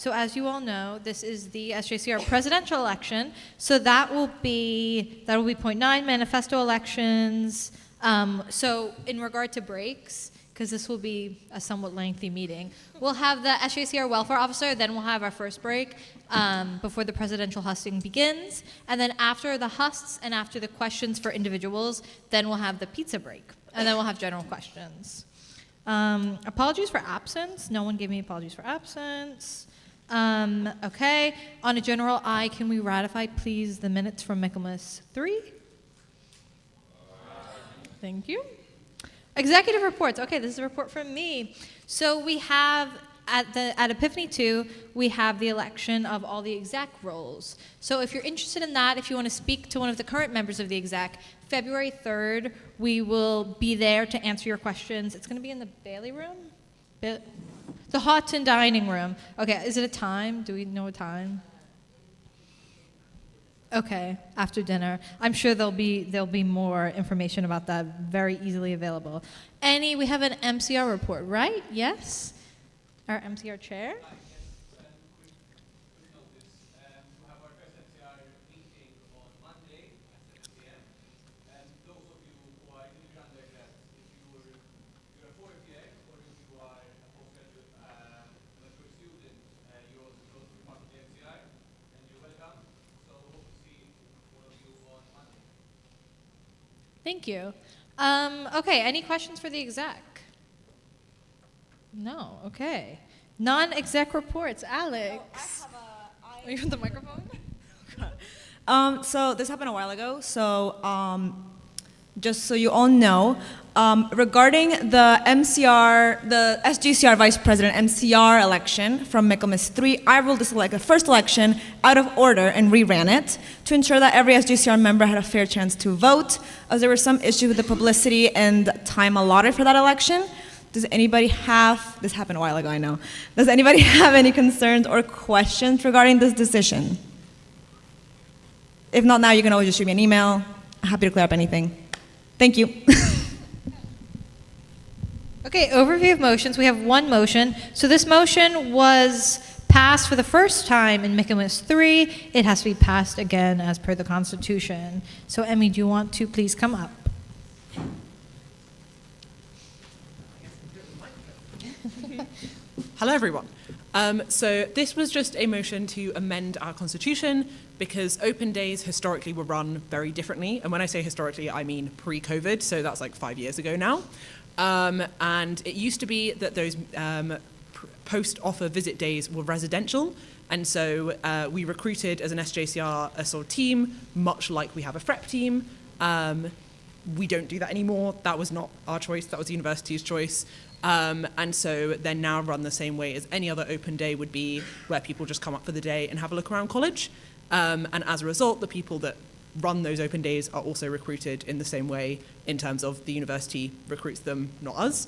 So as you all know, this is the SJCR presidential election. So that will be point 9, manifesto elections. So in regard to breaks, because this will be a somewhat lengthy meeting, we'll have the SJCR welfare officer, then we'll have our first break before the presidential husting begins. And then after the husts and after the questions for individuals, then we'll have the pizza break. And then we'll have general questions. Apologies for absence. No one gave me apologies for absence. Okay. On a general I, can we ratify, please, the minutes from Michaelmas 3? Thank you. Executive reports. Okay, this is a report from me. So we have, at Epiphany II, we have the election of all the exec roles. So if you're interested in that, if you want to speak to one of the current members of the exec, February 3rd, we will be there to answer your questions. It's going to be in the Bailey room? The Houghton dining room. Okay, is it a time? Do we know a time? Okay, after dinner. I'm sure there'll be more information about that very easily available. We have an MCR report, right? Yes? Our MCR chair? Thank you. Okay, any questions for the exec? No, okay. Non-exec reports, Alex. Oh, you want the microphone? So this happened a while ago, so just so you all know, regarding the SJCR Vice President MCR election from Michaelmas 3, I ruled this the first election out of order and reran it to ensure that every SJCR member had a fair chance to vote, as there were some issues with the publicity and time allotted for that election. Does anybody have, this happened a while ago, I know, does anybody have any concerns or questions regarding this decision? If not now, you can always just shoot me an email. I'm happy to clear up anything. Thank you. Okay, overview of motions. We have one motion. So this motion was passed for the first time in Michaelmas 3. It has to be passed again as per the Constitution. So Emmy, do you want to please come up? Hello, everyone. So this was just a motion to amend our constitution because open days historically were run very differently. And when I say historically, I mean pre-COVID, so that's like 5 years ago now. And it used to be that those post-offer visit days were residential. And so we recruited as an SJCR a sort of team, much like we have a FREP team. We don't do that anymore. That was not our choice. That was the university's choice. And so they're now run the same way as any other open day would be, where people just come up for the day and have a look around college. And as a result, the people that run those open days are also recruited in the same way in terms of the university recruits them, not us.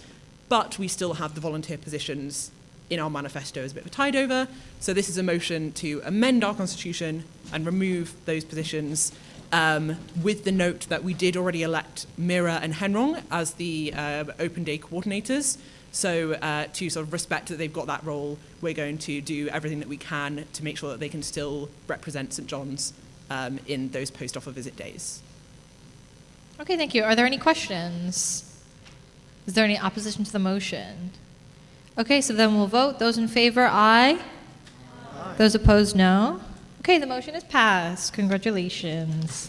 But we still have the volunteer positions in our manifesto as a bit of a tide over. So this is a motion to amend our constitution and remove those positions, with the note that we did already elect Mira and Henrong as the open day coordinators. So to sort of respect that they've got that role, we're going to do everything that we can to make sure that they can still represent St. John's in those post-offer visit days. Okay, thank you. Are there any questions? Is there any opposition to the motion? Okay, so then we'll vote. Those in favor, aye. Aye. Those opposed, no. Okay, the motion is passed. Congratulations.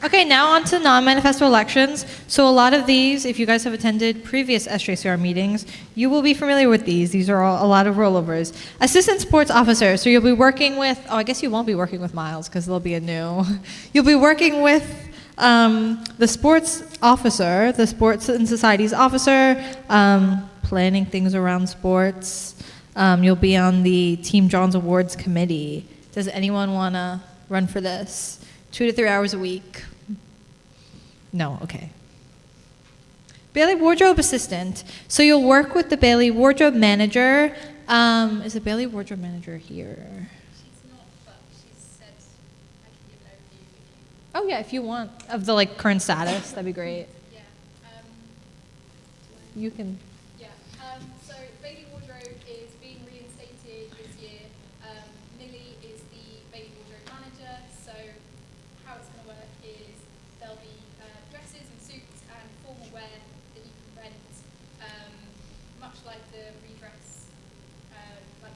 Okay, now on to non-manifesto elections. So a lot of these, if you guys have attended previous SJCR meetings, you will be familiar with these. These are all, a lot of rollovers. Assistant sports officer. So you'll be working with, I guess you won't be working with Miles because there'll be a new. You'll be working with the sports officer, the sports and societies officer, planning things around sports. You'll be on the Team John's Awards committee. Does anyone want to run for this? 2 to 3 hours a week. No, okay. Bailey Wardrobe Assistant. So you'll work with the Bailey Wardrobe Manager. Is the Bailey Wardrobe Manager here? She's not, but she said I can give an overview. Oh yeah, if you want, of the current status, that'd be great. Yeah. You can. Yeah. So Bailey Wardrobe is redress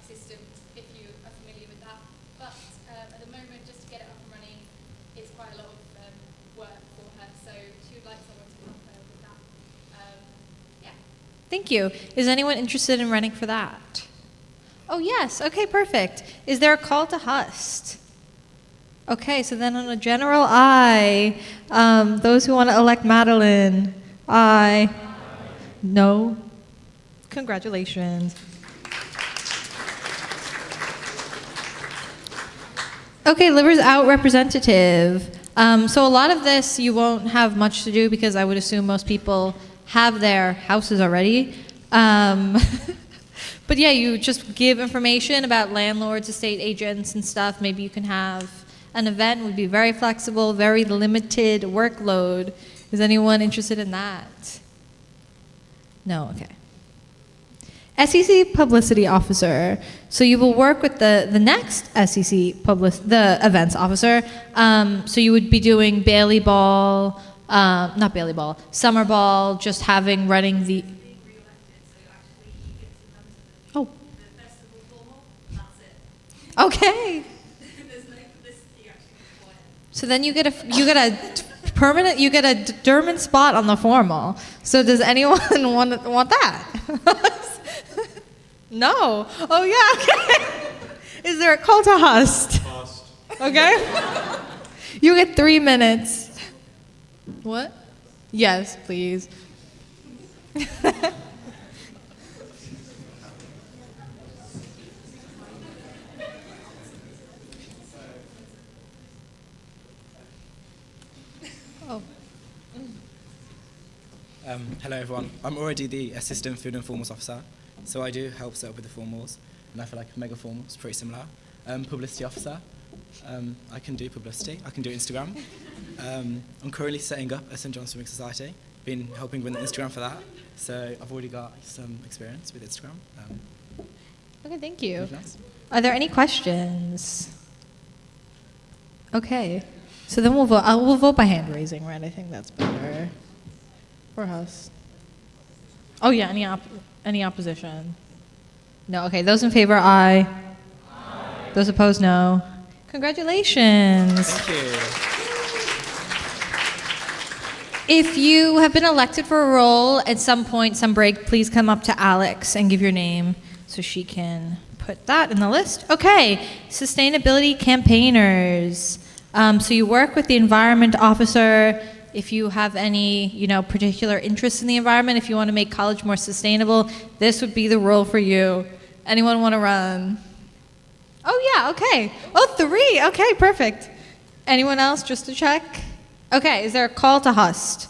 system, if you are familiar with that. But at the moment, just to get it up and running, it's quite a lot of work for her. So she would like someone to help her with that. Yeah. Thank you. Is anyone interested in running for that? Oh, yes. Okay, perfect. Is there a call to Hust? Okay, so then on a general aye, those who want to elect Madeline, aye. No? Congratulations. Okay, Livers Out representative. So a lot of this you won't have much to do because I would assume most people have their houses already. But yeah, you just give information about landlords, estate agents, and stuff. Maybe you can have an event, would be very flexible, very limited workload. Is anyone interested in that? No, okay. SEC publicity officer. So you will work with the next the events officer. So you would be doing Bailey Ball, not Bailey Ball, Summer Ball, just running the. Oh. Okay. So then you get a Derman spot on the formal. So does anyone want that? No. Oh yeah. Okay. Is there a call to Hust? Okay. You get 3 minutes. What? Yes, please. Oh. Hello everyone. I'm already the Assistant Food and Formals Officer, so I do help set up with the formals, and I feel like Mega Formal is pretty similar. Publicity Officer, I can do publicity, I can do Instagram. I'm currently setting up a St. John's Swimming Society, been helping run the Instagram for that, so I've already got some experience with Instagram. Okay, thank you. Anything else? Are there any questions? Okay, so then we'll vote. We'll vote by hand raising, right? I think that's better for us. Oh yeah, any opposition? No. Okay, those in favor, aye. Aye. Those opposed, no. Congratulations. Thank you. If you have been elected for a role at some point, some break, please come up to Alex and give your name so she can put that in the list. Okay, sustainability campaigners. So you work with the environment officer. If you have any, particular interest in the environment, if you want to make college more sustainable, this would be the role for you. Anyone want to run? Oh yeah, okay. Oh, 3. Okay, perfect. Anyone else, just to check? Okay, is there a call to Hust?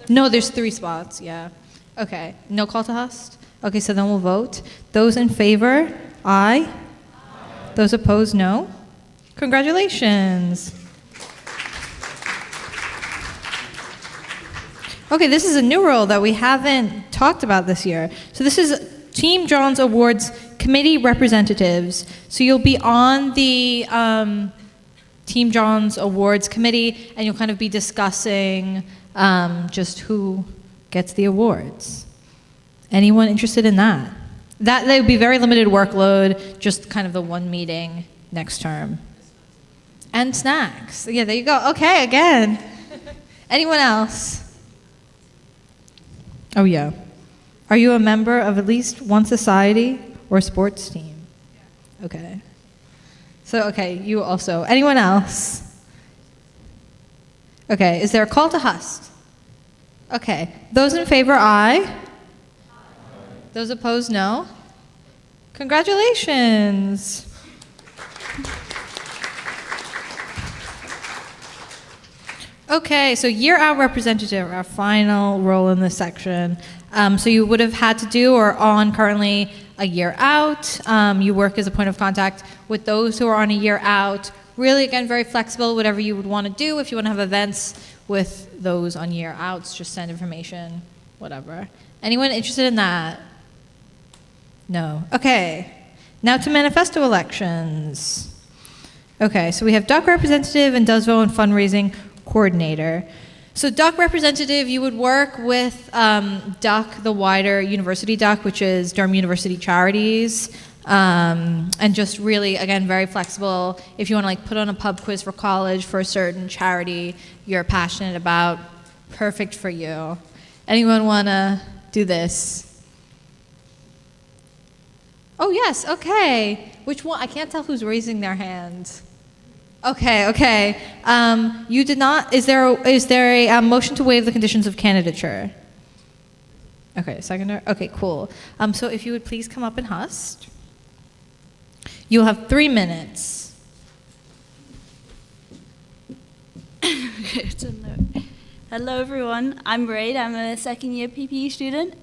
No, there's 3 spots, yeah. Okay, no call to Hust? Okay, so then we'll vote. Those in favor, aye. Those opposed, no. Congratulations. Okay, this is a new role that we haven't talked about this year. So this is Team John's Awards Committee Representatives. So you'll be on the Team John's Awards Committee, and you'll kind of be discussing just who gets the awards. Anyone interested in that? That would be very limited workload, just kind of the one meeting next term. And snacks. Yeah, there you go. Okay, again. Anyone else? Oh, yeah. Are you a member of at least one society or sports team? Okay. So, okay, you also. Anyone else? Okay, is there a call to Hust? Okay. Those in favor, aye. Those opposed, no. Congratulations. Okay, so year out representative, our final role in this section. So you would have had to do or on currently a year out. You work as a point of contact with those who are on a year out. Really, again, very flexible, whatever you would want to do. If you want to have events with those on year outs, just send information, whatever. Anyone interested in that? No. Okay. Now to manifesto elections. Okay, so we have DUC representative and DUSVO and fundraising coordinator. So DUC representative, you would work with DUC, the wider university DUC, which is Durham University Charities, and just really, again, very flexible. If you want to like put on a pub quiz for college for a certain charity you're passionate about, perfect for you. Anyone want to do this? Oh yes, okay. Which one? I can't tell who's raising their hand. Okay. You did not. Is there a motion to waive the conditions of candidature? Okay, seconder. Okay, cool. So if you would please come up and host. You'll have 3 minutes. Hello everyone, I'm Braid. I'm a second year PPE student.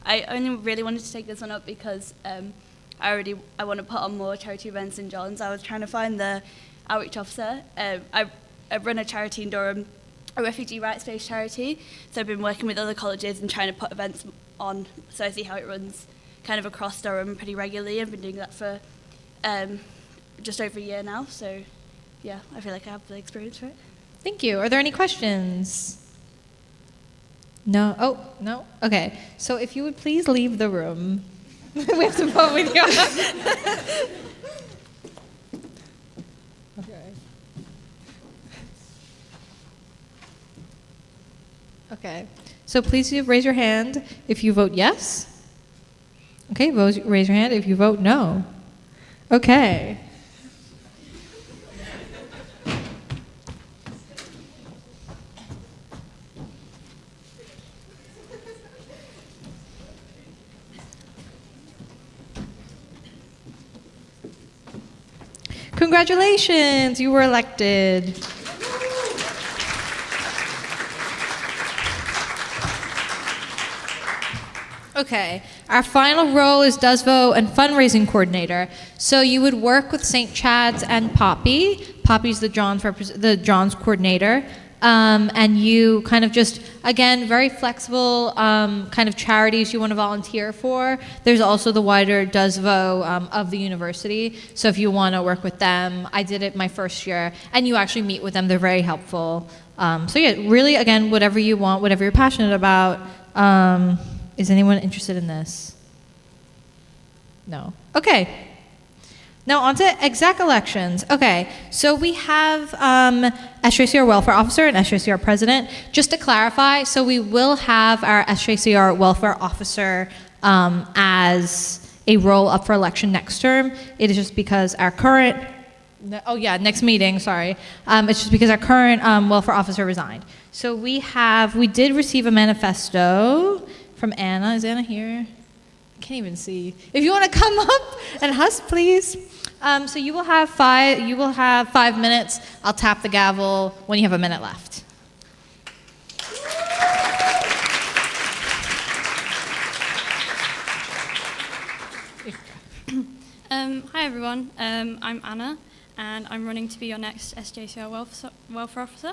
I only really wanted to take this one up because I want to put on more charity events in Johns. I was trying to find the outreach officer. I run a charity in Durham, a refugee rights-based charity. So I've been working with other colleges and trying to put events on so I see how it runs kind of across Durham pretty regularly. I've been doing that for just over a year now. So yeah, I feel like I have the experience for it. Thank you. Are there any questions? No? Oh, no? Okay. So if you would please leave the room. We have to vote with you. Okay. Okay. So please raise your hand if you vote yes. Okay, raise your hand if you vote no. Okay. Congratulations, you were elected. Okay, our final role is DOSVO and fundraising coordinator. So you would work with St. Chad's and Poppy. Poppy's the John's coordinator. And you kind of just, again, very flexible kind of charities you want to volunteer for. There's also the wider DOSVO of the university. So if you want to work with them, I did it my first year, and you actually meet with them. They're very helpful. So yeah, really, again, whatever you want, whatever you're passionate about. Is anyone interested in this? No? Okay. Now on to exec elections. Okay, so we have SJCR Welfare Officer and SJCR President. Just to clarify, so we will have our SJCR Welfare Officer as a role up for election next term. It is just because our current, next meeting, sorry. It's just because our current Welfare Officer resigned. So we did receive a manifesto from Anna. Is Anna here? Can't even see. If you want to come up and husk, please. So you will have 5 minutes. I'll tap the gavel when you have a minute left. Hi everyone. I'm Anna, and I'm running to be your next SJCR Welfare Officer.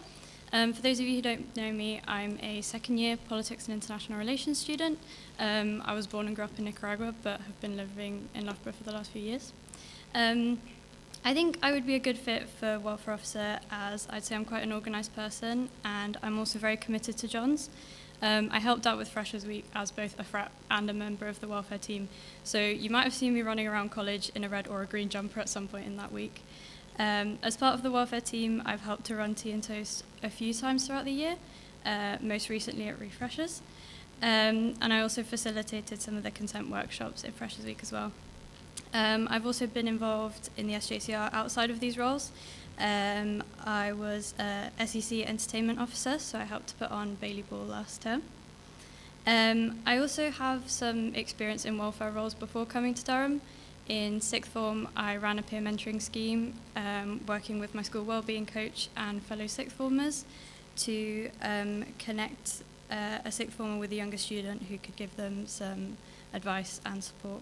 For those of you who don't know me, I'm a second-year Politics and International Relations student. I was born and grew up in Nicaragua, but have been living in Loughborough for the last few years. I think I would be a good fit for Welfare Officer, as I'd say I'm quite an organised person, and I'm also very committed to Johns. I helped out with Freshers Week as both a FREP and a member of the welfare team, so you might have seen me running around college in a red or a green jumper at some point in that week. As part of the welfare team, I've helped to run Tea and Toast a few times throughout the year, most recently at Refreshers. And I also facilitated some of the consent workshops in Freshers Week as well. I've also been involved in the SJCR outside of these roles. I was a SEC entertainment officer, so I helped to put on Bailey Ball last term. I also have some experience in welfare roles before coming to Durham. In sixth form, I ran a peer mentoring scheme, working with my school wellbeing coach and fellow sixth formers to connect a sixth former with a younger student who could give them some advice and support.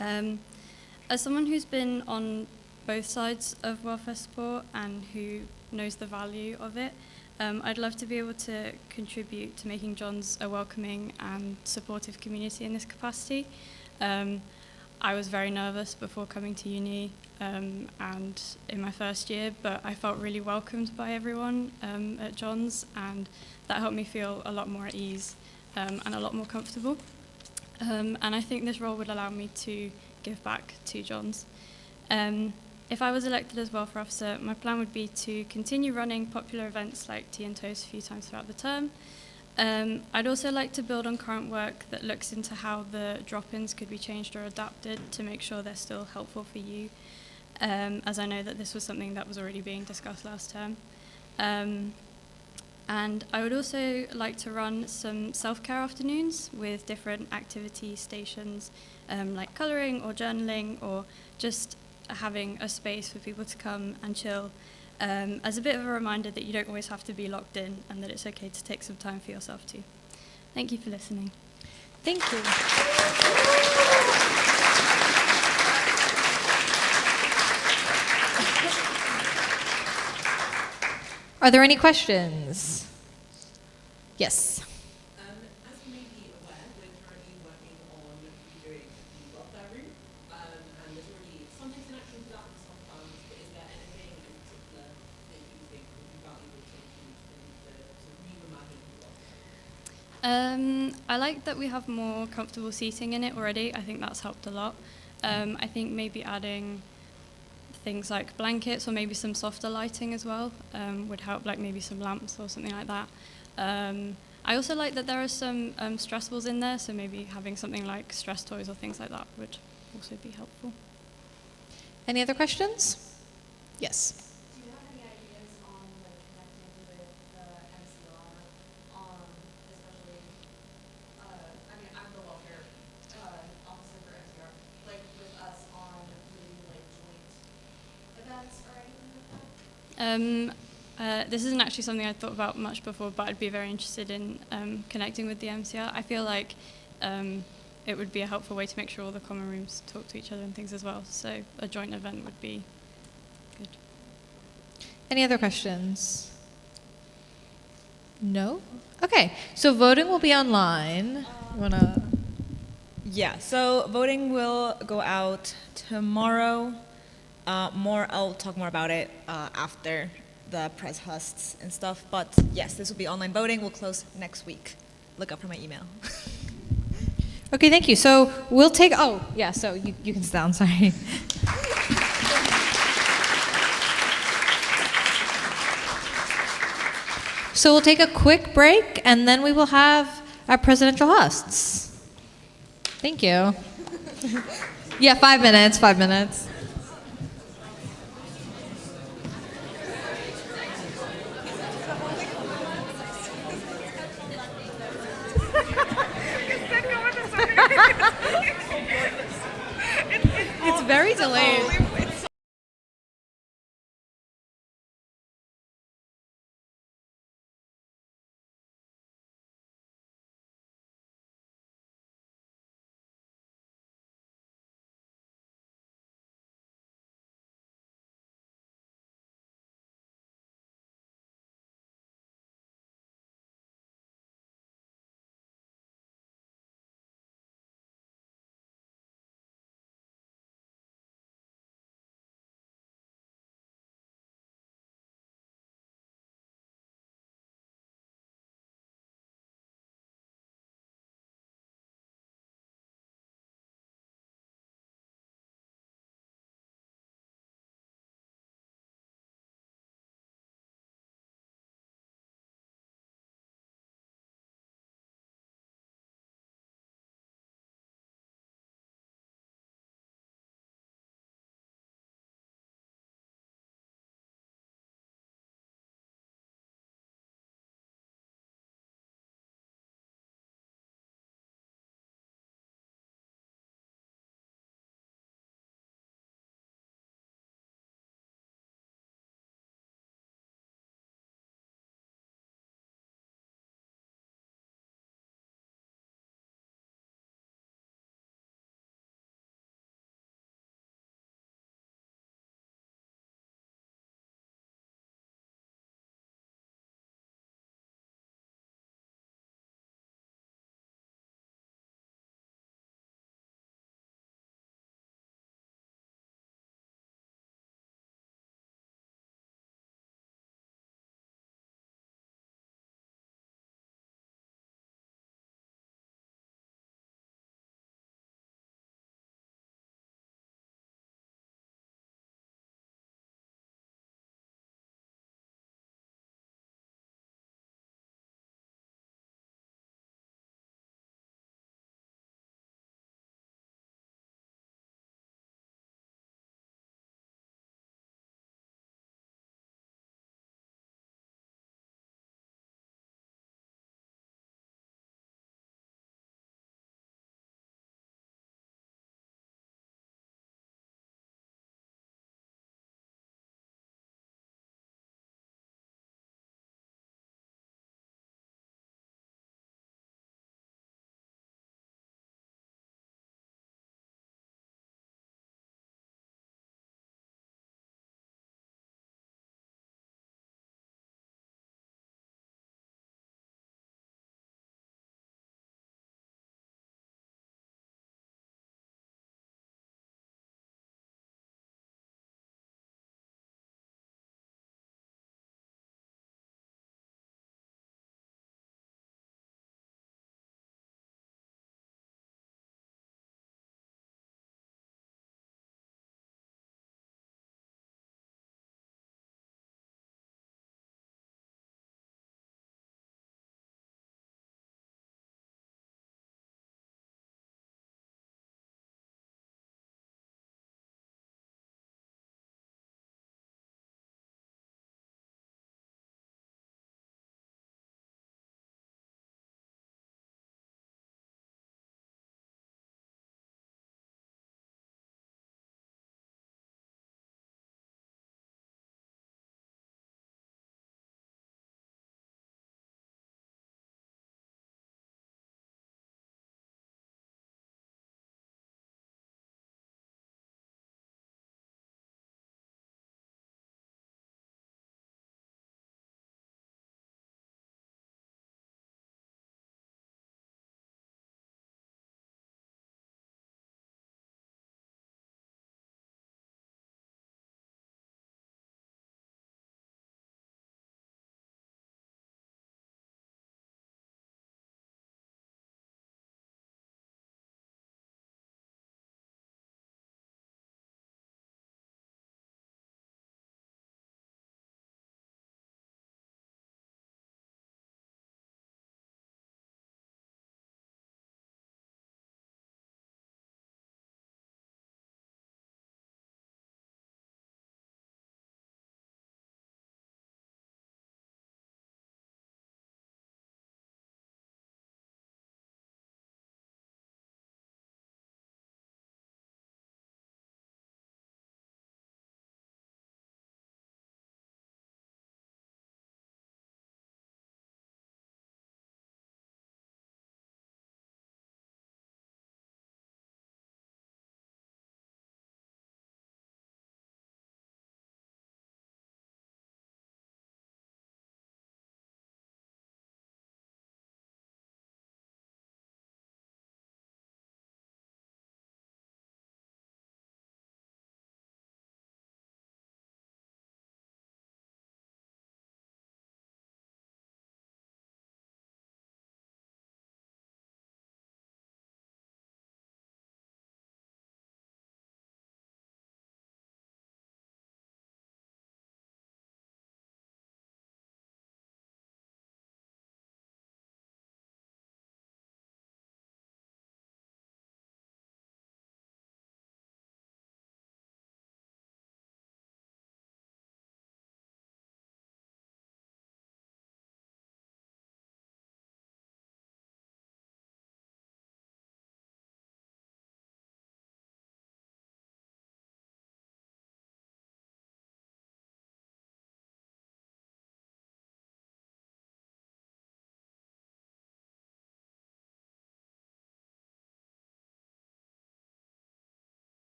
As someone who's been on both sides of welfare support and who knows the value of it, I'd love to be able to contribute to making Johns a welcoming and supportive community in this capacity. I was very nervous before coming to uni and in my first year, but I felt really welcomed by everyone at John's, and that helped me feel a lot more at ease and a lot more comfortable. And I think this role would allow me to give back to John's. If I was elected as welfare officer, my plan would be to continue running popular events like Tea and Toast a few times throughout the term. I'd also like to build on current work that looks into how the drop-ins could be changed or adapted to make sure they're still helpful for you, as I know that this was something that was already being discussed last term. And I would also like to run some self-care afternoons with different activity stations like colouring or journaling, or just having a space for people to come and chill, as a bit of a reminder that you don't always have to be locked in and that it's okay to take some time for yourself too. Thank you for listening. Thank you. Are there any questions? Yes. As you may be aware, we're currently working on redoing the welfare room, and there's already some things in action for that and some plans, but is there anything in particular that you think would be valuable to include in the sort of re-imagine the welfare room? I like that we have more comfortable seating in it already. I think that's helped a lot. I think maybe adding things like blankets or maybe some softer lighting as well would help, like maybe some lamps or something like that. I also like that there are some stress balls in there, so maybe having something like stress toys or things like that would also be helpful. Any other questions? Yes. Do you have any ideas on like connecting with the MCR, especially? I mean, I'm the welfare officer for MCR. Like with us on doing like joint events or anything like that? This isn't actually something I'd thought about much before, but I'd be very interested in connecting with the MCR. I feel like it would be a helpful way to make sure all the common rooms talk to each other and things as well. So a joint event would be good. Any other questions? No? Okay, so voting will be online. Yeah, so voting will go out tomorrow. I'll talk more about it after the press husts and stuff. But yes, this will be online voting. We'll close next week. Look up for my email. Okay, thank you. So we'll take, so you can sit down, sorry. So we'll take a quick break, and then we will have our presidential hosts. Thank you. Yeah, 5 minutes, 5 minutes. It's very delayed.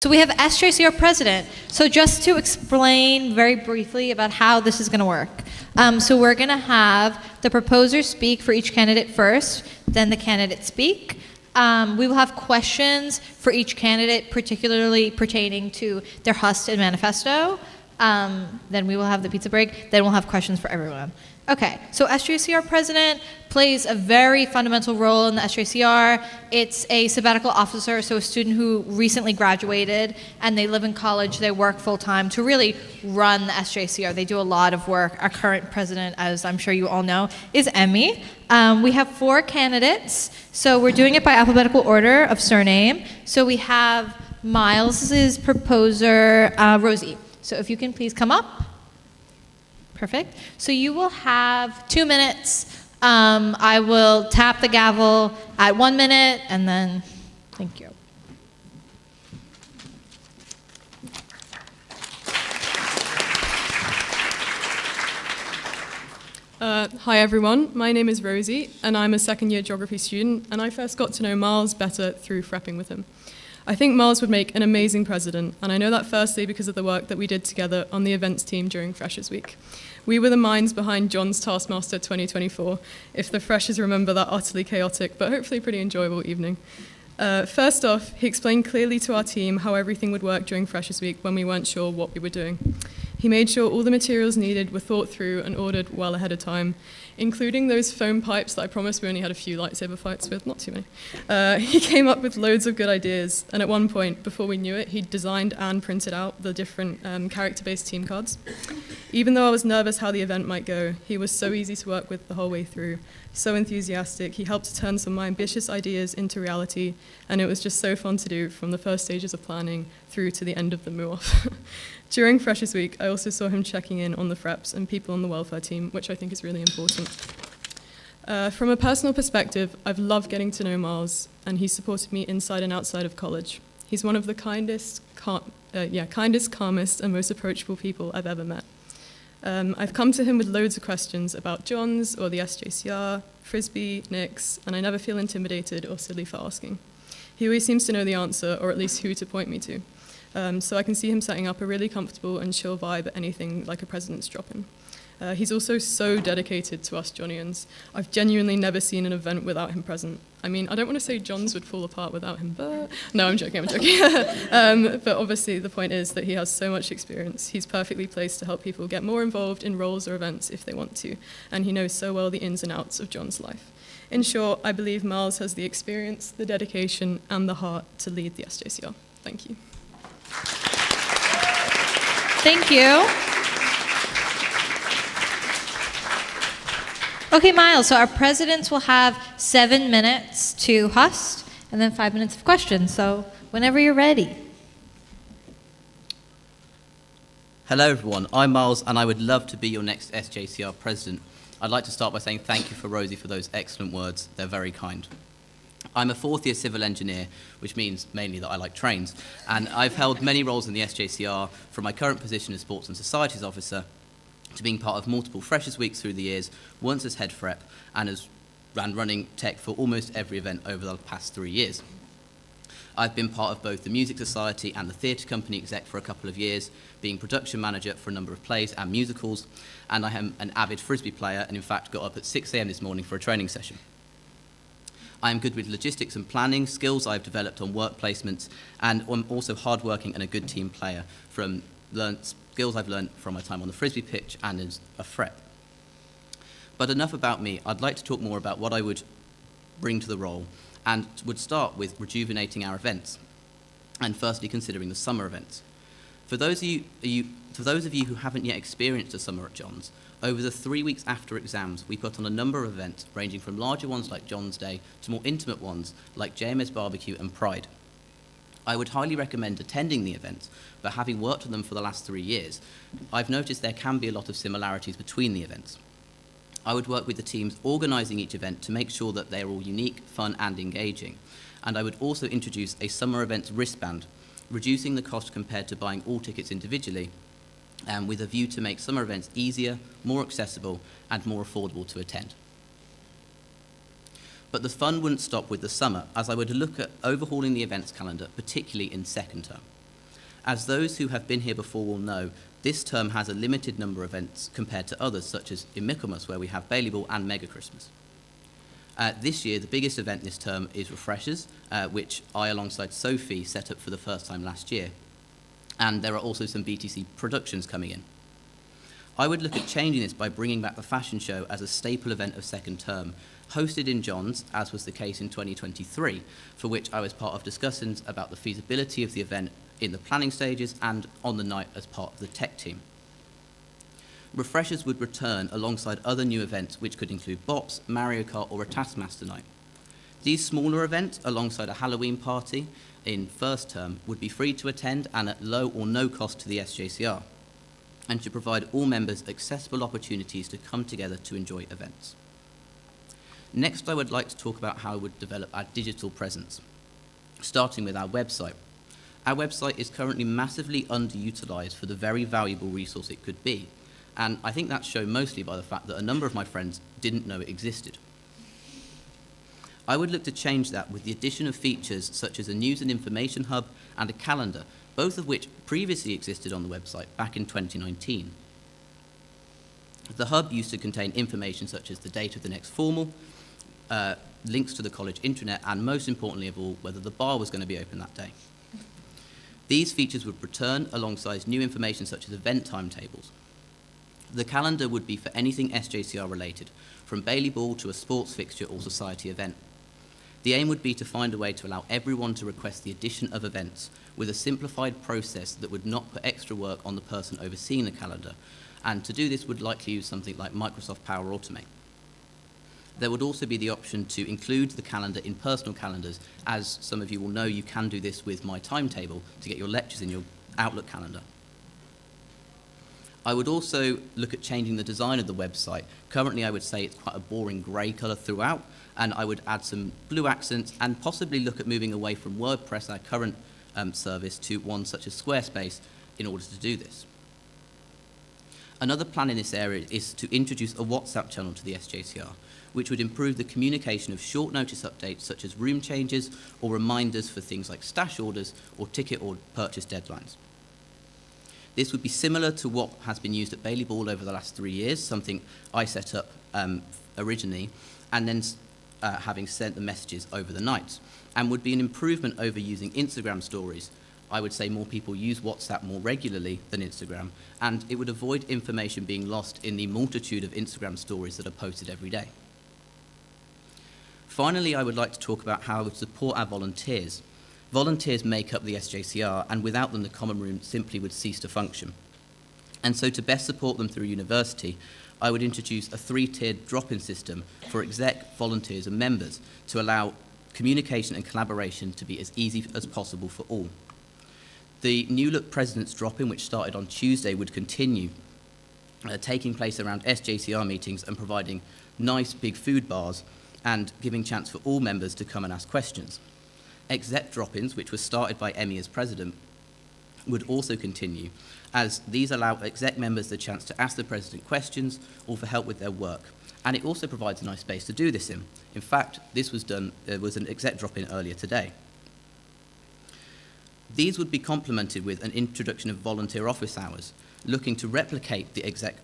So we have SJCR president. So just to explain very briefly about how this is going to work. So we're going to have the proposer speak for each candidate first, then the candidate speak. We will have questions for each candidate, particularly pertaining to their HUST and manifesto. Then we will have the pizza break. Then we'll have questions for everyone. Okay, so SJCR president plays a very fundamental role in the SJCR. It's a sabbatical officer, so a student who recently graduated and they live in college, they work full time to really run the SJCR. They do a lot of work. Our current president, as I'm sure you all know, is Emmy. We have 4 candidates, so we're doing it by alphabetical order of surname. So we have Miles's proposer, Rosie. So if you can please come up. Perfect. So you will have 2 minutes. I will tap the gavel at 1 minute, and then, thank you. Hi everyone, my name is Rosie, and I'm a second-year geography student, and I first got to know Miles better through frepping with him. I think Miles would make an amazing president, and I know that firstly because of the work that we did together on the events team during Freshers Week. We were the minds behind John's Taskmaster 2024, if the freshers remember that utterly chaotic but hopefully pretty enjoyable evening. First off, he explained clearly to our team how everything would work during Freshers Week when we weren't sure what we were doing. He made sure all the materials needed were thought through and ordered well ahead of time, including those foam pipes that I promised we only had a few lightsaber fights with, not too many. He came up with loads of good ideas, and at one point, before we knew it, he'd designed and printed out the different character-based team cards. Even though I was nervous how the event might go, he was so easy to work with the whole way through, so enthusiastic. He helped to turn some of my ambitious ideas into reality, and it was just so fun to do from the first stages of planning through to the end of the move-off. During Freshers Week, I also saw him checking in on the Freps and people on the welfare team, which I think is really important. From a personal perspective, I've loved getting to know Miles, and he's supported me inside and outside of college. He's one of the kindest, calmest, and most approachable people I've ever met. I've come to him with loads of questions about Johns or the SJCR, Frisbee, Knicks, and I never feel intimidated or silly for asking. He always seems to know the answer, or at least who to point me to. So I can see him setting up a really comfortable and chill vibe at anything like a president's drop-in. He's also so dedicated to us Johnians. I've genuinely never seen an event without him present. I mean, I don't want to say Johns would fall apart without him, but... No, I'm joking. But obviously the point is that he has so much experience. He's perfectly placed to help people get more involved in roles or events if they want to, and he knows so well the ins and outs of John's life. In short, I believe Miles has the experience, the dedication, and the heart to lead the SJCR. Thank you. Thank you. Okay, Miles, so our presidents will have 7 minutes to HUST and then 5 minutes of questions. So whenever you're ready. Hello everyone, I'm Miles and I would love to be your next SJCR president. I'd like to start by saying thank you for Rosie for those excellent words. They're very kind. I'm a 4th-year civil engineer, which means mainly that I like trains, and I've held many roles in the SJCR, from my current position as Sports and Societies Officer to being part of multiple Freshers' Weeks through the years, once as head frep, and running tech for almost every event over the past 3 years. I've been part of both the Music Society and the Theatre Company exec for a couple of years, being production manager for a number of plays and musicals, and I am an avid Frisbee player and in fact got up at 6 a.m. this morning for a training session. I am good with logistics and planning, skills I've developed on work placements, and I'm also hardworking and a good team player from skills I've learned from my time on the Frisbee pitch and as a frep. But enough about me. I'd like to talk more about what I would bring to the role, and would start with rejuvenating our events, and firstly considering the summer events. For those of you who haven't yet experienced a summer at John's, over the 3 weeks after exams, we put on a number of events ranging from larger ones like John's Day to more intimate ones like JMS Barbecue and Pride. I would highly recommend attending the events, but having worked on them for the last 3 years, I've noticed there can be a lot of similarities between the events. I would work with the teams organising each event to make sure that they're all unique, fun and engaging. And I would also introduce a summer events wristband, reducing the cost compared to buying all tickets individually, with a view to make summer events easier, more accessible and more affordable to attend. But the fun wouldn't stop with the summer, as I would look at overhauling the events calendar, particularly in second term. As those who have been here before will know, this term has a limited number of events compared to others, such as in Michaelmas, where we have Bailey Ball and Mega Christmas. This year, the biggest event this term is Refreshers, which I, alongside Sophie, set up for the first time last year. And there are also some BTC productions coming in. I would look at changing this by bringing back the fashion show as a staple event of second term, hosted in John's, as was the case in 2023, for which I was part of discussions about the feasibility of the event in the planning stages and on the night as part of the tech team. Refreshers would return alongside other new events which could include Bops, Mario Kart or a Taskmaster night. These smaller events, alongside a Halloween party in first term, would be free to attend and at low or no cost to the SJCR, and to provide all members accessible opportunities to come together to enjoy events. Next, I would like to talk about how we would develop our digital presence, starting with our website. Our website is currently massively underutilised for the very valuable resource it could be, and I think that's shown mostly by the fact that a number of my friends didn't know it existed. I would look to change that with the addition of features such as a news and information hub and a calendar, both of which previously existed on the website back in 2019. The hub used to contain information such as the date of the next formal, links to the college intranet, and most importantly of all, whether the bar was going to be open that day. These features would return alongside new information such as event timetables. The calendar would be for anything SJCR related, from Bailey Ball to a sports fixture or society event. The aim would be to find a way to allow everyone to request the addition of events with a simplified process that would not put extra work on the person overseeing the calendar, and to do this would likely use something like Microsoft Power Automate. There would also be the option to include the calendar in personal calendars. As some of you will know, you can do this with My Timetable to get your lectures in your Outlook calendar. I would also look at changing the design of the website. Currently, I would say it's quite a boring grey colour throughout, and I would add some blue accents and possibly look at moving away from WordPress, our current service, to one such as Squarespace in order to do this. Another plan in this area is to introduce a WhatsApp channel to the SJCR, which would improve the communication of short notice updates such as room changes or reminders for things like stash orders or ticket or purchase deadlines. This would be similar to what has been used at Bailey Ball over the last 3 years, something I set up originally, and then having sent the messages over the night, and would be an improvement over using Instagram stories. I would say more people use WhatsApp more regularly than Instagram, and it would avoid information being lost in the multitude of Instagram stories that are posted every day. Finally, I would like to talk about how I would support our volunteers. Volunteers make up the SJCR, and without them the common room simply would cease to function. And so to best support them through university, I would introduce a 3-tiered drop-in system for exec, volunteers and members to allow communication and collaboration to be as easy as possible for all. The New Look President's drop-in, which started on Tuesday, would continue, taking place around SJCR meetings and providing nice big food bars and giving chance for all members to come and ask questions. Exec drop-ins, which was started by Emmy as president, would also continue, as these allow exec members the chance to ask the president questions or for help with their work. And it also provides a nice space to do this in. In fact, this was done, was an exec drop-in earlier today. These would be complemented with an introduction of volunteer office hours, looking to replicate the exec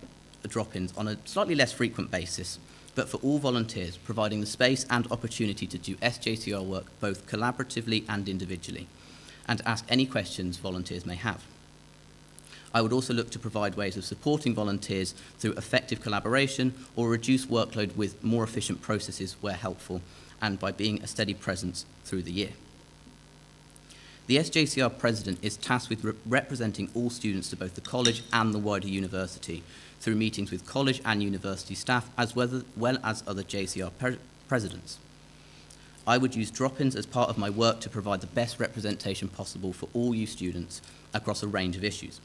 drop-ins on a slightly less frequent basis, but for all volunteers, providing the space and opportunity to do SJCR work both collaboratively and individually, and ask any questions volunteers may have. I would also look to provide ways of supporting volunteers through effective collaboration or reduce workload with more efficient processes where helpful, and by being a steady presence through the year. The SJCR president is tasked with representing all students to both the college and the wider university through meetings with college and university staff, as well as other JCR presidents. I would use drop-ins as part of my work to provide the best representation possible for all you students across a range of issues.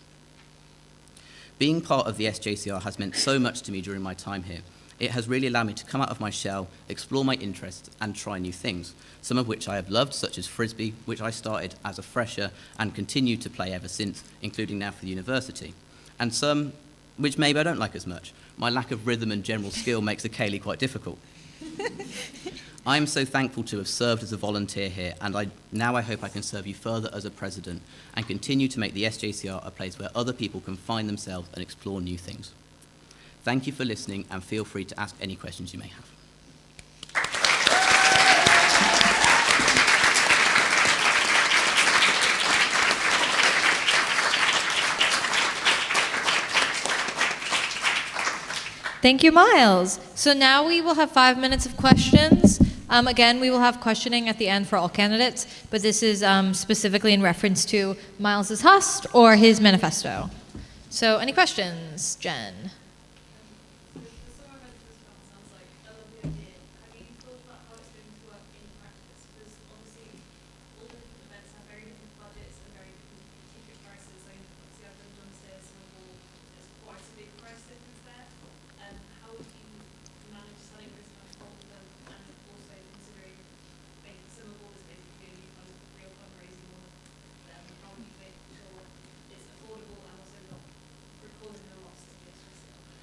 Being part of the SJCR has meant so much to me during my time here. It has really allowed me to come out of my shell, explore my interests, and try new things, some of which I have loved, such as Frisbee, which I started as a fresher and continue to play ever since, including now for the university, and some which maybe I don't like as much. My lack of rhythm and general skill makes the ceilidh quite difficult. I am so thankful to have served as a volunteer here, and I hope I can serve you further as a president and continue to make the SJCR a place where other people can find themselves and explore new things. Thank you for listening, and feel free to ask any questions you may have. Thank you, Miles. So now we will have 5 minutes of questions. Again, we will have questioning at the end for all candidates, but this is specifically in reference to Miles's HUST or his manifesto. So any questions, Jen?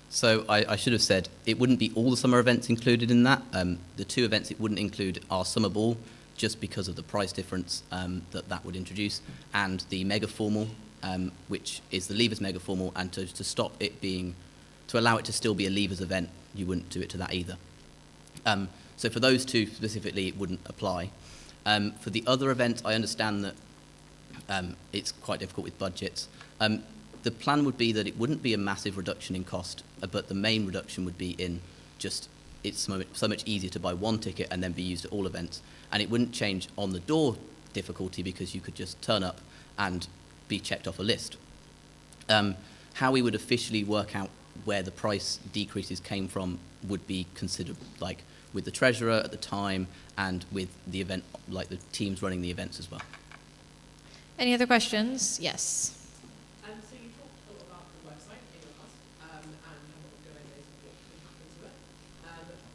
So I should have said it wouldn't be all the summer events included in that. The 2 events it wouldn't include are Summer Ball, just because of the price difference that would introduce, and the Mega Formal, which is the Leavers Mega Formal, and to stop it being, to allow it to still be a Leavers event, you wouldn't do it to that either. So for those 2 specifically, it wouldn't apply. For the other events, I understand that it's quite difficult with budgets. The plan would be that it wouldn't be a massive reduction in cost, but the main reduction would be in just it's so much easier to buy 1 ticket and then be used at all events. And it wouldn't change on the door difficulty because you could just turn up and be checked off a list. How we would officially work out where the price decreases came from would be considered like with the treasurer at the time and with the event, like the teams running the events as well. Any other questions? Yes. So you talked a lot about the website in your class and a lot of good ideas of what can happen to it.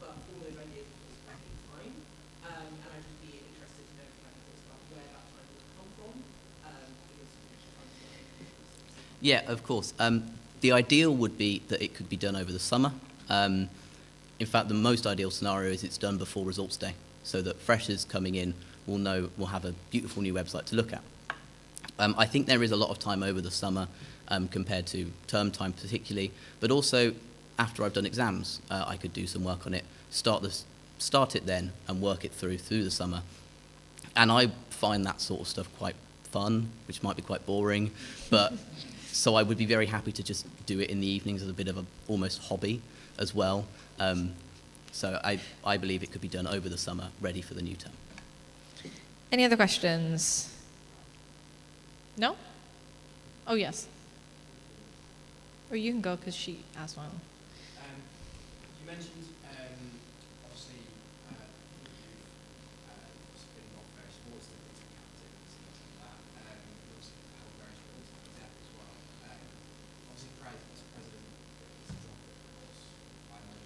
But all those ideas are working fine. And I'd just be interested to know if you had thoughts about where that time would come from. Yeah, of course. The ideal would be that it could be done over the summer. In fact, the most ideal scenario is it's done before results day, so that freshers coming in will have a beautiful new website to look at. I think there is a lot of time over the summer compared to term time particularly, but also after I've done exams, I could do some work on it, start it then and work it through the summer. And I find that sort of stuff quite fun, which might be quite boring, but so I would be very happy to just do it in the evenings as a bit of a almost hobby as well. So I believe it could be done over the summer, ready for the new term. Any other questions? No? Oh, yes. Or you can go because she asked one. You mentioned, obviously, you've been involved in various sports, the captains and things like that. You also held various roles at exec as well. Obviously, as president, it's a job that, of course, I know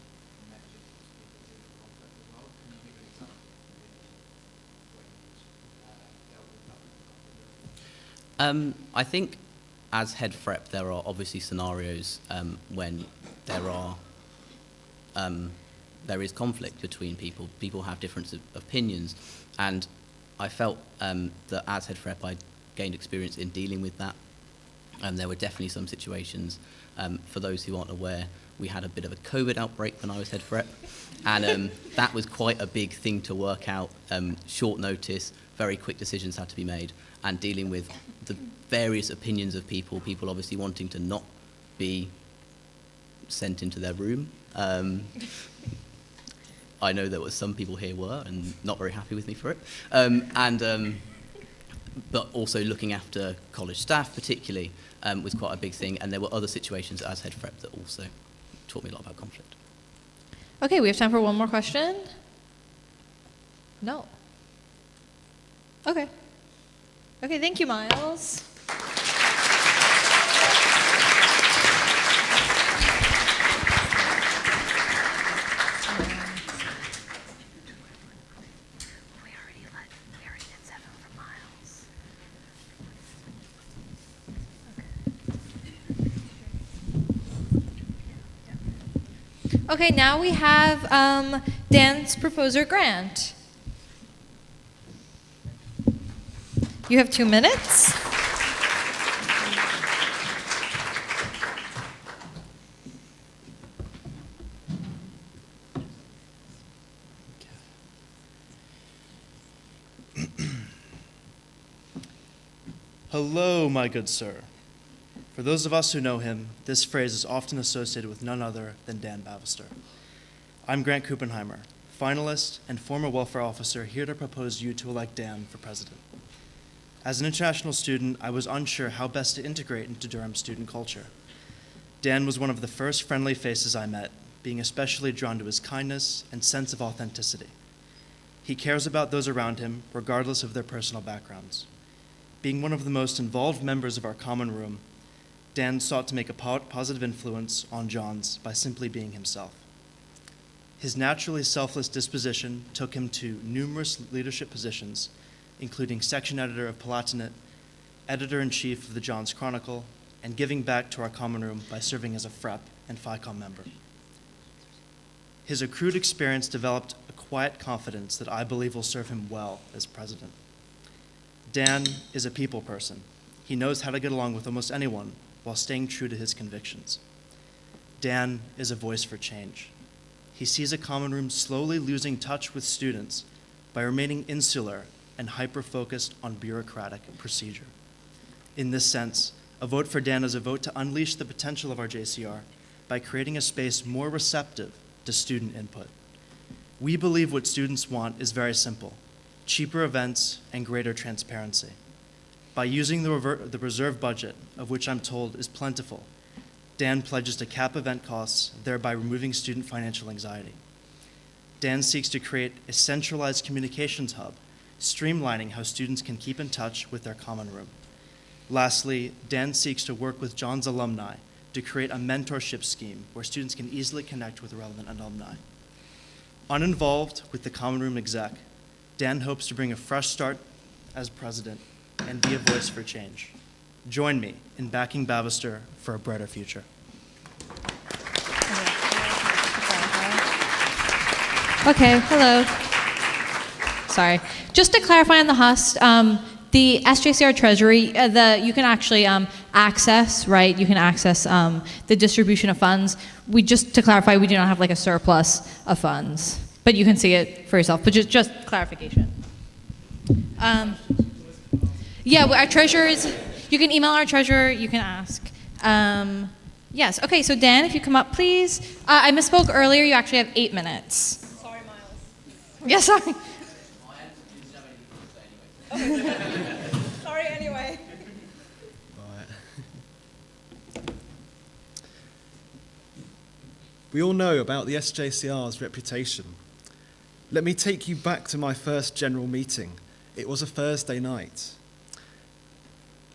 manages people to do conflict as well. Can you give an example of maybe when you've dealt with that conflict? I think as head FREP, there are obviously scenarios when there is conflict between people. People have different opinions, and I felt that as head FREP, I gained experience in dealing with that. And there were definitely some situations. For those who aren't aware, we had a bit of a COVID outbreak when I was head FREP, and that was quite a big thing to work out. Short notice, very quick decisions had to be made, and dealing with the various opinions of people obviously wanting to not be sent into their room. I know there were some people here were and not very happy with me for it. But also looking after college staff particularly was quite a big thing, and there were other situations as head FREP that also taught me a lot about conflict. Okay, we have time for one more question. No. Okay. Okay, thank you, Miles. Okay, now we have Dance proposer Grant. You have 2 minutes. Hello, my good sir. For those of us who know him, this phrase is often associated with none other than Dan Bavister. I'm Grant Kuppenheimer, finalist and former welfare officer here to propose you to elect Dan for president. As an international student, I was unsure how best to integrate into Durham student culture. Dan was one of the first friendly faces I met, being especially drawn to his kindness and sense of authenticity. He cares about those around him, regardless of their personal backgrounds. Being one of the most involved members of our common room, Dan sought to make a positive influence on Johns by simply being himself. His naturally selfless disposition took him to numerous leadership positions, including section editor of Palatinate, editor-in-chief of the Johns Chronicle, and giving back to our common room by serving as a FREP and FICOM member. His accrued experience developed a quiet confidence that I believe will serve him well as president. Dan is a people person. He knows how to get along with almost anyone while staying true to his convictions. Dan is a voice for change. He sees a common room slowly losing touch with students by remaining insular and hyper-focused on bureaucratic procedure. In this sense, a vote for Dan is a vote to unleash the potential of our JCR by creating a space more receptive to student input. We believe what students want is very simple: cheaper events and greater transparency. By using the reserve budget, of which I'm told is plentiful, Dan pledges to cap event costs, thereby removing student financial anxiety. Dan seeks to create a centralized communications hub, streamlining how students can keep in touch with their common room. Lastly, Dan seeks to work with Johns alumni to create a mentorship scheme where students can easily connect with relevant alumni. Uninvolved with the common room exec, Dan hopes to bring a fresh start as president and be a voice for change. Join me in backing Bavister for a brighter future. Okay, hello. Sorry. Just to clarify on the HUST, the SJCR Treasury, you can actually access, right? You can access the distribution of funds. Just to clarify, we do not have like a surplus of funds, but you can see it for yourself. But just clarification. Yeah, our treasurers. You can email our treasurer. You can ask. Yes. Okay. So Dan, if you come up, please. I misspoke earlier. You actually have 8 minutes. Sorry, Miles. Yeah. Sorry. Sorry anyway. We all know about the SJCR's reputation. Let me take you back to my first general meeting. It was a Thursday night.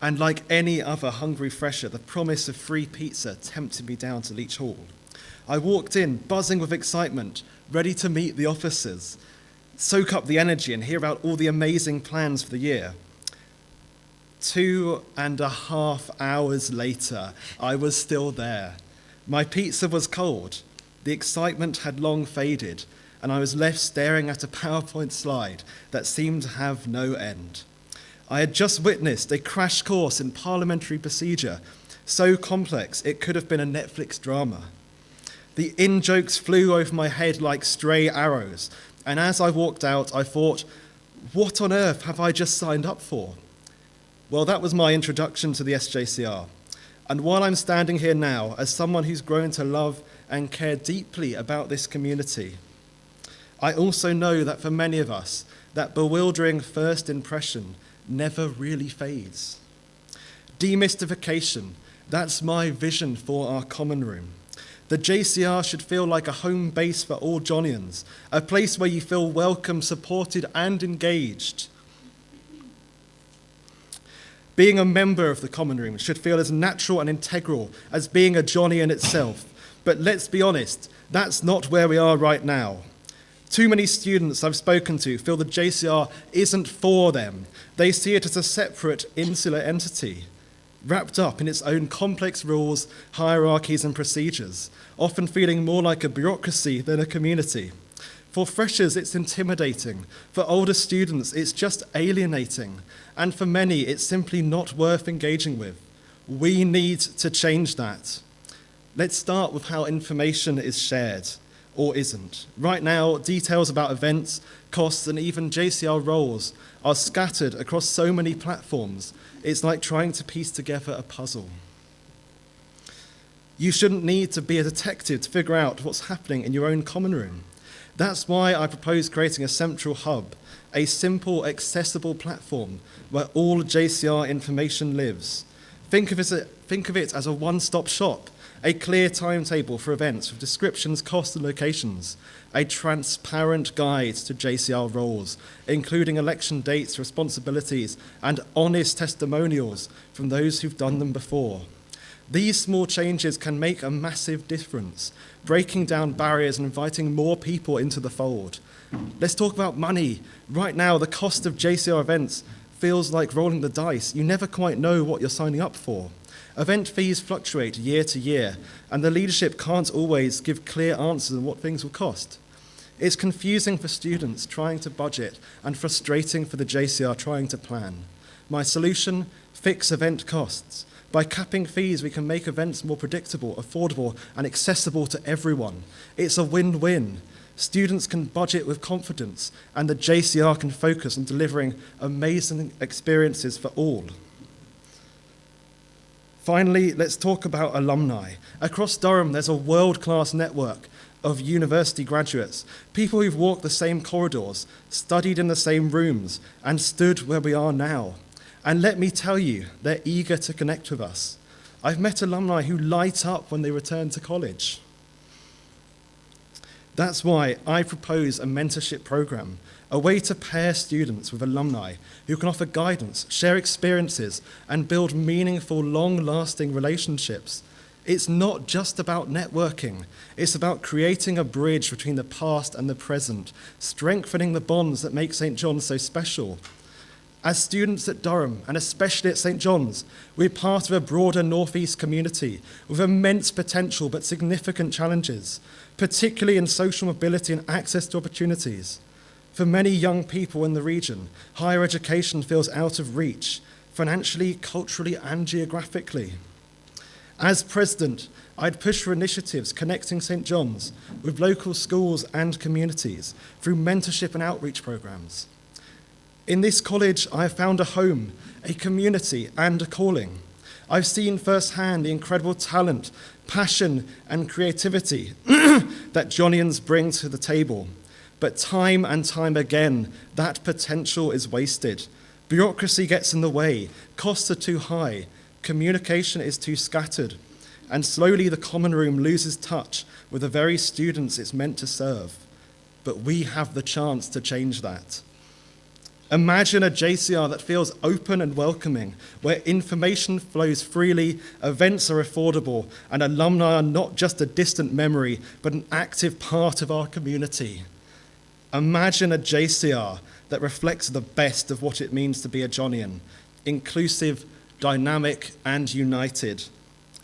And like any other hungry fresher, the promise of free pizza tempted me down to Leach Hall. I walked in, buzzing with excitement, ready to meet the officers, soak up the energy and hear about all the amazing plans for the year. 2.5 hours later, I was still there. My pizza was cold. The excitement had long faded, and I was left staring at a PowerPoint slide that seemed to have no end. I had just witnessed a crash course in parliamentary procedure, so complex it could have been a Netflix drama. The in-jokes flew over my head like stray arrows, and as I walked out, I thought, what on earth have I just signed up for? Well, that was my introduction to the SJCR. And while I'm standing here now, as someone who's grown to love and care deeply about this community, I also know that for many of us, that bewildering first impression never really fades. Demystification, that's my vision for our common room. The JCR should feel like a home base for all Johnians, a place where you feel welcome, supported, and engaged. Being a member of the common room should feel as natural and integral as being a Johnny in itself. But let's be honest, that's not where we are right now. Too many students I've spoken to feel the JCR isn't for them. They see it as a separate, insular entity, wrapped up in its own complex rules, hierarchies, and procedures, often feeling more like a bureaucracy than a community. For freshers, it's intimidating. For older students, it's just alienating. And for many, it's simply not worth engaging with. We need to change that. Let's start with how information is shared, or isn't. Right now, details about events, costs, and even JCR roles are scattered across so many platforms. It's like trying to piece together a puzzle. You shouldn't need to be a detective to figure out what's happening in your own common room. That's why I propose creating a central hub, a simple, accessible platform where all JCR information lives. Think of it as a one-stop shop, a clear timetable for events with descriptions, costs, and locations, a transparent guide to JCR roles, including election dates, responsibilities, and honest testimonials from those who've done them before. These small changes can make a massive difference, breaking down barriers and inviting more people into the fold. Let's talk about money. Right now, the cost of JCR events feels like rolling the dice. You never quite know what you're signing up for. Event fees fluctuate year to year, and the leadership can't always give clear answers on what things will cost. It's confusing for students trying to budget and frustrating for the JCR trying to plan. My solution: fix event costs. By capping fees, we can make events more predictable, affordable, and accessible to everyone. It's a win-win. Students can budget with confidence, and the JCR can focus on delivering amazing experiences for all. Finally, let's talk about alumni. Across Durham, there's a world-class network of university graduates, people who've walked the same corridors, studied in the same rooms, and stood where we are now. And let me tell you, they're eager to connect with us. I've met alumni who light up when they return to college. That's why I propose a mentorship program, a way to pair students with alumni who can offer guidance, share experiences, and build meaningful, long-lasting relationships. It's not just about networking. It's about creating a bridge between the past and the present, strengthening the bonds that make St. John's so special. As students at Durham, and especially at St. John's, we're part of a broader Northeast community with immense potential but significant challenges, particularly in social mobility and access to opportunities. For many young people in the region, higher education feels out of reach, financially, culturally, and geographically. As president, I'd push for initiatives connecting St. John's with local schools and communities through mentorship and outreach programs. In this college, I have found a home, a community, and a calling. I've seen firsthand the incredible talent, passion, and creativity that Johnians bring to the table. But time and time again, that potential is wasted. Bureaucracy gets in the way, costs are too high, communication is too scattered, and slowly the common room loses touch with the very students it's meant to serve. But we have the chance to change that. Imagine a JCR that feels open and welcoming, where information flows freely, events are affordable, and alumni are not just a distant memory, but an active part of our community. Imagine a JCR that reflects the best of what it means to be a Johnian, inclusive, dynamic, and united.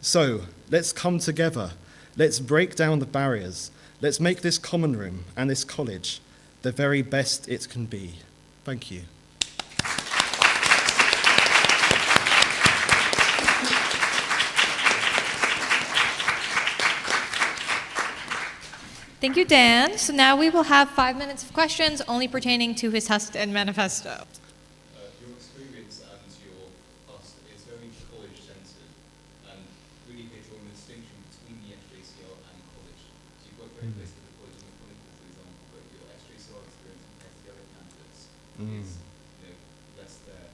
So, let's come together. Let's break down the barriers. Let's make this common room and this college the very best it can be. Thank you. Thank you, Dan. So now we will have 5 minutes of questions only pertaining to his Husk and manifesto. Your experience and your past is very college-centred and really they draw a distinction between the SJCR and college. So you've worked very closely with the college and the clinical, for example, but your SJCR experience compared to the other candidates is less there.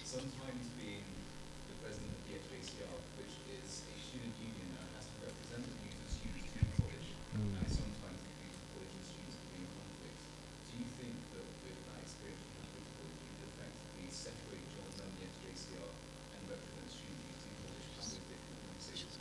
Sometimes being the president of the SJCR, which is a student union and has to represent the views of students to the college, and sometimes the views of college and students can be in conflict. Do you think that with that experience you have with college, you could effectively separate Johns and the SJCR and represent student views to college and with different conversations?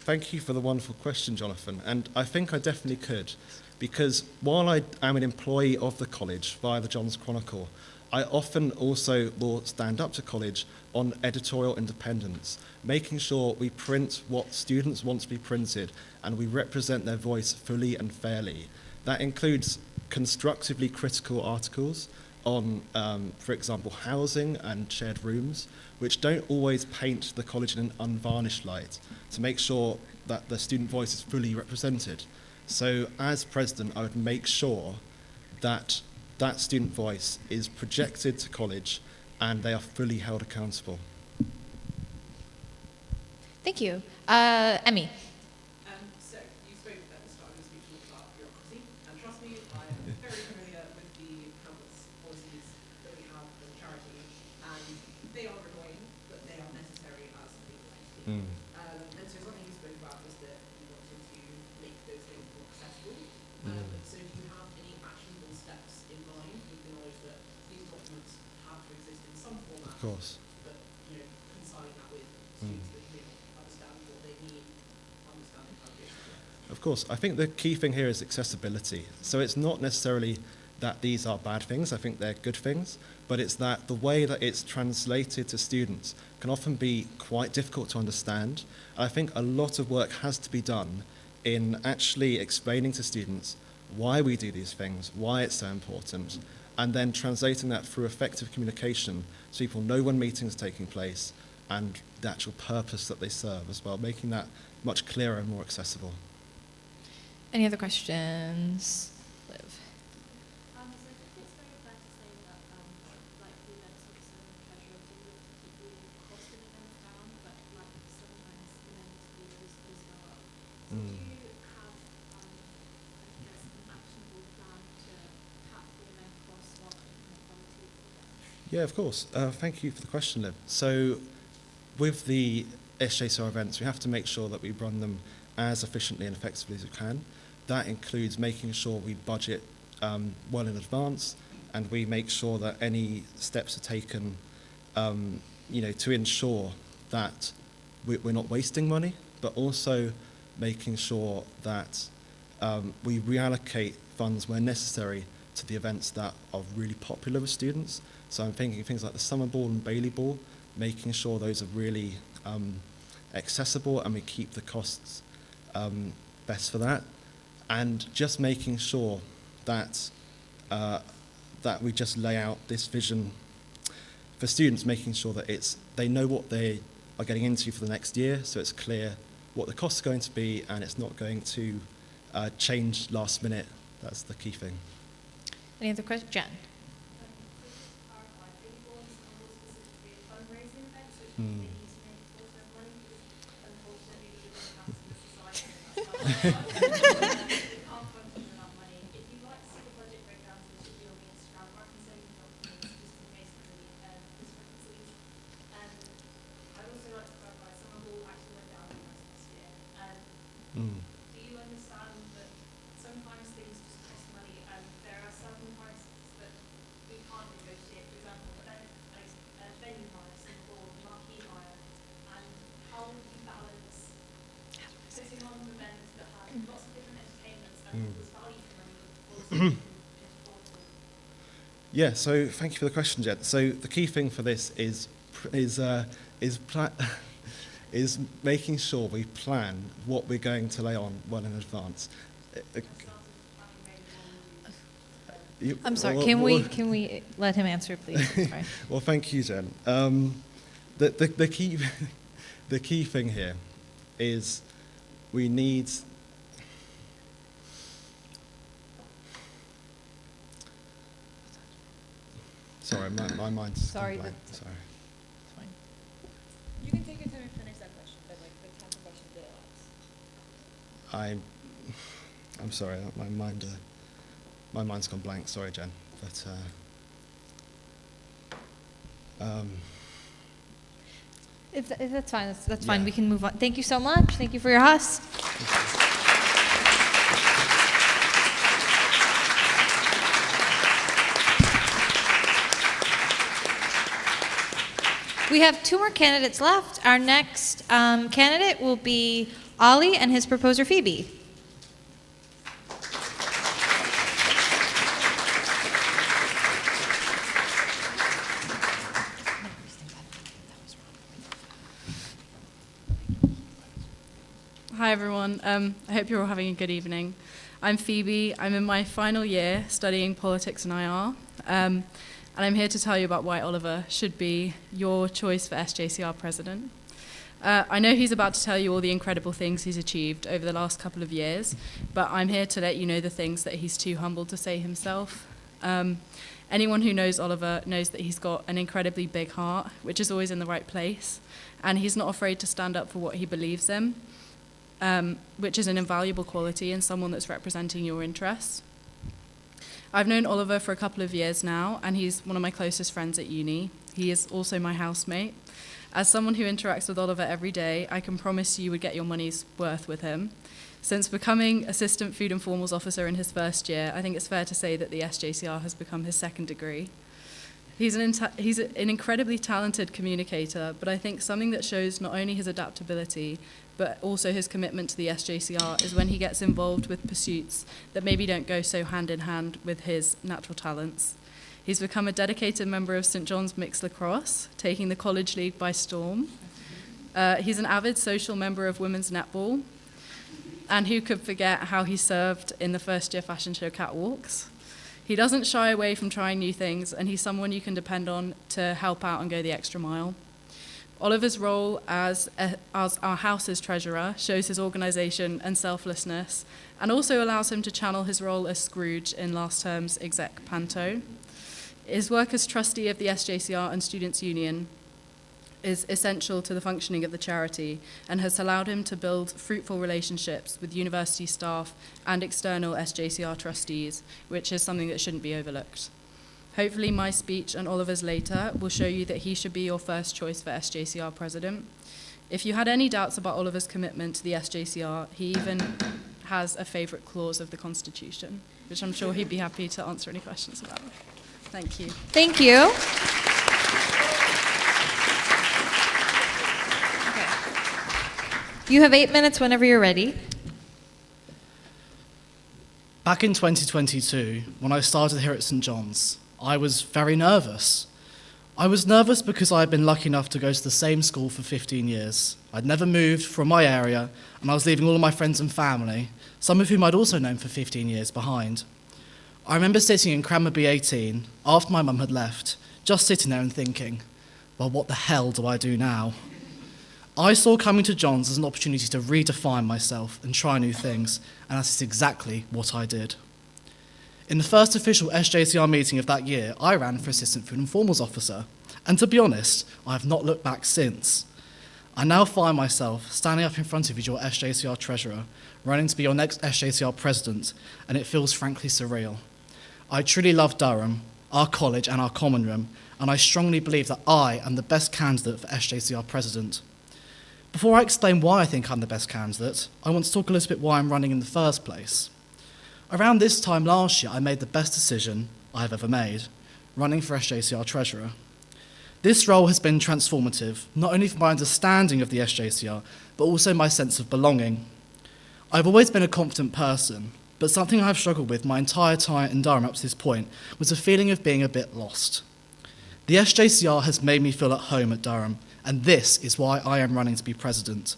Thank you for the wonderful question, Jonathan. And I think I definitely could, because while I am an employee of the college via the Johns Chronicle, I often also will stand up to college on editorial independence, making sure we print what students want to be printed and we represent their voice fully and fairly. That includes constructively critical articles on, for example, housing and shared rooms, which don't always paint the college in an unvarnished light, to make sure that the student voice is fully represented. So as president, I would make sure that that student voice is projected to college and they are fully held accountable. Thank you. Emmy. So, you spoke at the start of your speech about bureaucracy, and trust me, I am very familiar with the campus policies that we have as a charity, and they are annoying, but they are necessary as a legal entity. And so something you spoke about was that you wanted to make those things more accessible. So do you have any actionable steps in mind with the knowledge that these documents have to exist in some format? Of course. But, consigning that with students that understand what they need, understanding how to do it. Of course, I think the key thing here is accessibility. So it's not necessarily that these are bad things, I think they're good things, but it's that the way that it's translated to students can often be quite difficult to understand. I think a lot of work has to be done in actually explaining to students why we do these things, why it's so important, and then translating that through effective communication so people know when meetings are taking place and the actual purpose that they serve as well, making that much clearer and more accessible. Any other questions? Liv. So I think it's very fair to say that, like the events officer and treasurer do look to keep the cost of events down, but like sometimes inevitably those go up. So do you have, I guess, an actionable plan to cap the event costs while keeping the quality of the event? Yeah, of course. Thank you for the question, Liv. So with the SJCR events, we have to make sure that we run them as efficiently and effectively as we can. That includes making sure we budget well in advance, and we make sure that any steps are taken to ensure that we're not wasting money, but also making sure that we reallocate funds where necessary to the events that are really popular with students. So I'm thinking things like the Summer Ball and Bailey Ball, making sure those are really accessible and we keep the costs best for that. And just making sure that that we just lay out this vision for students, making sure that they know what they are getting into for the next year, so it's clear what the costs are going to be and it's not going to change last minute. That's the key thing. Any other questions? Jen. Do you understand that sometimes things just cost money and there are certain prices that we can't negotiate? For example, venue hire, or marquee hire, and how would you balance putting on events that have lots of different entertainments and people's value for money with Yeah, so thank you for the question, Jen. So the key thing for this is making sure we plan what we're going to lay on well in advance. I'm sorry. Can we let him answer, please? Sorry. Well, thank you, Jen. The key thing here is we need. Sorry, my mind's Sorry, gone blank. Sorry. You can take your time and finish that question, but like the counter question did ask. I'm sorry, my mind's gone blank. Sorry, Jen, but If that's fine, that's fine. Yeah. We can move on. Thank you so much. Thank you for your host. We have 2 more candidates left. Our next candidate will be Ollie and his proposer Phoebe. Hi everyone, I hope you're all having a good evening. I'm Phoebe. I'm in my final year studying politics and IR. And I'm here to tell you about why Oliver should be your choice for SJCR president. I know he's about to tell you all the incredible things he's achieved over the last couple of years, but I'm here to let you know the things that he's too humble to say himself. Anyone who knows Oliver knows that he's got an incredibly big heart, which is always in the right place, and he's not afraid to stand up for what he believes in, which is an invaluable quality in someone that's representing your interests. I've known Oliver for a couple of years now, and he's one of my closest friends at uni. He is also my housemate. As someone who interacts with Oliver every day, I can promise you would get your money's worth with him. Since becoming Assistant Food and Formals Officer in his first year, I think it's fair to say that the SJCR has become his second degree. He's an incredibly talented communicator, but I think something that shows not only his adaptability, but also his commitment to the SJCR is when he gets involved with pursuits that maybe don't go so hand in hand with his natural talents. He's become a dedicated member of St. John's Mixed Lacrosse, taking the college league by storm. He's an avid social member of women's netball, and who could forget how he served in the first year fashion show catwalks. He doesn't shy away from trying new things, and he's someone you can depend on to help out and go the extra mile. Oliver's role as our house's treasurer shows his organisation and selflessness, and also allows him to channel his role as Scrooge in last term's exec panto. His work as trustee of the SJCR and Students' Union is essential to the functioning of the charity and has allowed him to build fruitful relationships with university staff and external SJCR trustees, which is something that shouldn't be overlooked. Hopefully my speech and Oliver's later will show you that he should be your first choice for SJCR president. If you had any doubts about Oliver's commitment to the SJCR, he even has a favourite clause of the Constitution, which I'm sure he'd be happy to answer any questions about. Thank you. Thank you. Okay. You have 8 minutes whenever you're ready. Back in 2022, when I started here at St. John's, I was very nervous. I was nervous because I had been lucky enough to go to the same school for 15 years. I'd never moved from my area, and I was leaving all of my friends and family, some of whom I'd also known for 15 years, behind. I remember sitting in Cranmer B18 after my mum had left, just sitting there and thinking, well, what the hell do I do now? I saw coming to John's as an opportunity to redefine myself and try new things, and that is exactly what I did. In the first official SJCR meeting of that year, I ran for Assistant Food and Formals Officer, and to be honest, I have not looked back since. I now find myself standing up in front of you, your SJCR Treasurer, running to be your next SJCR President, and it feels frankly surreal. I truly love Durham, our college and our common room, and I strongly believe that I am the best candidate for SJCR President. Before I explain why I think I'm the best candidate, I want to talk a little bit why I'm running in the first place. Around this time last year, I made the best decision I've ever made, running for SJCR Treasurer. This role has been transformative, not only for my understanding of the SJCR, but also my sense of belonging. I've always been a confident person, but something I've struggled with my entire time in Durham up to this point was a feeling of being a bit lost. The SJCR has made me feel at home at Durham, and this is why I am running to be president.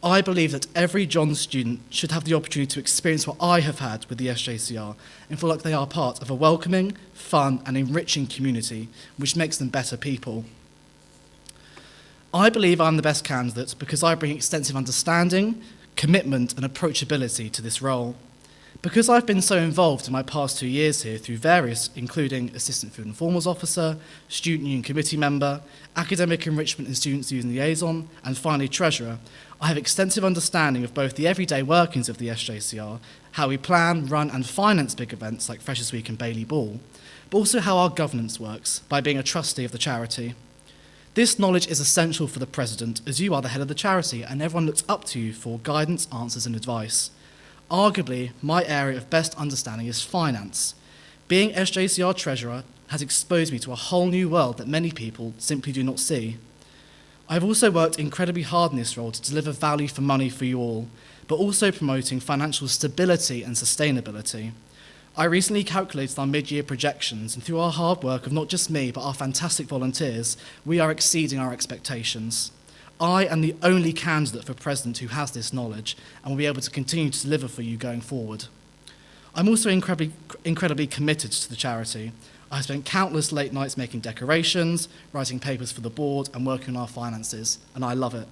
I believe that every John student should have the opportunity to experience what I have had with the SJCR and feel like they are part of a welcoming, fun and enriching community which makes them better people. I believe I'm the best candidate because I bring extensive understanding, commitment and approachability to this role. Because I've been so involved in my past 2 years here through various, including Assistant Food and Formals Officer, Student Union Committee Member, Academic Enrichment and Students' Union Liaison, and finally Treasurer, I have extensive understanding of both the everyday workings of the SJCR, how we plan, run and finance big events like Freshers Week and Bailey Ball, but also how our governance works by being a trustee of the charity. This knowledge is essential for the President as you are the head of the charity and everyone looks up to you for guidance, answers and advice. Arguably, my area of best understanding is finance. Being SJCR Treasurer has exposed me to a whole new world that many people simply do not see. I've also worked incredibly hard in this role to deliver value for money for you all, but also promoting financial stability and sustainability. I recently calculated our mid-year projections, and through our hard work of not just me, but our fantastic volunteers, we are exceeding our expectations. I am the only candidate for president who has this knowledge and will be able to continue to deliver for you going forward. I'm also incredibly committed to the charity. I have spent countless late nights making decorations, writing papers for the board, and working on our finances, and I love it.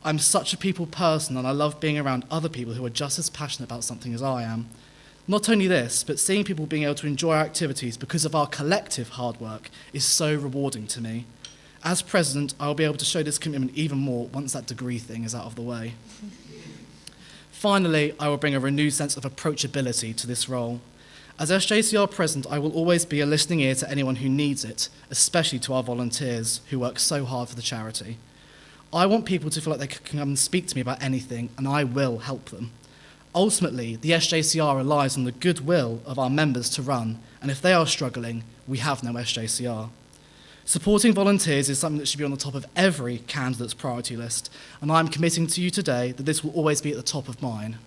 I'm such a people person, and I love being around other people who are just as passionate about something as I am. Not only this, but seeing people being able to enjoy our activities because of our collective hard work is so rewarding to me. As president, I will be able to show this commitment even more once that degree thing is out of the way. Finally, I will bring a renewed sense of approachability to this role. As SJCR president, I will always be a listening ear to anyone who needs it, especially to our volunteers who work so hard for the charity. I want people to feel like they can come and speak to me about anything, and I will help them. Ultimately, the SJCR relies on the goodwill of our members to run, and if they are struggling, we have no SJCR. Supporting volunteers is something that should be on the top of every candidate's priority list, and I'm committing to you today that this will always be at the top of mine.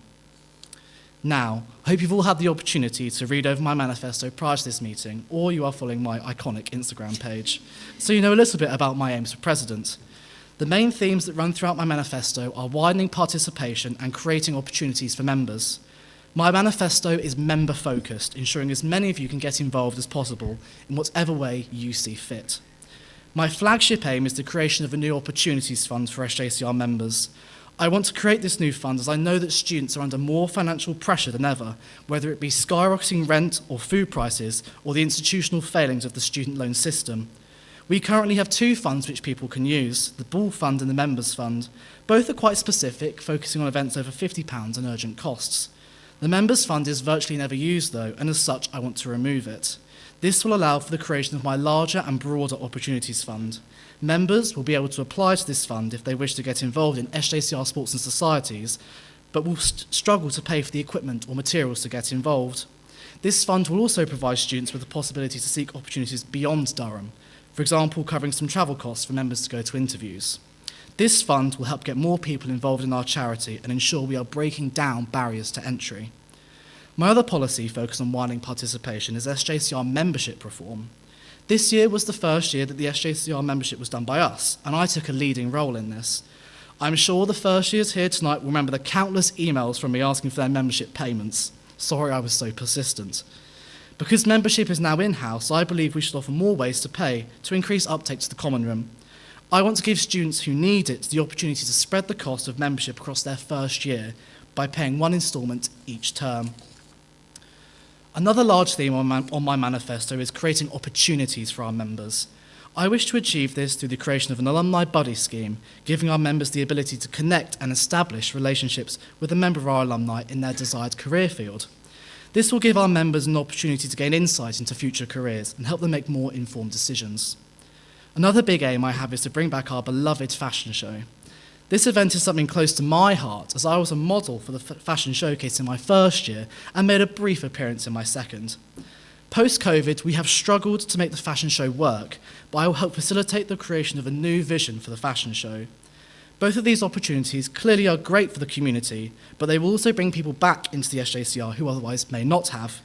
Now, I hope you've all had the opportunity to read over my manifesto prior to this meeting, or you are following my iconic Instagram page, so you know a little bit about my aims for president. The main themes that run throughout my manifesto are widening participation and creating opportunities for members. My manifesto is member-focused, ensuring as many of you can get involved as possible in whatever way you see fit. My flagship aim is the creation of a new opportunities fund for SJCR members. I want to create this new fund as I know that students are under more financial pressure than ever, whether it be skyrocketing rent or food prices or the institutional failings of the student loan system. We currently have two funds which people can use, the Ball Fund and the Members Fund. Both are quite specific, focusing on events over £50 and urgent costs. The Members Fund is virtually never used though, and as such I want to remove it. This will allow for the creation of my larger and broader Opportunities Fund. Members will be able to apply to this fund if they wish to get involved in SJCR sports and societies, but will struggle to pay for the equipment or materials to get involved. This fund will also provide students with the possibility to seek opportunities beyond Durham, for example, covering some travel costs for members to go to interviews. This fund will help get more people involved in our charity and ensure we are breaking down barriers to entry. My other policy focused on widening participation is SJCR membership reform. This year was the first year that the SJCR membership was done by us, and I took a leading role in this. I'm sure the first years here tonight will remember the countless emails from me asking for their membership payments. Sorry I was so persistent. Because membership is now in-house, I believe we should offer more ways to pay to increase uptake to the common room. I want to give students who need it the opportunity to spread the cost of membership across their first year by paying one instalment each term. Another large theme on my manifesto is creating opportunities for our members. I wish to achieve this through the creation of an alumni buddy scheme, giving our members the ability to connect and establish relationships with a member of our alumni in their desired career field. This will give our members an opportunity to gain insight into future careers and help them make more informed decisions. Another big aim I have is to bring back our beloved fashion show. This event is something close to my heart, as I was a model for the fashion showcase in my first year and made a brief appearance in my second. Post-COVID, we have struggled to make the fashion show work, but I will help facilitate the creation of a new vision for the fashion show. Both of these opportunities clearly are great for the community, but they will also bring people back into the SJCR who otherwise may not have.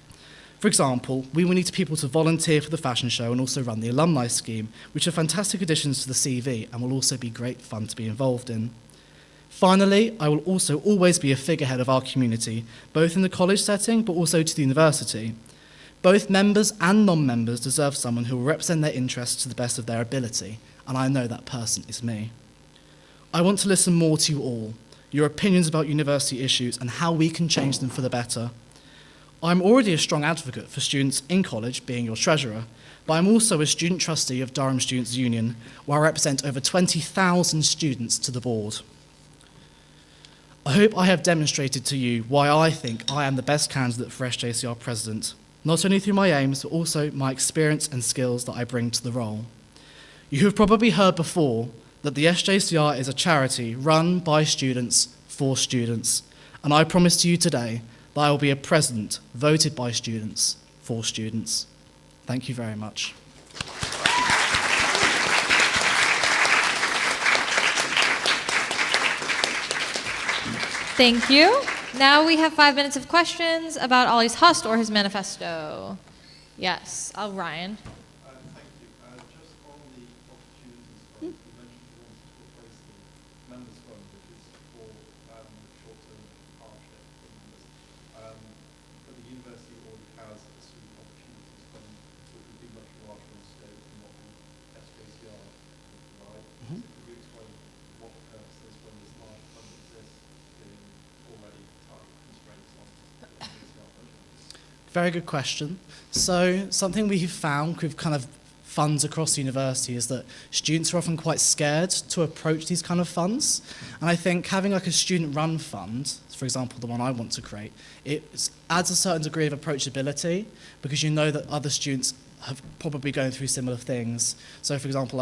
For example, we will need people to volunteer for the fashion show and also run the alumni scheme, which are fantastic additions to the CV and will also be great fun to be involved in. Finally, I will also always be a figurehead of our community, both in the college setting but also to the university. Both members and non-members deserve someone who will represent their interests to the best of their ability, and I know that person is me. I want to listen more to you all, your opinions about university issues and how we can change them for the better. I'm already a strong advocate for students in college, being your treasurer, but I'm also a student trustee of Durham Students' Union, where I represent over 20,000 students to the board. I hope I have demonstrated to you why I think I am the best candidate for SJCR President, not only through my aims, but also my experience and skills that I bring to the role. You have probably heard before that the SJCR is a charity run by students for students, and I promise to you today that I will be a president voted by students for students. Thank you very much. Thank you. Now we have 5 minutes of questions about Ollie's Hust or his manifesto. Yes, Ryan. Thank you. Just on the opportunities front, you mentioned you wanted to replace the members fund, which is for short-term hardship for members. But the university Very good question. So something we've found with kind of funds across the university is that students are often quite scared to approach these kind of funds. And I think having like a student-run fund, for example, the one I want to create, it adds a certain degree of approachability because you know that other students have probably going through similar things. So for example,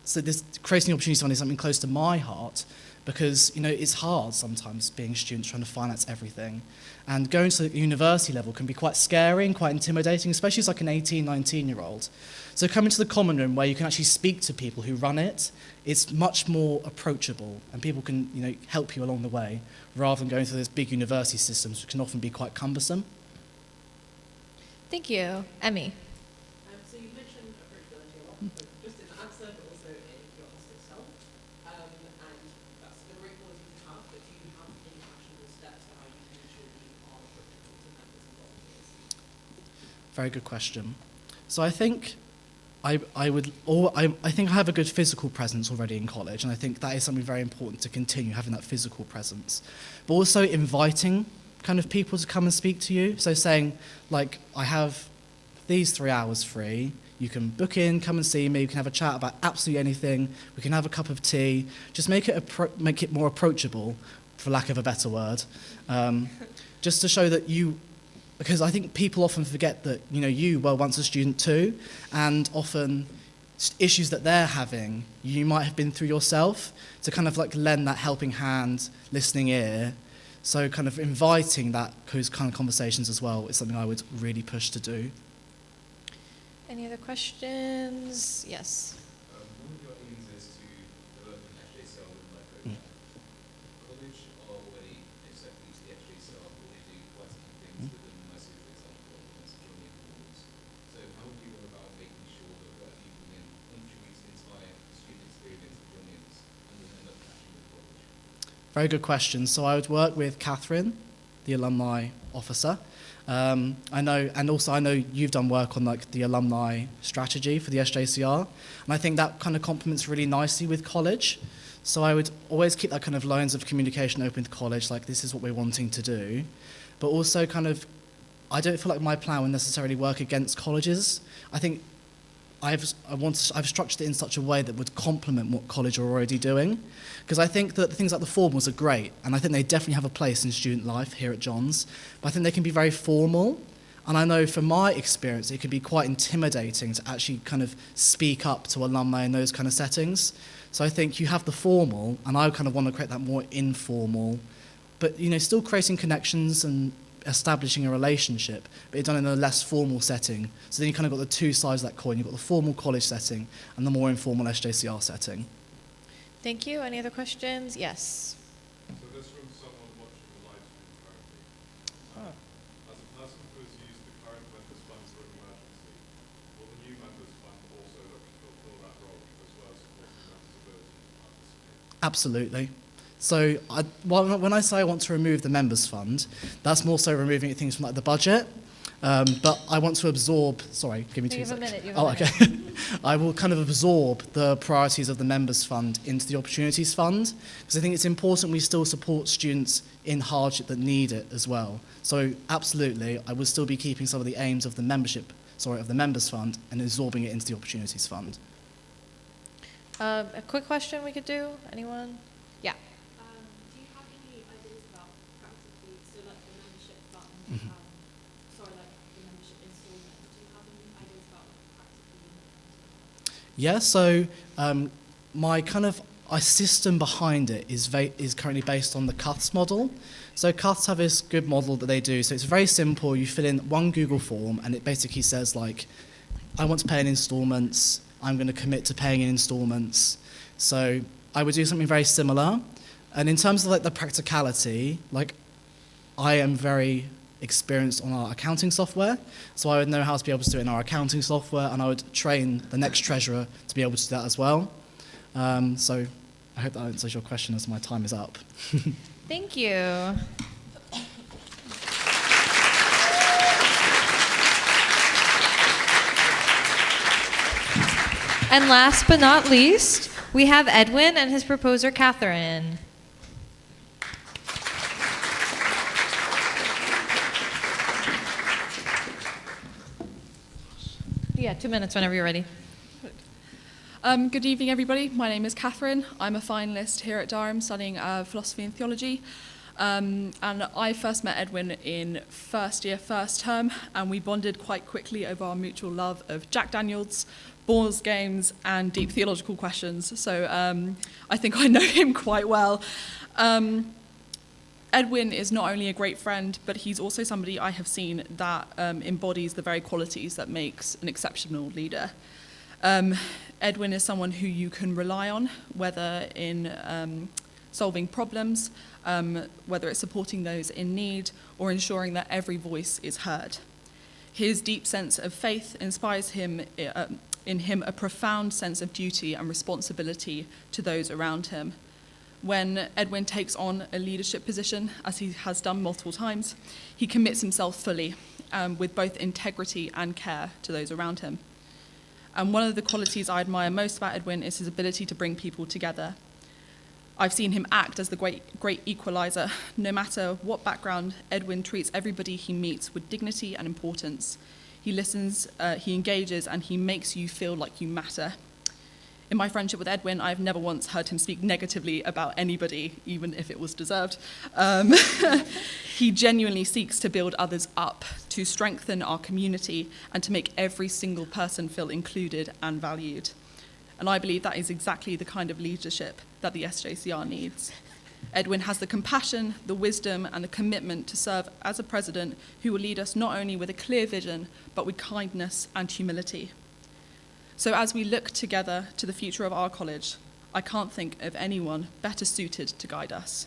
so this creating the opportunity fund is something close to my heart because, you know, it's hard sometimes being students trying to finance everything. And going to the university level can be quite scary and quite intimidating, especially as like an 18, 19-year-old. So coming to the common room where you can actually speak to people who run it, it's much more approachable and people can, you know, help you along the way rather than going through those big university systems which can often be quite cumbersome. Thank you. Emmy. So you mentioned approachability a lot, but just in the answer, but also in your answer itself. And that's a great quality to have, but do you have any actionable steps for how you can ensure that you are approachable to members and volunteers? Very good question. So I think I think I have a good physical presence already in college, and I think that is something very important to continue, having that physical presence. But also inviting kind of people to come and speak to you. So saying, like, I have these 3 hours free, you can book in, come and see me, we can have a chat about absolutely anything, we can have a cup of tea, just make it more approachable, for lack of a better word, just to show that you, because I think people often forget that, you know, you were once a student too, and often issues that they're having, you might have been through yourself, to kind of like lend that helping hand, listening ear. So kind of inviting those kind of conversations as well is something I would really push to do. Any other questions? Yes. One of your aims is to develop an SJCR alumni program. College are already accepting to the SJCR, but they do quite a few things within the MSU, for example, and joining awards. So how would you go about making sure that whatever you bring in contributes to the entire student experience of joining us and doesn't end up clashing with college? Very good question. So I would work with Catherine, the alumni officer. I know you've done work on like the alumni strategy for the SJCR, and I think that kind of complements really nicely with college. So I would always keep that kind of lines of communication open with college, like this is what we're wanting to do, but also kind of, I don't feel like my plan will necessarily work against colleges. I think I've structured it in such a way that would complement what college are already doing, because I think that things like the formals are great, and I think they definitely have a place in student life here at Johns, but I think they can be very formal, and I know from my experience it can be quite intimidating to actually kind of speak up to alumni in those kind of settings. So I think you have the formal, and I kind of want to create that more informal, but you know, still creating connections and establishing a relationship, but it's done in a less formal setting. So then you kind of got the two sides of that coin. You've got the formal college setting and the more informal SJCR setting. Thank you. Any other questions? Yes. So this from someone watching the live stream currently. As a person who has used the current members fund for an emergency, will the new members fund also look to fulfill that role as well as supporting members' ability to participate? Absolutely. So when I say I want to remove the members fund, that's more so removing things from like the budget. But I want to absorb, sorry, give me 2 seconds. Okay. I will kind of absorb the priorities of the members fund into the opportunities fund, because I think it's important we still support students in hardship that need it as well. So absolutely, I will still be keeping some of the aims of the of the members fund and absorbing it into the opportunities fund. A quick question we could do? Anyone? Yeah. Do you have any ideas about practically, so like the membership fund, like the membership installment, do you have any ideas about practically? Yeah, so my system behind it is currently based on the CUTHS model. So CUTHS have this good model that they do. So it's very simple. You fill in one Google form, and it basically says like, I want to pay in installments. I'm going to commit to paying in installments. So I would do something very similar. And in terms of like the practicality, like I am very experienced on our accounting software, so I would know how to be able to do it in our accounting software, and I would train the next treasurer to be able to do that as well. So I hope that answers your question as my time is up. Thank you. And last but not least, we have Edwin and his proposer, Catherine. Yeah, 2 minutes whenever you're ready. Good evening, everybody. My name is Catherine. I'm a finalist here at Durham studying philosophy and theology. And I first met Edwin in first year, first term, and we bonded quite quickly over our mutual love of Jack Daniels, Boars games, and deep theological questions. So I think I know him quite well. Edwin is not only a great friend, but he's also somebody I have seen that embodies the very qualities that makes an exceptional leader. Edwin is someone who you can rely on, whether in solving problems, whether it's supporting those in need, or ensuring that every voice is heard. His deep sense of faith inspires in him a profound sense of duty and responsibility to those around him. When Edwin takes on a leadership position, as he has done multiple times, he commits himself fully, with both integrity and care to those around him. And one of the qualities I admire most about Edwin is his ability to bring people together. I've seen him act as the great equalizer. No matter what background, Edwin treats everybody he meets with dignity and importance. He listens, he engages, and he makes you feel like you matter. In my friendship with Edwin, I've never once heard him speak negatively about anybody, even if it was deserved. He genuinely seeks to build others up, to strengthen our community, and to make every single person feel included and valued. And I believe that is exactly the kind of leadership that the SJCR needs. Edwin has the compassion, the wisdom, and the commitment to serve as a president who will lead us not only with a clear vision, but with kindness and humility. So as we look together to the future of our college, I can't think of anyone better suited to guide us.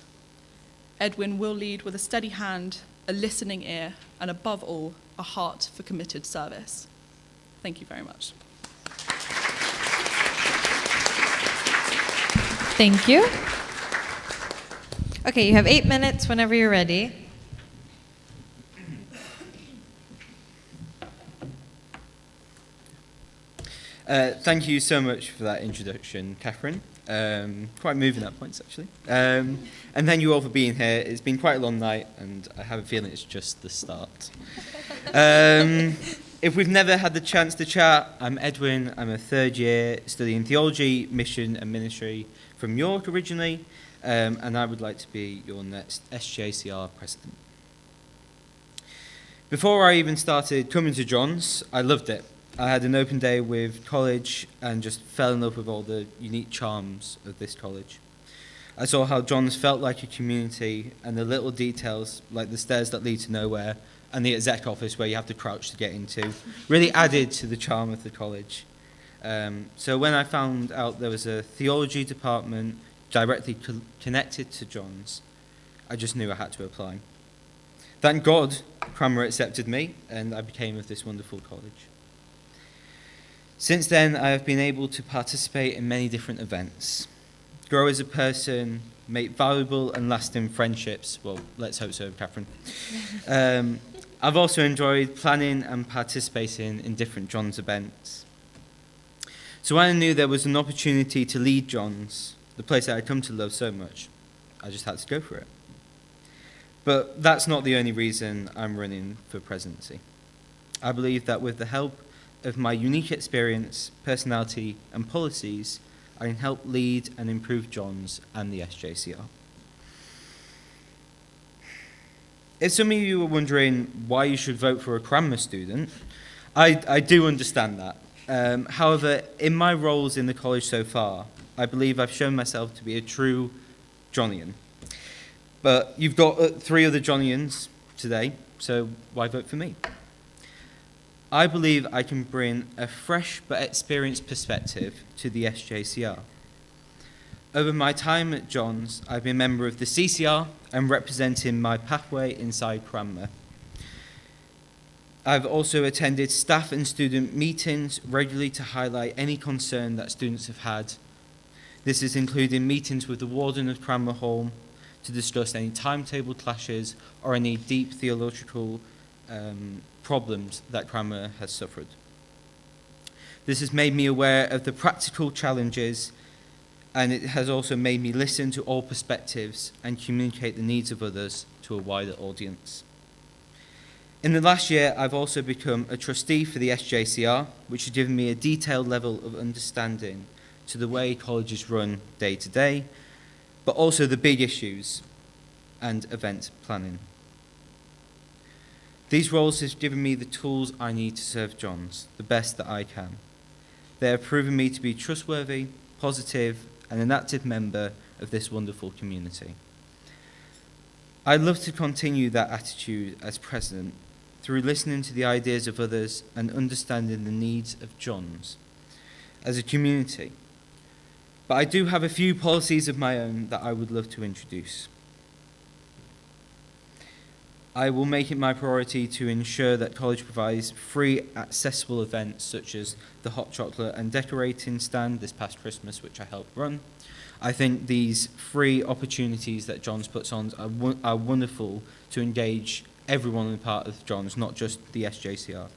Edwin will lead with a steady hand, a listening ear, and above all, a heart for committed service. Thank you very much. Thank you. Okay, you have 8 minutes whenever you're ready. Thank you so much for that introduction, Catherine. Quite moving at points, actually. And thank you all for being here. It's been quite a long night, and I have a feeling it's just the start. If we've never had the chance to chat, I'm Edwin. I'm a third year studying theology, mission, and ministry from York originally, and I would like to be your next SJCR president. Before I even started coming to John's, I loved it. I had an open day with college and just fell in love with all the unique charms of this college. I saw how John's felt like a community, and the little details, like the stairs that lead to nowhere and the exec office where you have to crouch to get into, really added to the charm of the college. So when I found out there was a theology department directly connected to John's, I just knew I had to apply. Thank God Cranmer accepted me, and I became of this wonderful college. Since then, I have been able to participate in many different events, grow as a person, make valuable and lasting friendships. Well, let's hope so, Catherine. I've also enjoyed planning and participating in different John's events. So when I knew there was an opportunity to lead John's, the place that I'd come to love so much, I just had to go for it. But that's not the only reason I'm running for presidency. I believe that with the help of my unique experience, personality, and policies, I can help lead and improve John's and the SJCR. If some of you are wondering why you should vote for a Cranmer student, I do understand that. However, in my roles in the college so far, I believe I've shown myself to be a true Johnian. But you've got 3 other Johnians today, so why vote for me? I believe I can bring a fresh but experienced perspective to the SJCR. Over my time at John's, I've been a member of the CCR and representing my pathway inside Cranmer. I've also attended staff and student meetings regularly to highlight any concern that students have had. This is including meetings with the warden of Cranmer Hall to discuss any timetable clashes or any deep theological problems that Cranmer has suffered. This has made me aware of the practical challenges, and it has also made me listen to all perspectives and communicate the needs of others to a wider audience. In the last year, I've also become a trustee for the SJCR, which has given me a detailed level of understanding to the way colleges run day to day, but also the big issues and event planning. These roles have given me the tools I need to serve Johns the best that I can. They have proven me to be trustworthy, positive, and an active member of this wonderful community. I'd love to continue that attitude as president through listening to the ideas of others and understanding the needs of Johns as a community. But I do have a few policies of my own that I would love to introduce. I will make it my priority to ensure that college provides free, accessible events such as the hot chocolate and decorating stand this past Christmas, which I helped run. I think these free opportunities that Johns puts on are wonderful to engage everyone in part of Johns, not just the SJCR.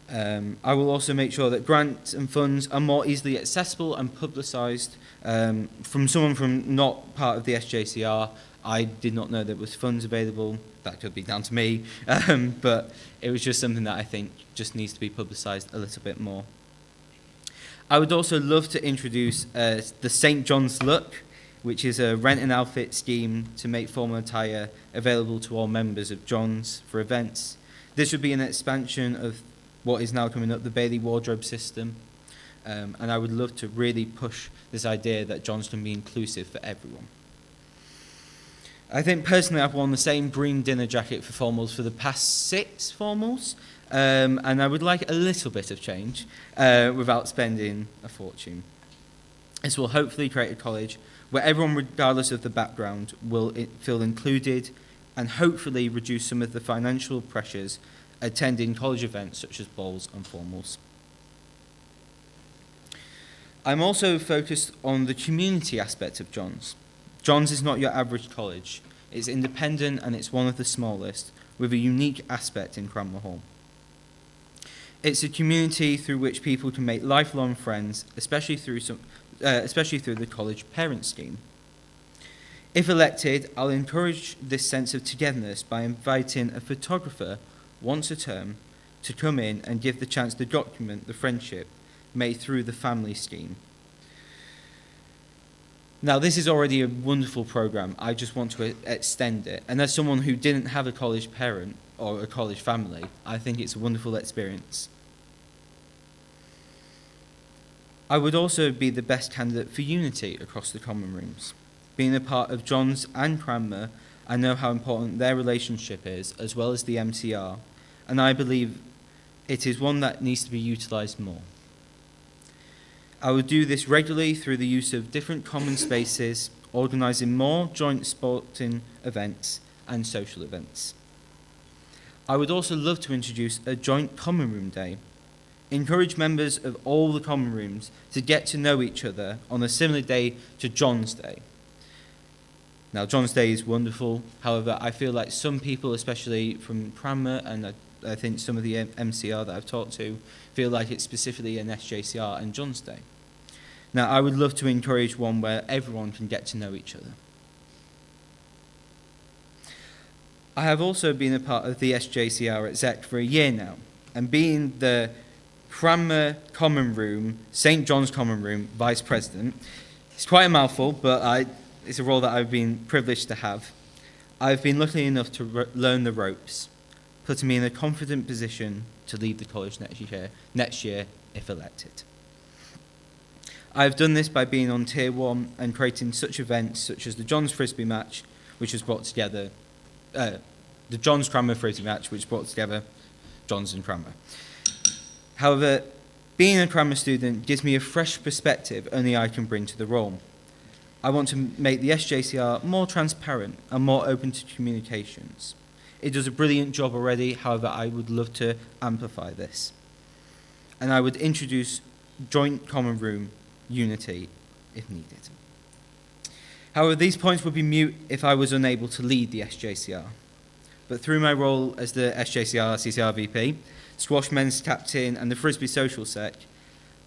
I will also make sure that grants and funds are more easily accessible and publicised. From someone from not part of the SJCR, I did not know there was funds available. That could be down to me, but it was just something that I think just needs to be publicised a little bit more. I would also love to introduce the St. John's Look, which is a rent and outfit scheme to make formal attire available to all members of Johns for events. This would be an expansion of what is now coming up, the Bailey wardrobe system, and I would love to really push this idea that Johns can be inclusive for everyone. I think personally I've worn the same green dinner jacket for formals for the past 6 formals, and I would like a little bit of change without spending a fortune. This will hopefully create a college where everyone, regardless of the background, will feel included and hopefully reduce some of the financial pressures attending college events such as balls and formals. I'm also focused on the community aspect of Johns. Johns is not your average college. It's independent and it's one of the smallest, with a unique aspect in Cranmer Hall. It's a community through which people can make lifelong friends, especially through the college parent scheme. If elected, I'll encourage this sense of togetherness by inviting a photographer once a term to come in and give the chance to document the friendship made through the family scheme. Now, this is already a wonderful program. I just want to extend it. And as someone who didn't have a college parent or a college family, I think it's a wonderful experience. I would also be the best candidate for unity across the common rooms. Being a part of Johns and Cranmer, I know how important their relationship is, as well as the MCR, and I believe it is one that needs to be utilised more. I will do this regularly through the use of different common spaces, organising more joint sporting events and social events. I would also love to introduce a joint common room day. Encourage members of all the common rooms to get to know each other on a similar day to John's Day. Now, John's Day is wonderful. However, I feel like some people, especially from Cranmer, and I think some of the MCR that I've talked to, feel like it's specifically an SJCR and John's Day. Now, I would love to encourage one where everyone can get to know each other. I have also been a part of the SJCR exec for a year now, and being the Cranmer Common Room, St. John's Common Room Vice President, it's quite a mouthful, but it's a role that I've been privileged to have. I've been lucky enough to learn the ropes, putting me in a confident position to lead the college next year if elected. I've done this by being on Tier 1 and creating such events such as the Johns Frisbee match, which has brought together the Johns Cranmer Frisbee match, which brought together Johns and Cranmer. However, being a Cranmer student gives me a fresh perspective only I can bring to the role. I want to make the SJCR more transparent and more open to communications. It does a brilliant job already, however, I would love to amplify this. And I would introduce joint common room unity if needed. However, these points would be moot if I was unable to lead the SJCR. But through my role as the SJCR CCR VP, squash men's captain and the Frisbee social sec,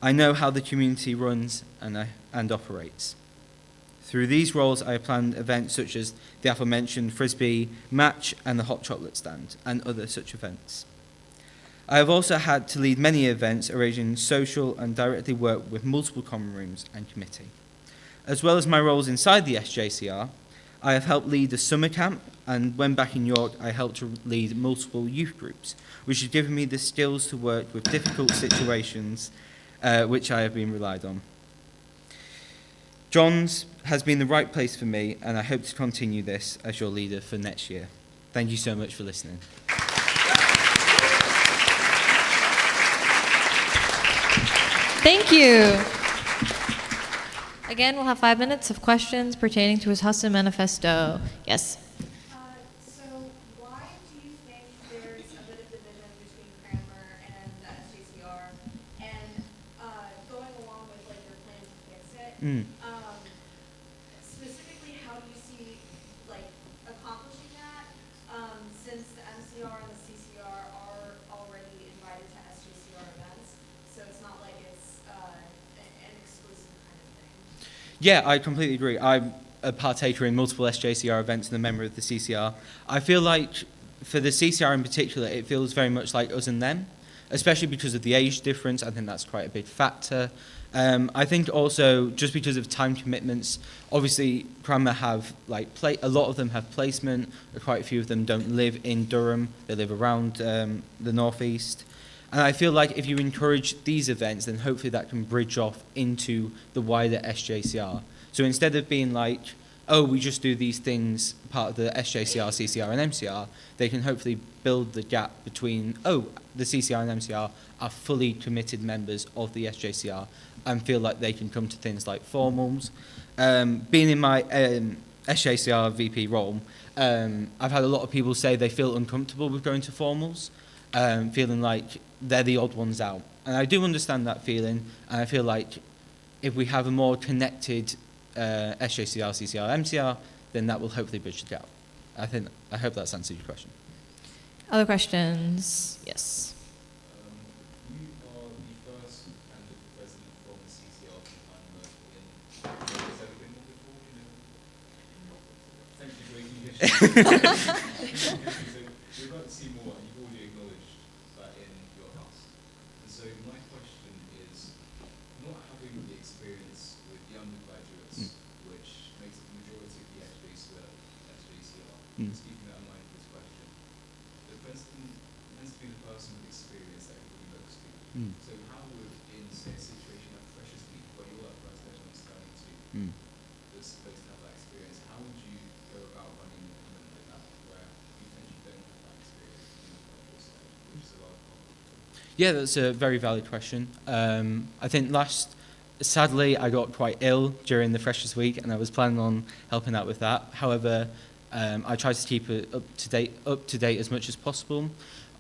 I know how the community runs and operates. Through these roles, I have planned events such as the aforementioned Frisbee match and the hot chocolate stand, and other such events. I have also had to lead many events, arranging social and directly work with multiple common rooms and committee. As well as my roles inside the SJCR, I have helped lead a summer camp, and when back in York, I helped to lead multiple youth groups, which has given me the skills to work with difficult situations, which I have been relied on. John's has been the right place for me, and I hope to continue this as your leader for next year. Thank you so much for listening. Thank you. Again, we'll have 5 minutes of questions pertaining to his Huston Manifesto. Yes. So why do you think there's a bit of division between Cranmer and the SJCR, and going along with like your plan to fix it? Specifically, how do you see like accomplishing that? Since the MCR and the CCR are already invited to SJCR events, so it's not like it's an exclusive kind of thing. Yeah, I completely agree. I'm a partaker in multiple SJCR events and a member of the CCR. I feel like, for the CCR in particular, it feels very much like us and them, especially because of the age difference. I think that's quite a big factor. I think also just because of time commitments, obviously Cranmer have a lot of them have placement, quite a few of them don't live in Durham, they live around the northeast. And I feel like if you encourage these events, then hopefully that can bridge off into the wider SJCR. So instead of being like, oh, we just do these things part of the SJCR, CCR and MCR, they can hopefully build the gap between, oh, the CCR and MCR are fully committed members of the SJCR and feel like they can come to things like formals. Being in my SJCR VP role, I've had a lot of people say they feel uncomfortable with going to formals, feeling like they're the odd ones out. And I do understand that feeling, and I feel like if we have a more connected SJCR, CCR, MCR, then that will hopefully bridge the gap. I hope that's answered your question. Other questions? Yes. You are the first candidate for president from the CCR in has ever been one before, Thank you for making So we're about to see more, and you've already acknowledged that in your house. And so my question is, not having the experience with the undergraduates, which makes up the majority of the SJCR, just keeping that in mind for this question, the Princeton tends to be the person with experience that everybody looks to. So how would, in say a situation like precious people, where you're that first person I'm starting to, that's supposed to have that experience, how would you go about running an event like that, where you potentially don't have that experience on the practical side, which is a large part? Yeah, that's a very valid question. I think sadly, I got quite ill during the Freshers' Week, and I was planning on helping out with that. However, I tried to keep it up to date as much as possible.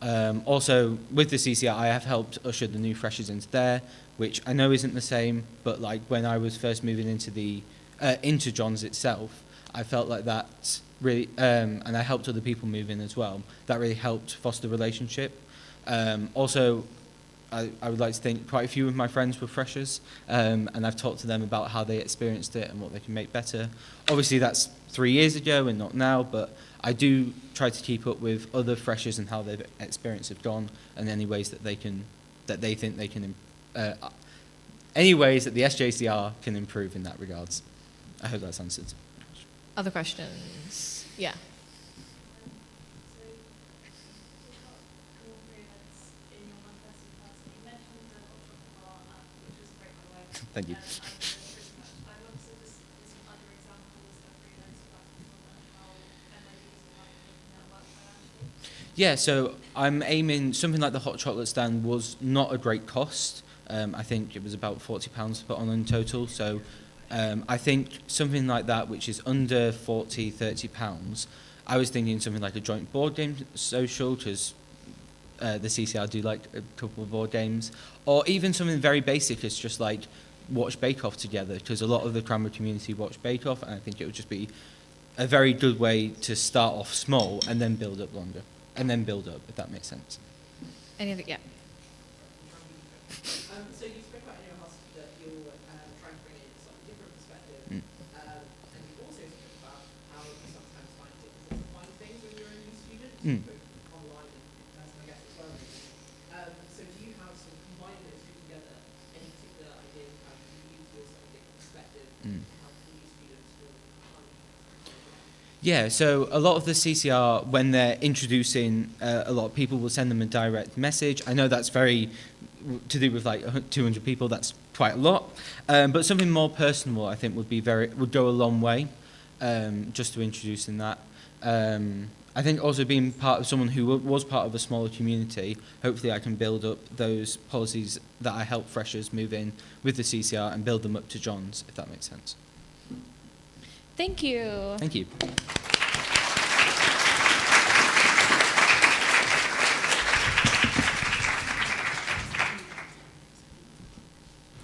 Also, with the CCR, I have helped usher the new freshers into there, which I know isn't the same, but like when I was first moving into John's itself, I felt like that really, and I helped other people move in as well. That really helped foster relationship. Also, I would like to think quite a few of my friends were freshers, and I've talked to them about how they experienced it and what they can make better. Obviously, that's 3 years ago and not now, but I do try to keep up with other freshers and how their experience have gone, and any ways that they think they can, any ways that the SJCR can improve in that regards. I hope that's answered. Other questions? Yeah. Thank you. Yeah, so I'm aiming something like the hot chocolate stand was not a great cost. I think it was about £40 to put on in total. So I think something like that, which is under £30, I was thinking something like a joint board game social, because the CCR do like a couple of board games, or even something very basic as just like watch Bake Off together, because a lot of the Cranmer community watch Bake Off, and I think it would just be a very good way to start off small and then build up longer, and then build up, if that makes sense. Any other? Yeah. So you spoke about in your house that you're trying to bring in a slightly different perspective Mm. but online in person, I guess, as well. So do you have sort of combining those two together, any particular ideas of how you can use your scientific perspective Mm. to help these students feel Yeah, so a lot of the CCR, when they're introducing a lot of people, will send them a direct message. I know that's very, to do with like 200 people, that's quite a lot. But something more personal, I think, would go a long way, just to introducing that. I think also being part of someone who was part of a smaller community, hopefully I can build up those policies that I help freshers move in with the CCR and build them up to John's, if that makes sense. Thank you. Thank you.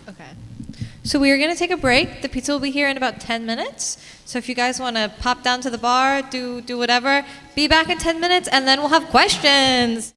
Okay. So we are going to take a break. The pizza will be here in about 10 minutes. So if you guys want to pop down to the bar, do whatever, be back in 10 minutes, and then we'll have questions.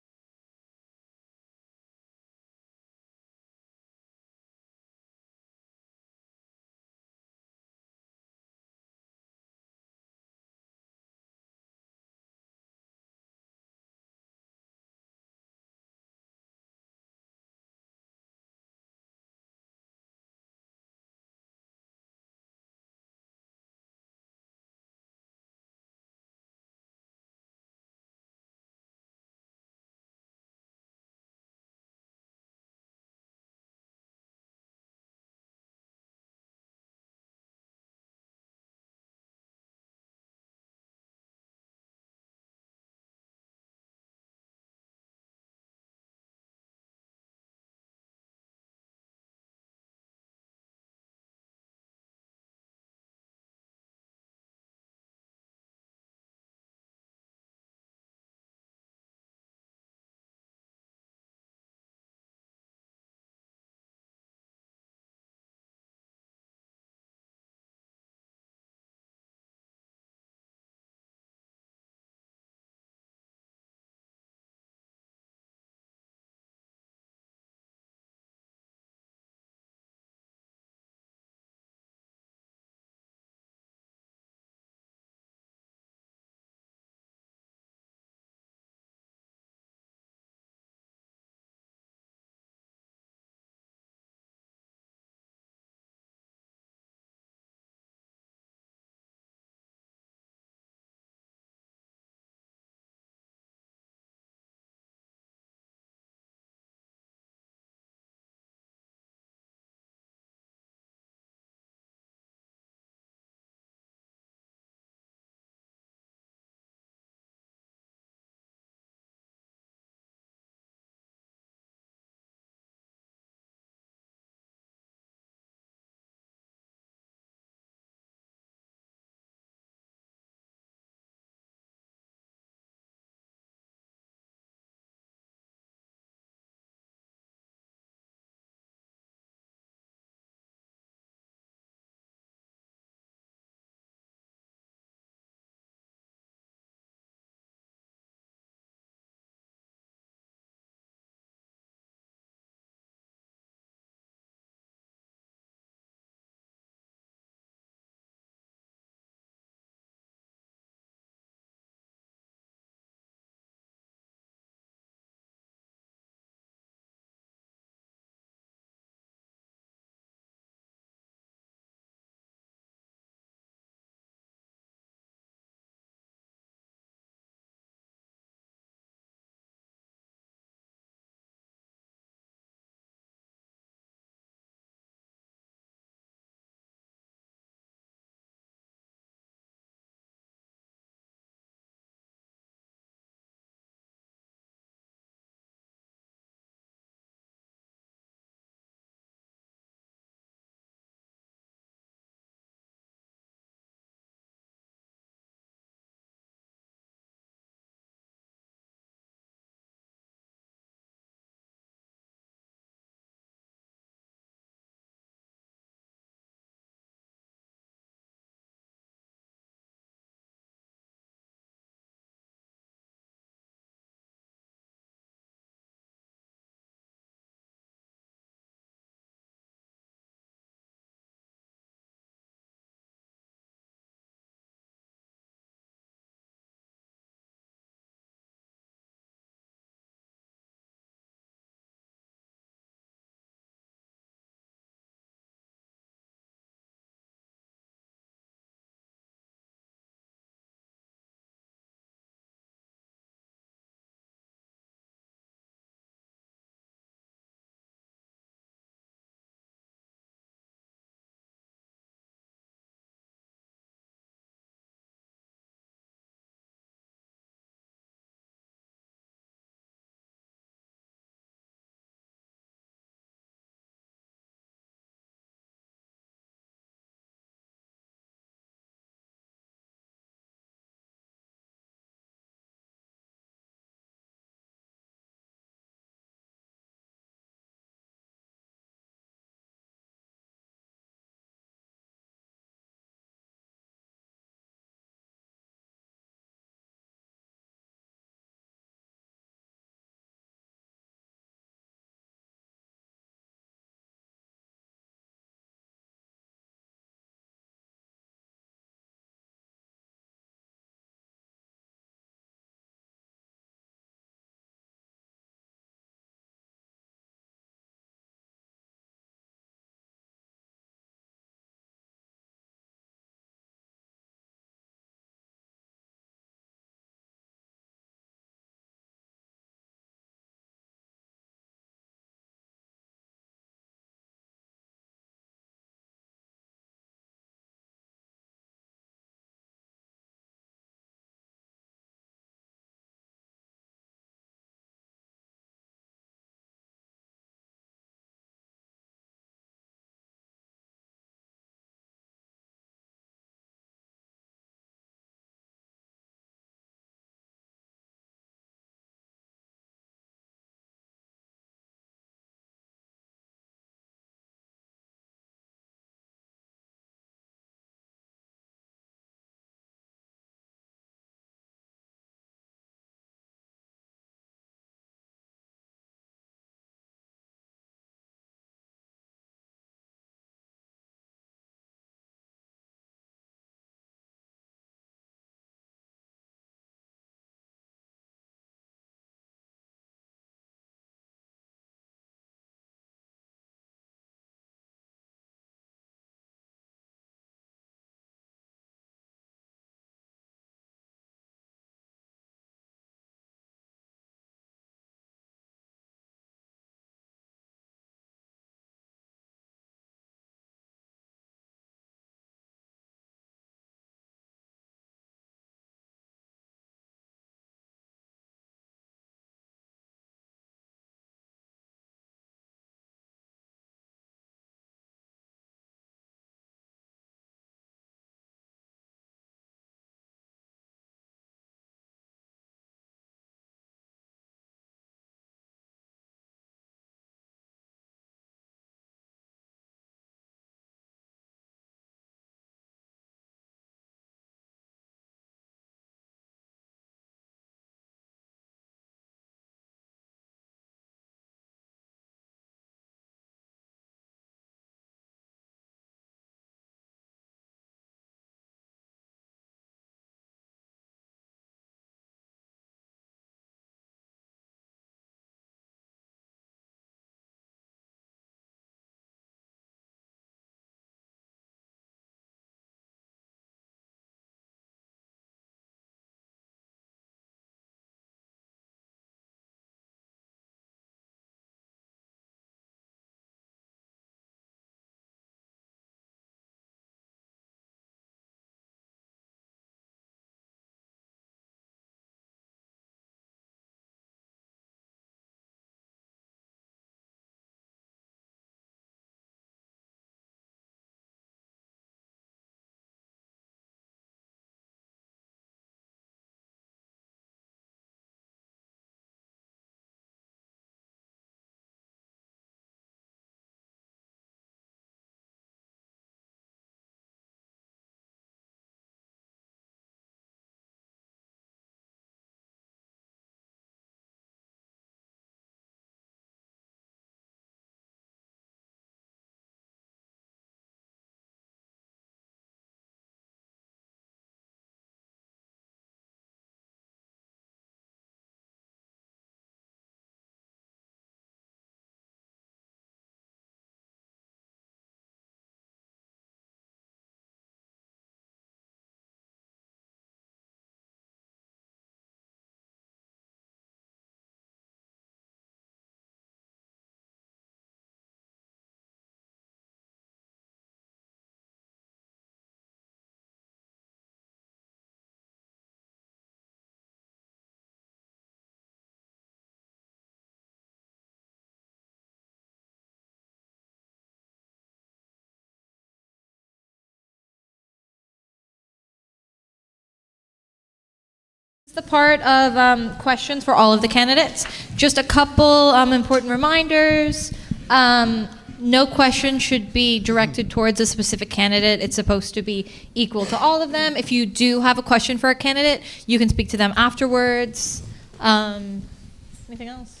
The part of questions for all of the candidates. Just a couple important reminders. No question should be directed towards a specific candidate. It's supposed to be equal to all of them. If you do have a question for a candidate, you can speak to them afterwards. Anything else?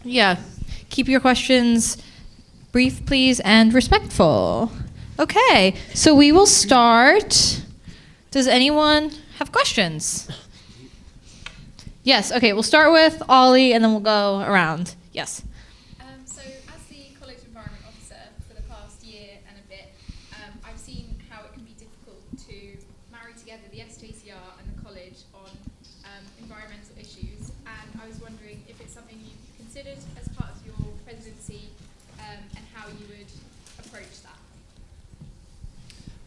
Yeah. Keep your questions brief, please, and respectful. Okay, so we will start. Does anyone have questions? Yes, okay, we'll start with Ollie and then we'll go around. Yes. So as the college environment officer for the past year and a bit, I've seen how it can be difficult to marry together the SJCR and the college on environmental issues, and I was wondering if it's something you've considered as part of your presidency and how you would approach that.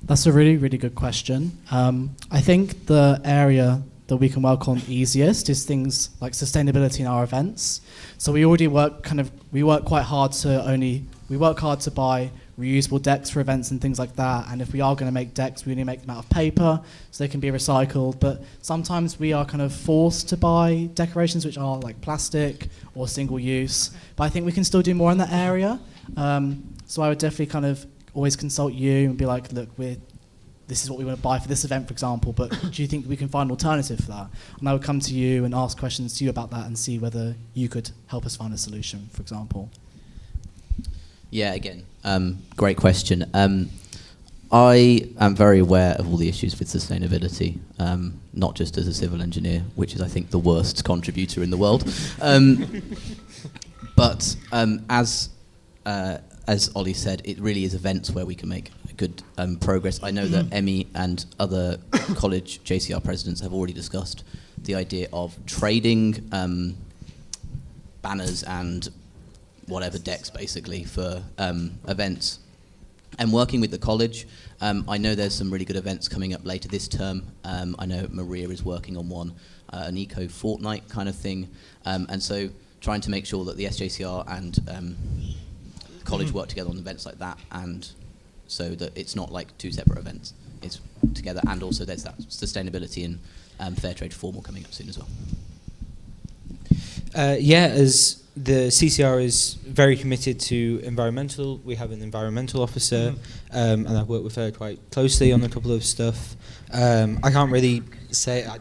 That's a really, really good question. I think the area that we can work on easiest is things like sustainability in our events. So we already work quite hard to buy reusable decks for events and things like that. And if we are going to make decks, we only make them out of paper so they can be recycled. But sometimes we are kind of forced to buy decorations which are like plastic or single use. But I think we can still do more in that area. So I would definitely kind of always consult you and be like, look, this is what we want to buy for this event, for example, but do you think we can find an alternative for that? And I would come to you and ask questions to you about that and see whether you could help us find a solution, for example. Yeah, again, great question. I am very aware of all the issues with sustainability, not just as a civil engineer, which is, I think, the worst contributor in the world. But as Ollie said, it really is events where we can make good progress. I know that Emmy and other college JCR presidents have already discussed the idea of trading banners and whatever decks basically for events. And working with the college, I know there's some really good events coming up later this term. I know Maria is working on one, an eco fortnight kind of thing. And so trying to make sure that the SJCR and college work together on events like that, and so that it's not like two separate events, it's together. And also there's that sustainability and fair trade formal coming up soon as well. As the CCR is very committed to environmental, we have an environmental officer, and I've worked with her quite closely on a couple of stuff. I can't really say, I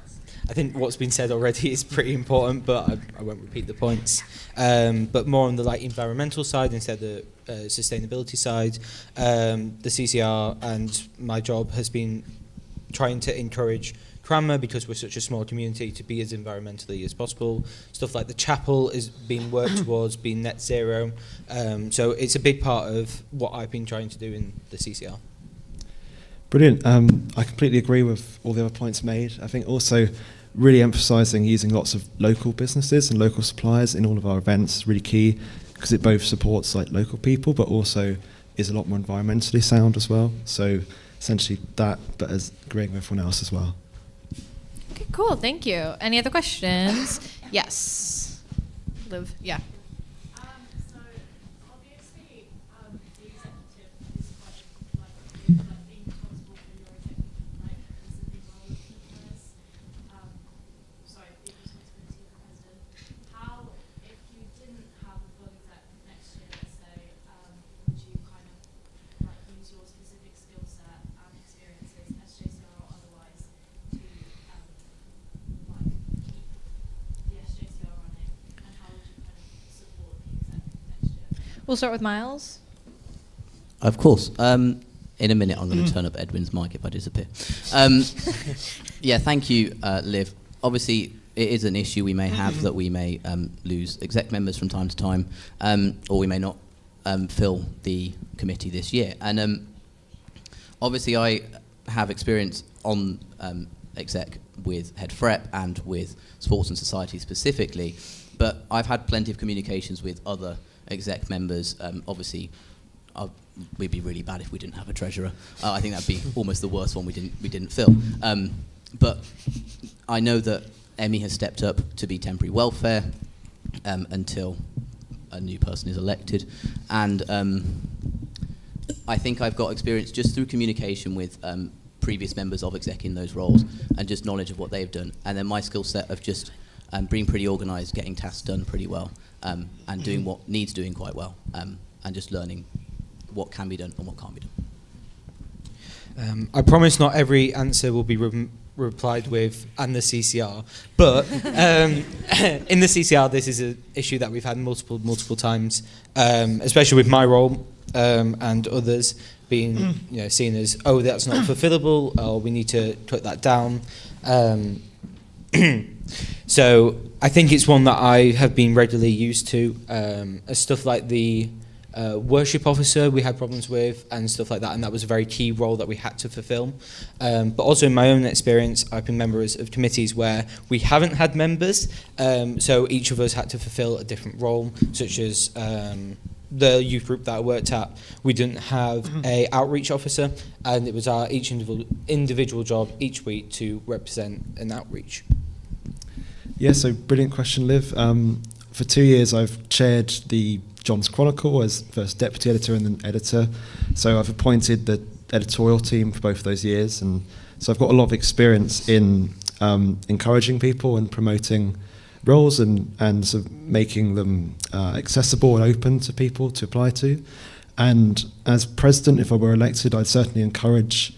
think what's been said already is pretty important, but I won't repeat the points. But more on the environmental side instead of the sustainability side, the CCR and my job has been trying to encourage Cranmer, because we're such a small community, to be as environmentally as possible. Stuff like the chapel is being worked towards being net zero. So it's a big part of what I've been trying to do in the CCR. Brilliant. I completely agree with all the other points made. I think also really emphasising using lots of local businesses and local suppliers in all of our events is really key, because it both supports local people but also is a lot more environmentally sound as well. So essentially that, but as agreeing with everyone else as well. Okay, cool. Thank you. Any other questions? Yes. Liv, yeah. So obviously, the executive is quite being responsible for your executive, as the people are looking at this. The responsibility of the president. How, if you didn't have a full exec next year, let's say, would you kind of use your specific skill set and experiences, SJCR or otherwise, to keep the SJCR running, and how would you kind of support the exec next year? We'll start with Miles. Of course. In a minute, I'm going to turn up Edwin's mic if I disappear. Yeah, thank you, Liv. Obviously, it is an issue we may have that we may lose exec members from time to time, or we may not fill the committee this year. And obviously, I have experience on exec with Head FREP and with Sports and Society specifically, but I've had plenty of communications with other exec members. Obviously, we'd be really bad if we didn't have a treasurer. I think that'd be almost the worst one we didn't fill. But I know that Emmy has stepped up to be temporary welfare until a new person is elected, and I think I've got experience just through communication with previous members of exec in those roles, and just knowledge of what they've done. And then my skill set of just being pretty organised, getting tasks done pretty well, and doing what needs doing quite well, and just learning what can be done and what can't be done. I promise not every answer will be replied with and the CCR, but in the CCR this is an issue that we've had multiple times, especially with my role and others being seen as, oh, that's not fulfillable, or we need to cut that down. So I think it's one that I have been regularly used to. Stuff like the worship officer we had problems with and stuff like that, and that was a very key role that we had to fulfill. But also in my own experience, I've been members of committees where we haven't had members, so each of us had to fulfill a different role, such as the youth group that I worked at. We didn't have a outreach officer, and it was our each individual job each week to represent an outreach. Yeah, so brilliant question, Liv. For 2 years, I've chaired the John's Chronicle as first deputy editor and then editor. So I've appointed the editorial team for both of those years. And so I've got a lot of experience in encouraging people and promoting roles and sort of making them accessible and open to people to apply to. And as president, if I were elected, I'd certainly encourage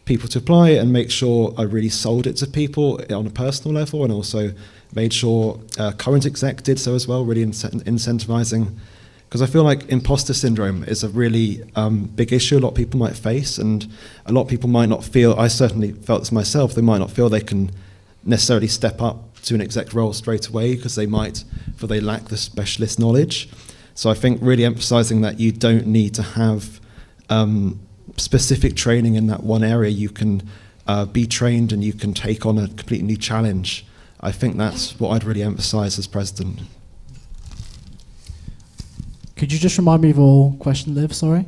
people to apply and make sure I really sold it to people on a personal level, and also made sure current exec did so as well, really incentivizing. Because I feel like imposter syndrome is a really big issue a lot of people might face, and a lot of people might not feel, I certainly felt this myself, they might not feel they can necessarily step up to an exec role straight away because they feel they lack the specialist knowledge. So I think really emphasizing that you don't need to have specific training in that one area. You can be trained and you can take on a completely new challenge. I think that's what I'd really emphasize as president. Could you just remind me of your question, Liv? Sorry.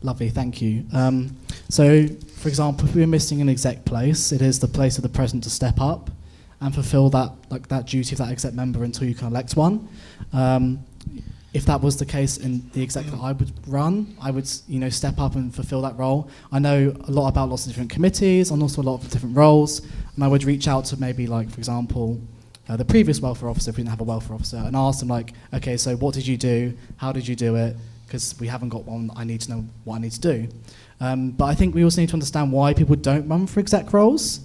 Lovely, thank you. So, for example, if we were missing an exec place, it is the place of the president to step up and fulfil that duty of that exec member until you can elect one. If that was the case in the exec that I would run, I would step up and fulfil that role. I know a lot about lots of different committees and also a lot of different roles, and I would reach out to maybe, for example, the previous welfare officer, if we didn't have a welfare officer, and ask them okay, so what did you do? How did you do it? Because we haven't got one, I need to know what I need to do. But I think we also need to understand why people don't run for exec roles.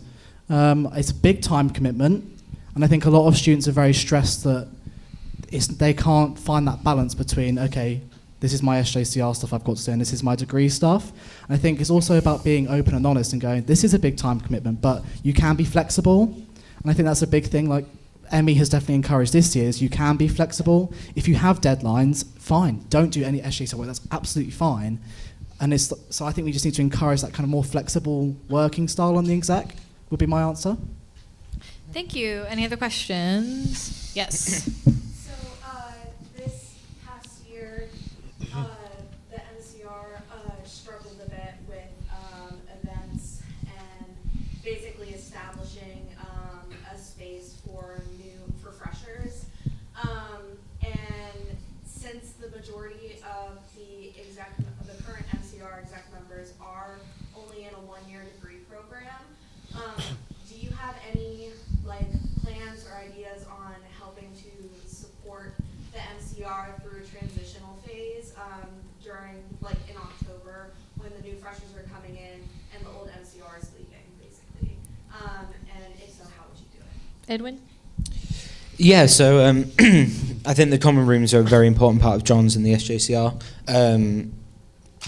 It's a big time commitment, and I think a lot of students are very stressed that they can't find that balance between, okay, this is my SJCR stuff I've got to do, and this is my degree stuff. And I think it's also about being open and honest and going, this is a big time commitment, but you can be flexible. And I think that's a big thing, Emmy has definitely encouraged this year, is you can be flexible. If you have deadlines, fine. Don't do any SJCR work, that's absolutely fine. And so I think we just need to encourage that kind of more flexible working style on the exec, would be my answer. Thank you. Any other questions? Yes. So this past year, the MCR struggled a bit with events and basically establishing a space for freshers. And since the majority of the current MCR exec members are only in a one-year degree program, do you have any plans or ideas on helping to support the MCR through a transitional phase during in October when the new freshers are coming in and the old MCR is leaving, basically? And if so, how would you do it? Edwin? Yeah, so I think the common rooms are a very important part of John's and the SJCR.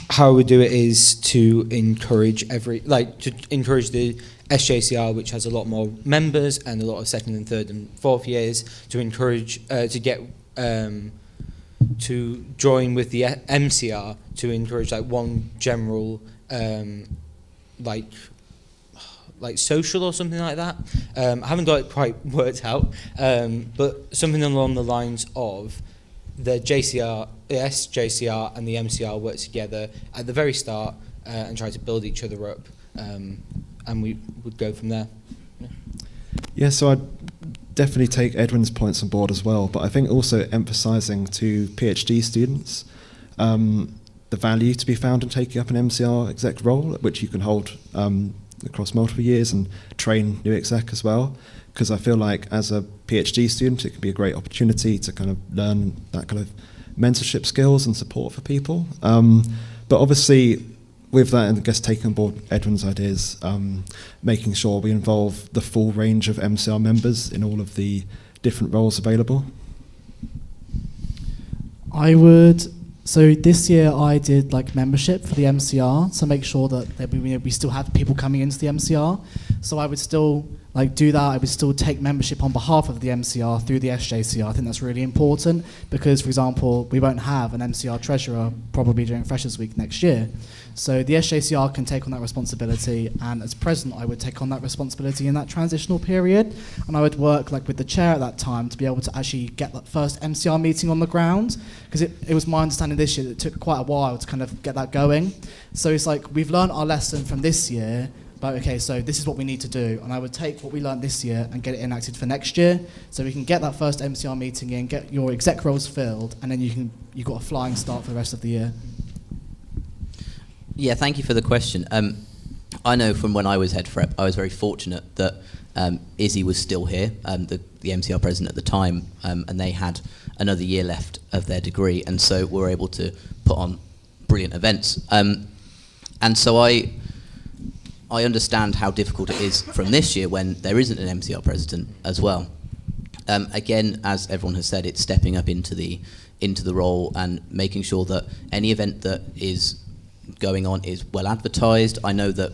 How we do it is to encourage encourage the SJCR, which has a lot more members and a lot of second and third and fourth years, to encourage to get to join with the MCR to encourage one general like social or something like that. I haven't got it quite worked out, but something along the lines of the SJCR and the MCR work together at the very start and try to build each other up, and we would go from there. Yeah, so I'd definitely take Edwin's points on board as well, but I think also emphasising to PhD students the value to be found in taking up an MCR exec role, which you can hold across multiple years and train new exec as well, because I feel like as a PhD student it can be a great opportunity to kind of learn that kind of mentorship skills and support for people. But obviously with that, and I guess taking on board Edwin's ideas, making sure we involve the full range of MCR members in all of the different roles available. So this year I did like membership for the MCR to make sure that we still have people coming into the MCR. So I would still do that. I would still take membership on behalf of the MCR through the SJCR. I think that's really important because, for example, we won't have an MCR treasurer probably during Freshers Week next year. So the SJCR can take on that responsibility, and as president I would take on that responsibility in that transitional period, and I would work with the chair at that time to be able to actually get that first MCR meeting on the ground, because it was my understanding this year that it took quite a while to kind of get that going. So it's we've learned our lesson from this year, but okay, so this is what we need to do, and I would take what we learned this year and get it enacted for next year, so we can get that first MCR meeting in, get your exec roles filled, and then you've got a flying start for the rest of the year. Yeah, thank you for the question. I know from when I was head rep, I was very fortunate that Izzy was still here, the MCR president at the time, and they had another year left of their degree, and so we were able to put on brilliant events. And so I understand how difficult it is from this year when there isn't an MCR president as well. Again, as everyone has said, it's stepping up into the role and making sure that any event that is going on is well advertised. I know that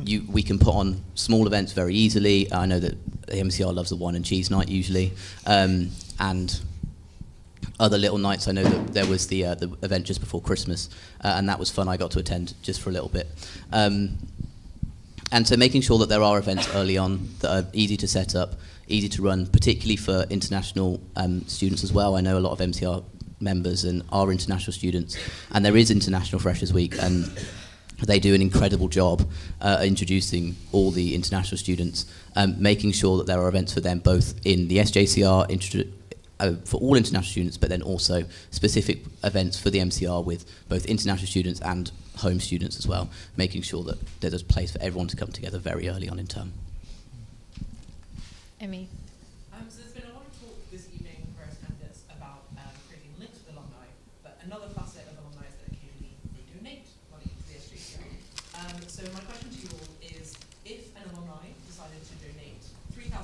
we can put on small events very easily. I know that the MCR loves the wine and cheese night usually, and other little nights. I know that there was the event just before Christmas, and that was fun. I got to attend just for a little bit. And so making sure that there are events early on that are easy to set up, easy to run, particularly for international students as well. I know a lot of MCR members and are international students, and there is International Freshers Week, and they do an incredible job introducing all the international students, making sure that there are events for them both in the SJCR for all international students, but then also specific events for the MCR with both international students and home students as well, making sure that there's a place for everyone to come together very early on in term. Emmy. So there's been a lot of talk this evening from various candidates about creating links with alumni, but another facet of alumni is that occasionally they donate money to the SJCR. So my question to you all is, if an alumni decided to donate £3,000,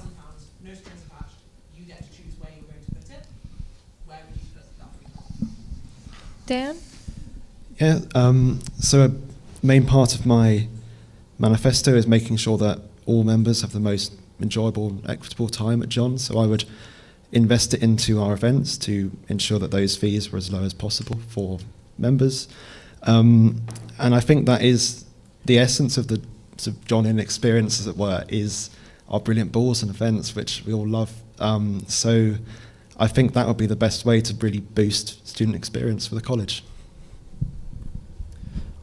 no strings attached, you get to choose where you're going to put it, where would you put that £3,000? Dan? Yeah, so a main part of my manifesto is making sure that all members have the most enjoyable and equitable time at John, so I would invest it into our events to ensure that those fees were as low as possible for members. And I think that is the essence of the sort of John Inn experience, as it were, is our brilliant balls and events, which we all love. So I think that would be the best way to really boost student experience for the college.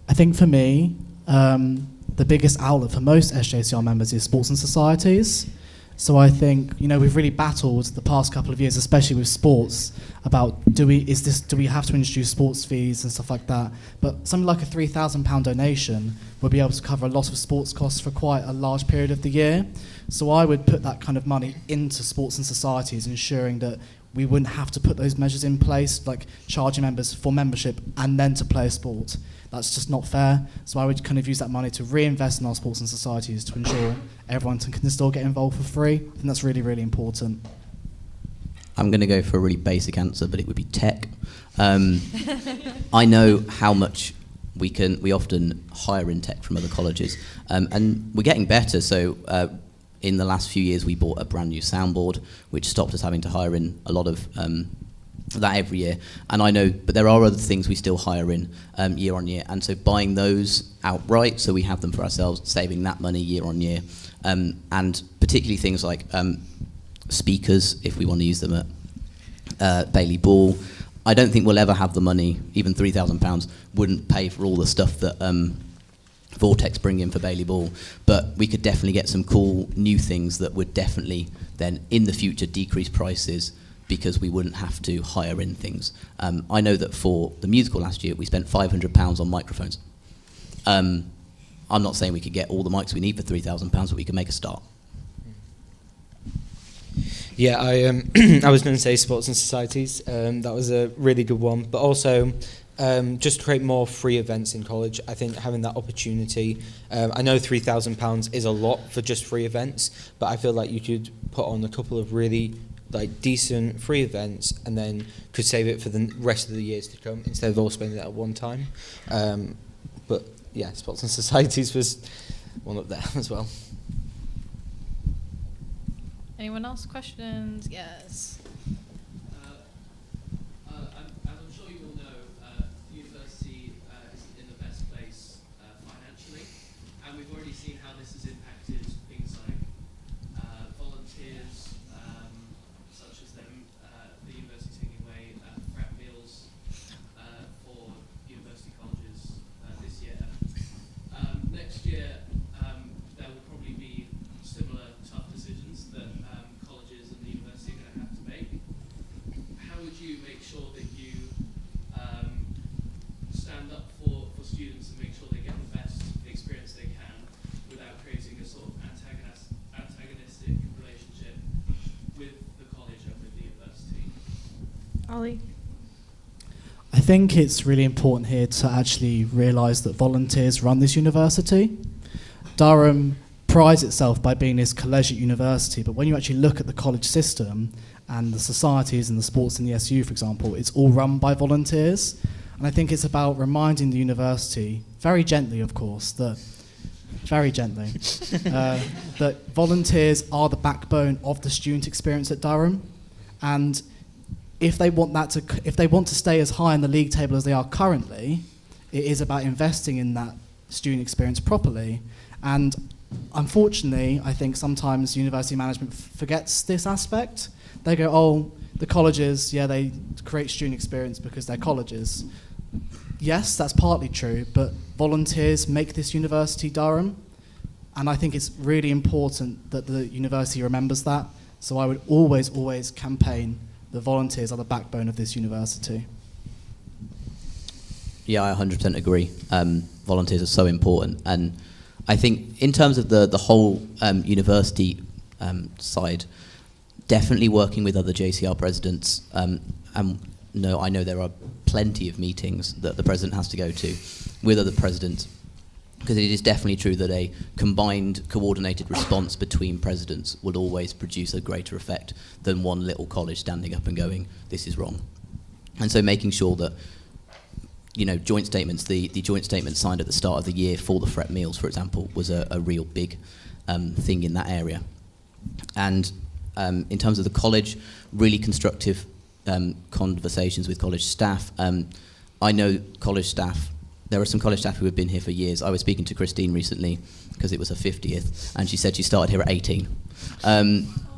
I think for me, the biggest outlet for most SJCR members is sports and societies. So I think, we've really battled the past couple of years, especially with sports, about do we have to introduce sports fees and stuff like that. But something like a £3,000 donation would be able to cover a lot of sports costs for quite a large period of the year. So I would put that kind of money into sports and societies, ensuring that we wouldn't have to put those measures in place, like charging members for membership and then to play a sport. That's just not fair. So I would kind of use that money to reinvest in our sports and societies to ensure everyone can still get involved for free. I think that's really, really important. I'm going to go for a really basic answer, but it would be tech. I know how much we often hire in tech from other colleges, and we're getting better. So in the last few years, we bought a brand new soundboard, which stopped us having to hire in a lot of that every year. And I know, but there are other things we still hire in year on year. And so buying those outright, so we have them for ourselves, saving that money year on year. And particularly things like speakers, if we want to use them at Bailey Ball. I don't think we'll ever have the money, even £3,000 wouldn't pay for all the stuff that Vortex bring in for Bailey Ball, but we could definitely get some cool new things that would definitely then in the future decrease prices because we wouldn't have to hire in things. I know that for the musical last year we spent £500 on microphones. I'm not saying we could get all the mics we need for £3,000, but we could make a start. Yeah, I was going to say sports and societies. That was a really good one. But also, just create more free events in college. I think having that opportunity. I know £3,000 is a lot for just free events, but I feel like you could put on a couple of really decent free events, and then could save it for the rest of the years to come instead of all spending it at one time. But yeah, sports and societies was one up there as well. Anyone else? Questions? Yes. As I'm sure you all know, the university isn't in the best place financially, and we've already seen how this has impacted things like volunteers, such as them, the university taking away prep meals for university colleges this year. Next year, there will probably be similar tough decisions that colleges and the university are going to have to make. How would you make sure that you stand up for students and make sure they get the best experience they can without creating a sort of antagonistic relationship with the college and with the university? Ollie? I think it's really important here to actually realise that volunteers run this university. Durham prides itself by being this collegiate university, but when you actually look at the college system and the societies and the sports in the SU, for example, it's all run by volunteers. And I think it's about reminding the university, very gently of course, that volunteers are the backbone of the student experience at Durham. And if they want to stay as high in the league table as they are currently, it is about investing in that student experience properly. And unfortunately, I think sometimes university management forgets this aspect. They go, oh, the colleges, yeah, they create student experience because they're colleges. Yes, that's partly true, but volunteers make this university Durham, and I think it's really important that the university remembers that. So I would always campaign the volunteers are the backbone of this university. Yeah, I 100% agree. Volunteers are so important, and I think in terms of the whole university side, definitely working with other JCR presidents. No, I know there are plenty of meetings that the president has to go to with other presidents, because it is definitely true that a combined, coordinated response between presidents would always produce a greater effect than one little college standing up and going, this is wrong. And so making sure that, you know, joint statements, the joint statement signed at the start of the year for the FREP meals, for example, was a real big thing in that area. And in terms of the college, really constructive conversations with college staff. I know college staff, there are some college staff who have been here for years. I was speaking to Christine recently because it was her 50th, and she said she started here at 18,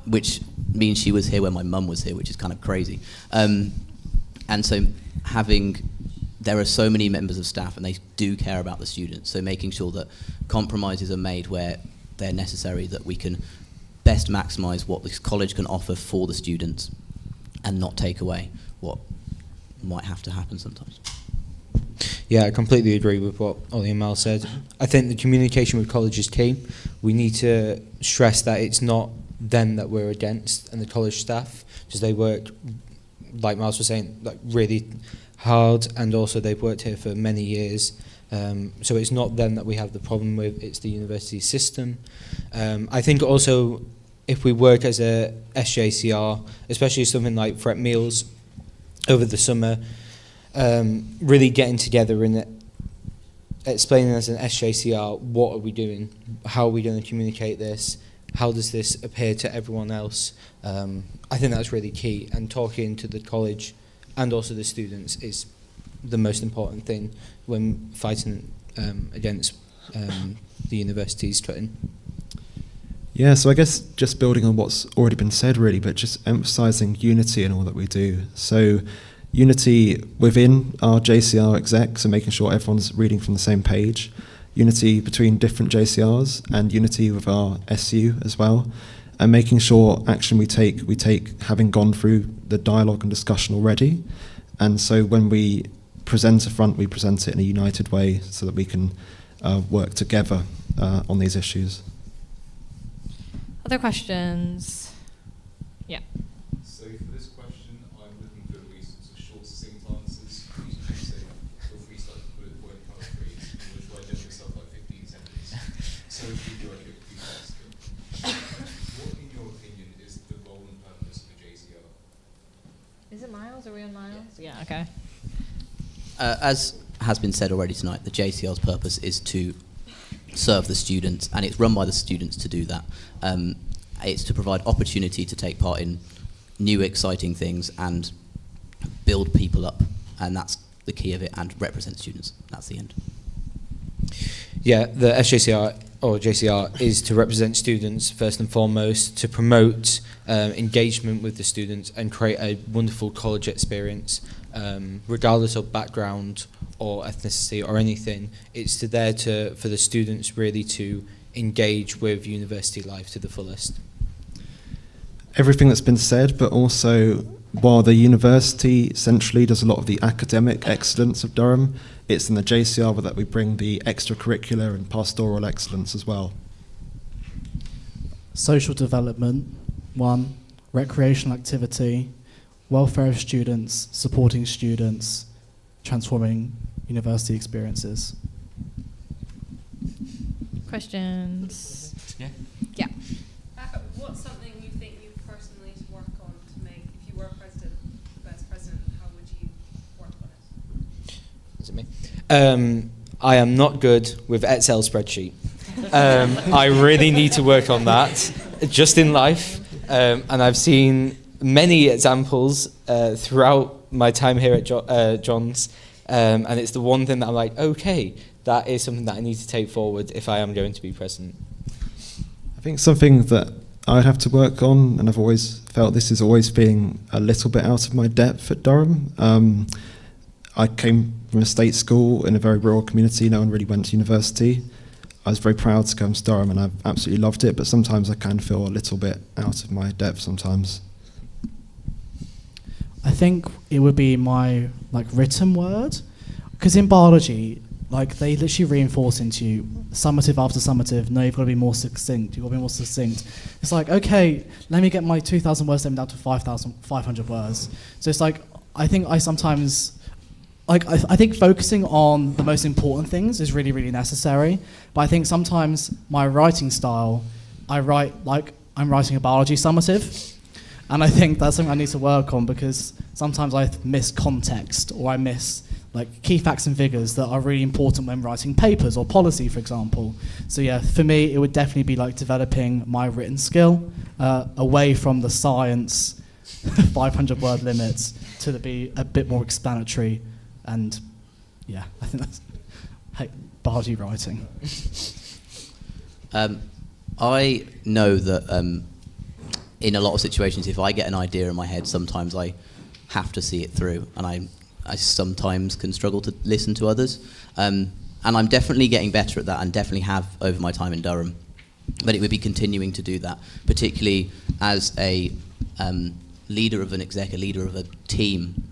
which means she was here when my mum was here, which is kind of crazy. And so there are so many members of staff, and they do care about the students, so making sure that compromises are made where they're necessary, that we can best maximise what this college can offer for the students and not take away what might have to happen sometimes. Yeah, I completely agree with what Ollie and Mal said. I think the communication with college is key. We need to stress that it's not them that we're against and the college staff, because they work, like Miles was saying, like really hard, and also they've worked here for many years. So it's not them that we have the problem with, it's the university system. I think also if we work as a SJCR, especially something like FREP meals over the summer, really getting together and explaining as an SJCR, what are we doing? How are we going to communicate this? How does this appear to everyone else? I think that's really key, and talking to the college and also the students is the most important thing when fighting against the university's threaten. Yeah, so I guess just building on what's already been said really, but just emphasising unity in all that we do. So unity within our JCR exec, so making sure everyone's reading from the same page, unity between different JCRs, and unity with our SU as well, and making sure action we take having gone through the dialogue and discussion already. And so when we present a front, we present it in a united way so that we can work together on these issues. Other questions? Yeah. So for this question, I'm looking for at least short, succinct answers. You can say, feel free to start with bullet point, cover three, which will identify yourself like 15 seconds. So if you do, I get too fast. What, in your opinion, is the role and purpose of the JCR? Is it Miles? Are we on Miles? Yeah, okay. As has been said already tonight, the JCR's purpose is to serve the students, and it's run by the students to do that. It's to provide opportunity to take part in new, exciting things and build people up, and that's the key of it, and represent students. That's the end. Yeah, the SJCR or JCR is to represent students first and foremost, to promote engagement with the students and create a wonderful college experience, regardless of background or ethnicity or anything. It's for the students really to engage with university life to the fullest. Everything that's been said, but also while the university centrally does a lot of the academic excellence of Durham, it's in the JCR that we bring the extracurricular and pastoral excellence as well. Social development, 1, recreational activity, welfare of students, supporting students, transforming university experiences. Questions? Yeah. Yeah. What's something you think you personally need to work on to make, if you were president, vice president, how would you work on it? Is it me? I am not good with Excel spreadsheet. I really need to work on that, just in life. And I've seen many examples throughout my time here at John's, and it's the one thing that I'm like, okay, that is something that I need to take forward if I am going to be president. I think something that I'd have to work on, and I've always felt this is always being a little bit out of my depth at Durham. I came from a state school in a very rural community. No one really went to university. I was very proud to come to Durham, and I've absolutely loved it, but sometimes I can feel a little bit out of my depth sometimes. I think it would be my written word, because in biology, they literally reinforce into you summative after summative. No, you've got to be more succinct. You've got to be more succinct. It's like, okay, let me get my 2,000 word statement down to 5,500 words. So it's like, I think I sometimes, I think focusing on the most important things is really, really necessary. But I think sometimes my writing style, I write like I'm writing a biology summative. And I think that's something I need to work on, because sometimes I miss context, or I miss key facts and figures that are really important when writing papers or policy, for example. So yeah, for me, it would definitely be developing my written skill away from the science 500 word limits to be a bit more explanatory. And yeah, I think that's biology writing. I know that in a lot of situations, if I get an idea in my head, sometimes I have to see it through, and I sometimes can struggle to listen to others. And I'm definitely getting better at that, and definitely have over my time in Durham. But it would be continuing to do that, particularly as a leader of an exec, a leader of a team.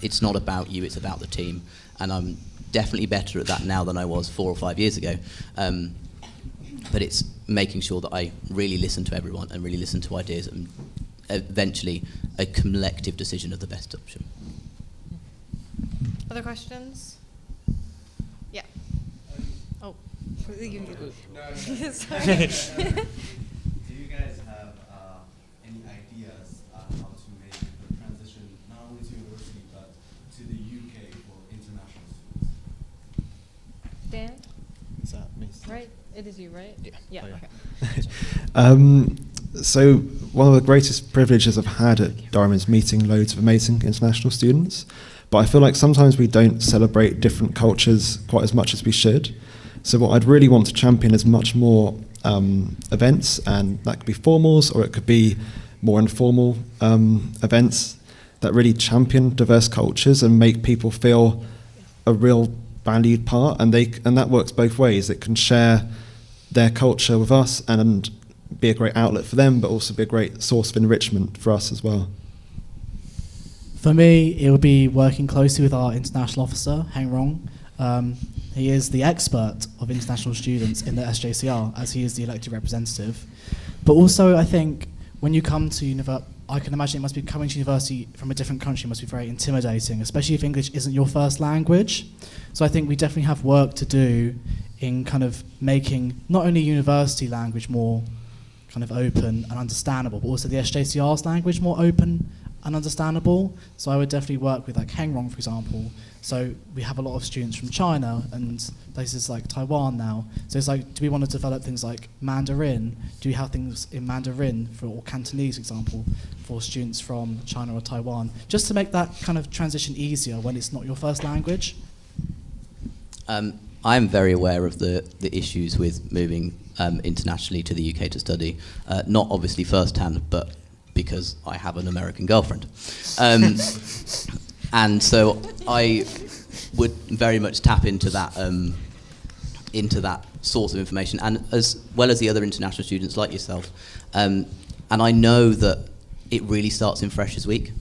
It's not about you, it's about the team. And I'm definitely better at that now than I was 4 or 5 years ago. But it's making sure that I really listen to everyone and really listen to ideas, and eventually a collective decision of the best option. Other questions? Yeah. Oh. No, Sorry. do you guys have any ideas how to make the transition not only to university but to the UK for international students? Dan? Is that me? Right? It is you, right? Yeah. Yeah, Oh, yeah. okay. So one of the greatest privileges I've had at Durham is meeting loads of amazing international students. But I feel like sometimes we don't celebrate different cultures quite as much as we should. So what I'd really want to champion is much more events, and that could be formals or it could be more informal events that really champion diverse cultures and make people feel a real valued part, and that works both ways. It can share their culture with us and be a great outlet for them, but also be a great source of enrichment for us as well. For me, it would be working closely with our international officer, Heng Rong. He is the expert of international students in the SJCR, as he is the elected representative. But also, I think, when you come to university, I can imagine it must be coming to university from a different country must be very intimidating, especially if English isn't your first language. So I think we definitely have work to do in kind of making not only university language more kind of open and understandable, but also the SJCR's language more open and understandable. So I would definitely work with like Heng Rong, for example. So we have a lot of students from China and places like Taiwan now. So it's like, do we want to develop things like Mandarin? Do we have things in Mandarin or Cantonese, for example, for students from China or Taiwan? Just to make that kind of transition easier when it's not your first language. I'm very aware of the issues with moving internationally to the UK to study. Not obviously firsthand, but because I have an American girlfriend. And so I would very much tap into that source of information, and as well as the other international students like yourself. And I know that it really starts in Freshers Week,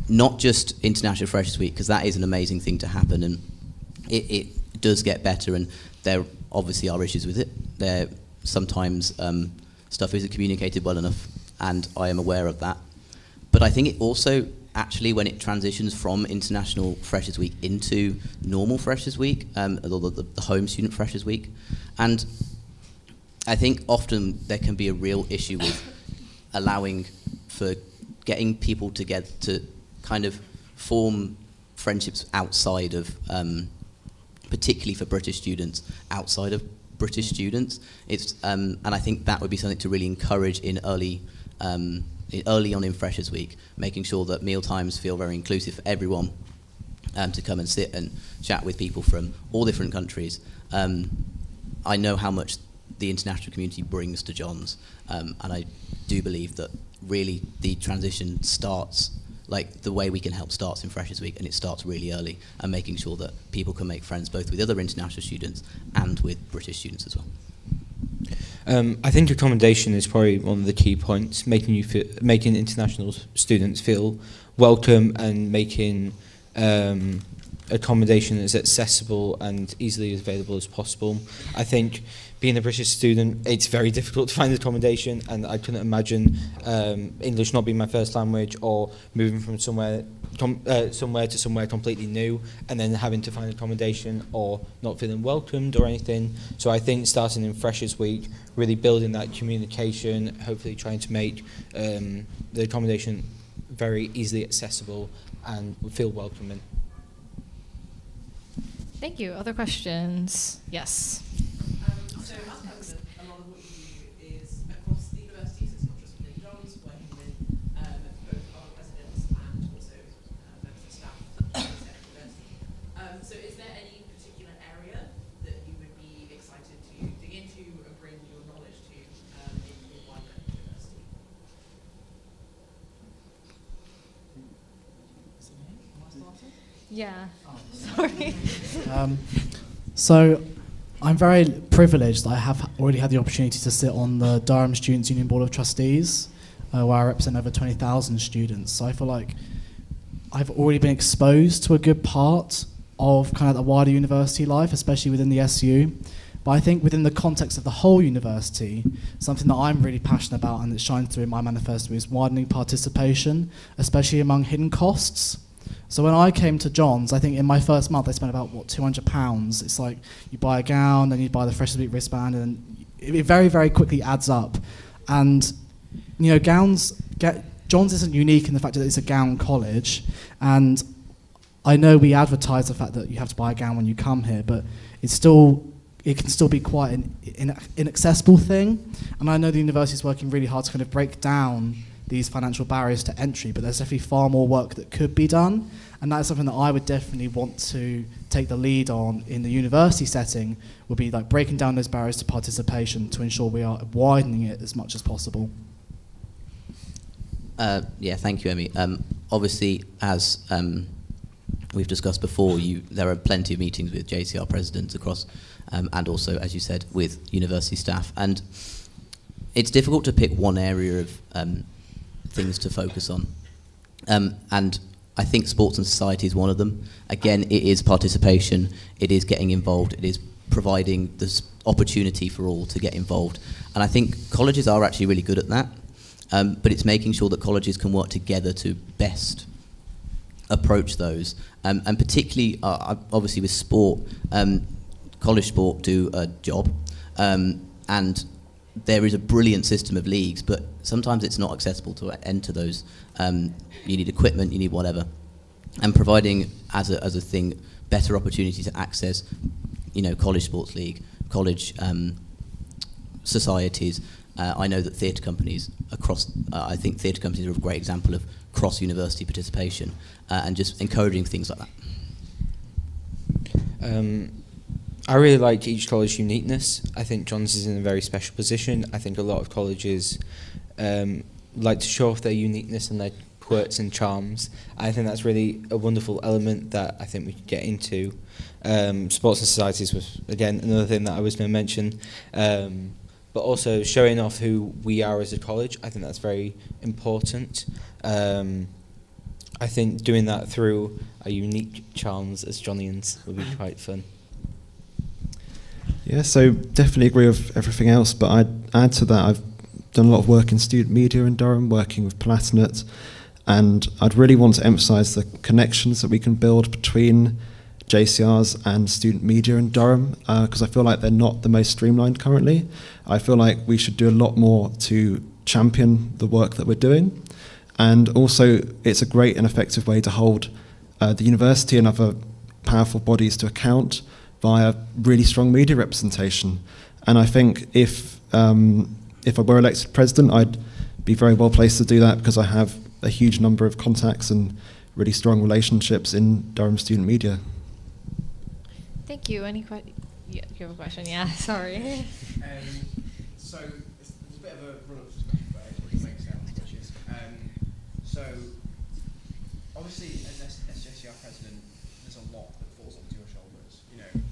not just International Freshers Week, because that is an amazing thing to happen, and it does get better, and there obviously are issues with it. There sometimes stuff isn't communicated well enough, and I am aware of that. But I think it also, actually, when it transitions from International Freshers Week into normal Freshers Week, the home student Freshers Week, and I think often there can be a real issue with allowing for getting people together to kind of form friendships outside of, particularly for British students, outside of British students. It's and I think that would be something to really encourage in early on in Freshers Week, making sure that meal times feel very inclusive for everyone, to come and sit and chat with people from all different countries. I know how much the international community brings to John's, and I do believe that really the transition starts, like the way we can help starts in Freshers Week, and it starts really early, and making sure that people can make friends both with other international students and with British students as well. I think accommodation is probably one of the key points, making international students feel welcome and making accommodation as accessible and easily available as possible. I think being a British student, it's very difficult to find accommodation, and I couldn't imagine English not being my first language, or moving from somewhere to somewhere completely new and then having to find accommodation or not feeling welcomed or anything. So I think starting in Freshers Week, really building that communication, hopefully trying to make the accommodation very easily accessible and feel welcoming. Thank you. Other questions? Yes. So as a lot of what you do is across the universities, it's not just within John's, working with both other presidents and also members of staff at the university. So is there any particular area that you would be excited to dig into and bring your knowledge to in wider university? Yeah. Sorry. So I'm very privileged that I have already had the opportunity to sit on the Durham Students' Union Board of Trustees, where I represent over 20,000 students. So I feel like I've already been exposed to a good part of kind of the wider university life, especially within the SU. But I think within the context of the whole university, something that I'm really passionate about and that shines through in my manifesto is widening participation, especially among hidden costs. So when I came to John's, I think in my first month I spent about, £200. It's like you buy a gown, then you buy the Freshers Week wristband, and it very, very quickly adds up. And, you know, John's isn't unique in the fact that it's a gown college, and I know we advertise the fact that you have to buy a gown when you come here, but it can still be quite an inaccessible thing. And I know the university is working really hard to kind of break down these financial barriers to entry, but there's definitely far more work that could be done, and that is something that I would definitely want to take the lead on in the university setting, would be like breaking down those barriers to participation to ensure we are widening it as much as possible. Yeah, thank you, Emmy. Obviously, as we've discussed before, there are plenty of meetings with JCR presidents across, and also, as you said, with university staff. And it's difficult to pick one area of things to focus on. And I think sports and society is one of them. Again, it is participation, it is getting involved, it is providing this opportunity for all to get involved. And I think colleges are actually really good at that. But it's making sure that colleges can work together to best approach those. And particularly, obviously with sport, college sport do a job. And there is a brilliant system of leagues, but sometimes it's not accessible to enter those. You need equipment, you need whatever. And providing, as a thing, better opportunity to access, college sports league, college societies. I know that theatre companies I think theatre companies are a great example of cross-university participation, and just encouraging things like that. I really like each college's uniqueness. I think John's is in a very special position. I think a lot of colleges like to show off their uniqueness and their quirks and charms. I think that's really a wonderful element that I think we could get into. Sports and societies was, again, another thing that I was going to mention. But also showing off who we are as a college, I think that's very important. I think doing that through our unique charms as Johnians would be quite fun. Yeah, so definitely agree with everything else, but I'd add to that, I've done a lot of work in student media in Durham, working with Palatinate, and I'd really want to emphasise the connections that we can build between JCRs and student media in Durham, because I feel like they're not the most streamlined currently. I feel like we should do a lot more to champion the work that we're doing, and also it's a great and effective way to hold the university and other powerful bodies to account via really strong media representation. And I think if I were elected president, I'd be very well placed to do that, because I have a huge number of contacts and really strong relationships in Durham student media. Thank you. Any questions? Yeah, you have a question? Yeah, sorry. So it's a bit of a run-up stuff, but it makes sense, which is, so obviously as SJCR president, there's a lot that falls onto your shoulders. You can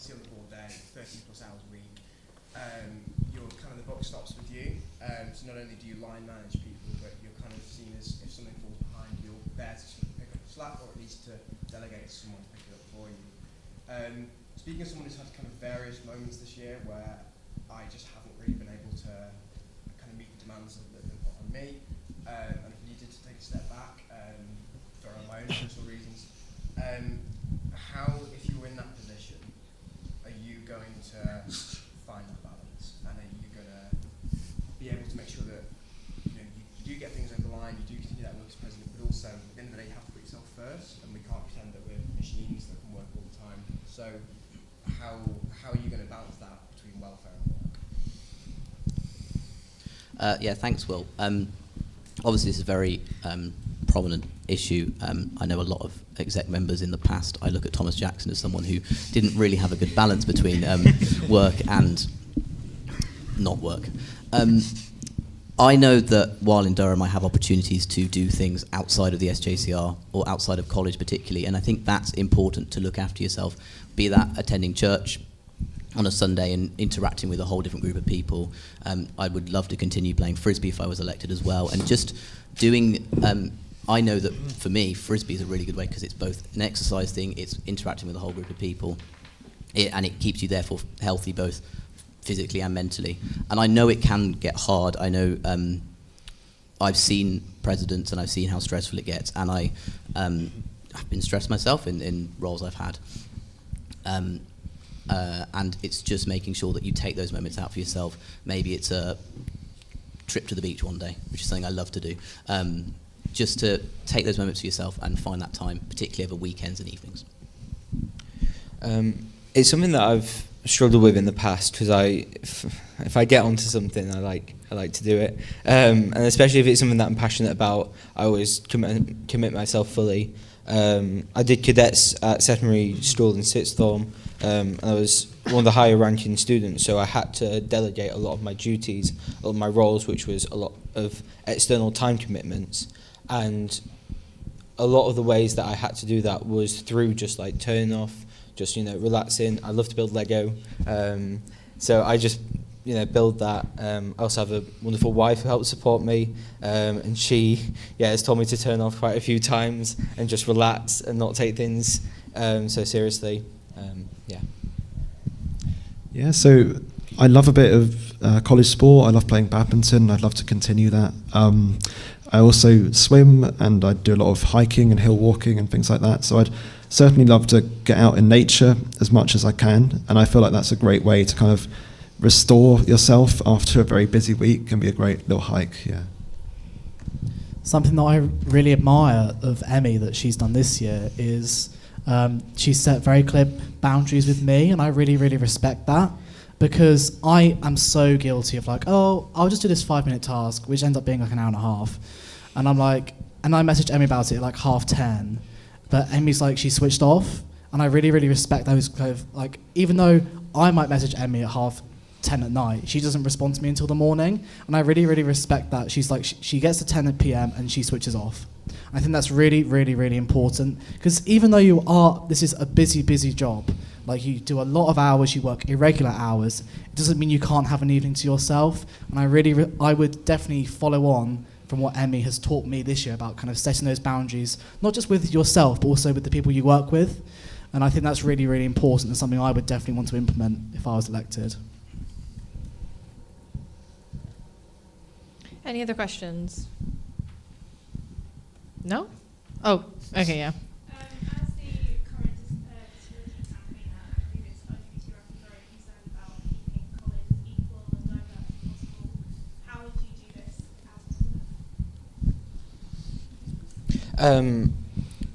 see on the board there, 13 plus hours a week. You're kind of, the buck stops with you. So not only do you line manage people, but you're kind of seen as, if something falls behind, you're there to sort of pick up the slack, or at least to delegate to someone to pick it up for you. Speaking of someone who's had kind of various moments this year where I just haven't really been able to kind of meet the demands that have been put on me, and I've needed to take a step back for my own personal reasons. How, if you were in that position, are you going to find that balance, and are you going to be able to make sure that you do get things over the line, you do continue that work as president, but also at the end of the day you have to put yourself first, and we can't pretend that we're machines that can work all the time. So how are you going to balance that between welfare and work? Yeah, thanks, Will. Obviously, this is a very prominent issue. I know a lot of exec members in the past. I look at Thomas Jackson as someone who didn't really have a good balance between work and not work. I know that while in Durham I have opportunities to do things outside of the SJCR or outside of college particularly, and I think that's important to look after yourself, be that attending church on a Sunday and interacting with a whole different group of people. I would love to continue playing Frisbee if I was elected as well, and just doing, I know that for me, Frisbee is a really good way because it's both an exercise thing, it's interacting with a whole group of people, and it keeps you therefore healthy both physically and mentally. And I know it can get hard. I know I've seen presidents and I've seen how stressful it gets, and I've been stressed myself in roles I've had. And it's just making sure that you take those moments out for yourself. Maybe it's a trip to the beach one day, which is something I love to do. Just to take those moments for yourself and find that time, particularly over weekends and evenings. It's something that I've struggled with in the past, because if I get onto something, I like to do it, and especially if it's something that I'm passionate about, I always commit myself fully. I did cadets at secondary school in sixth form, and I was one of the higher ranking students, so I had to delegate a lot of my duties, a lot of my roles, which was a lot of external time commitments, and a lot of the ways that I had to do that was through just like turning off, just relaxing. I love to build Lego, so I just build that. I also have a wonderful wife who helps support me, and she has told me to turn off quite a few times and just relax and not take things so seriously. Yeah, so I love a bit of college sport. I love playing badminton. I'd love to continue that. I also swim, and I do a lot of hiking and hill walking and things like that. So I'd certainly love to get out in nature as much as I can, and I feel like that's a great way to kind of restore yourself after a very busy week. Can be a great little hike. Yeah. Something that I really admire of Emmy that she's done this year is she's set very clear boundaries with me, and I really, really respect that, because I am so guilty of like, oh, I'll just do this 5-minute task, which ends up being like an hour and a half. And I'm like, and I messaged Emmy about it at like 10:30, but Emmy's like, she switched off, and I really, really respect those kind of, like, even though I might message Emmy at 10:30 at night, she doesn't respond to me until the morning, and I really, really respect that. She's like, she gets to 10 p.m. and she switches off. I think that's really, really, really important, because even though this is a busy, busy job, like you do a lot of hours, you work irregular hours, it doesn't mean you can't have an evening to yourself. And I would definitely follow on from what Emmy has taught me this year about kind of setting those boundaries, not just with yourself, but also with the people you work with. And I think that's really, really important, and something I would definitely want to implement if I was elected. Any other questions? No? Oh, okay, yeah. As the current disability campaigner, I believe it's LGBT are very concerned about keeping college as equal and diverse as possible. How would you do this as president?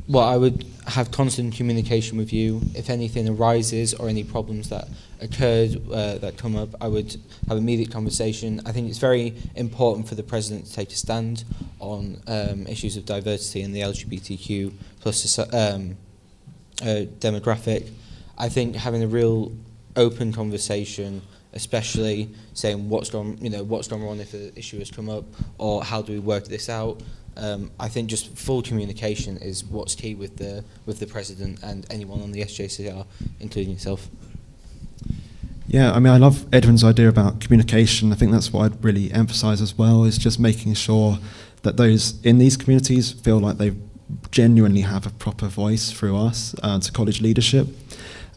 Well, I would have constant communication with you. If anything arises or any problems that occurred that come up, I would have immediate conversation. I think it's very important for the president to take a stand on issues of diversity in the LGBTQ plus demographic. I think having a real open conversation, especially saying what's gone wrong if an issue has come up, or how do we work this out. I think just full communication is what's key with the president and anyone on the SJCR, including yourself. Yeah, I mean, I love Edwin's idea about communication. I think that's what I'd really emphasise as well, is just making sure that those in these communities feel like they genuinely have a proper voice through us to college leadership.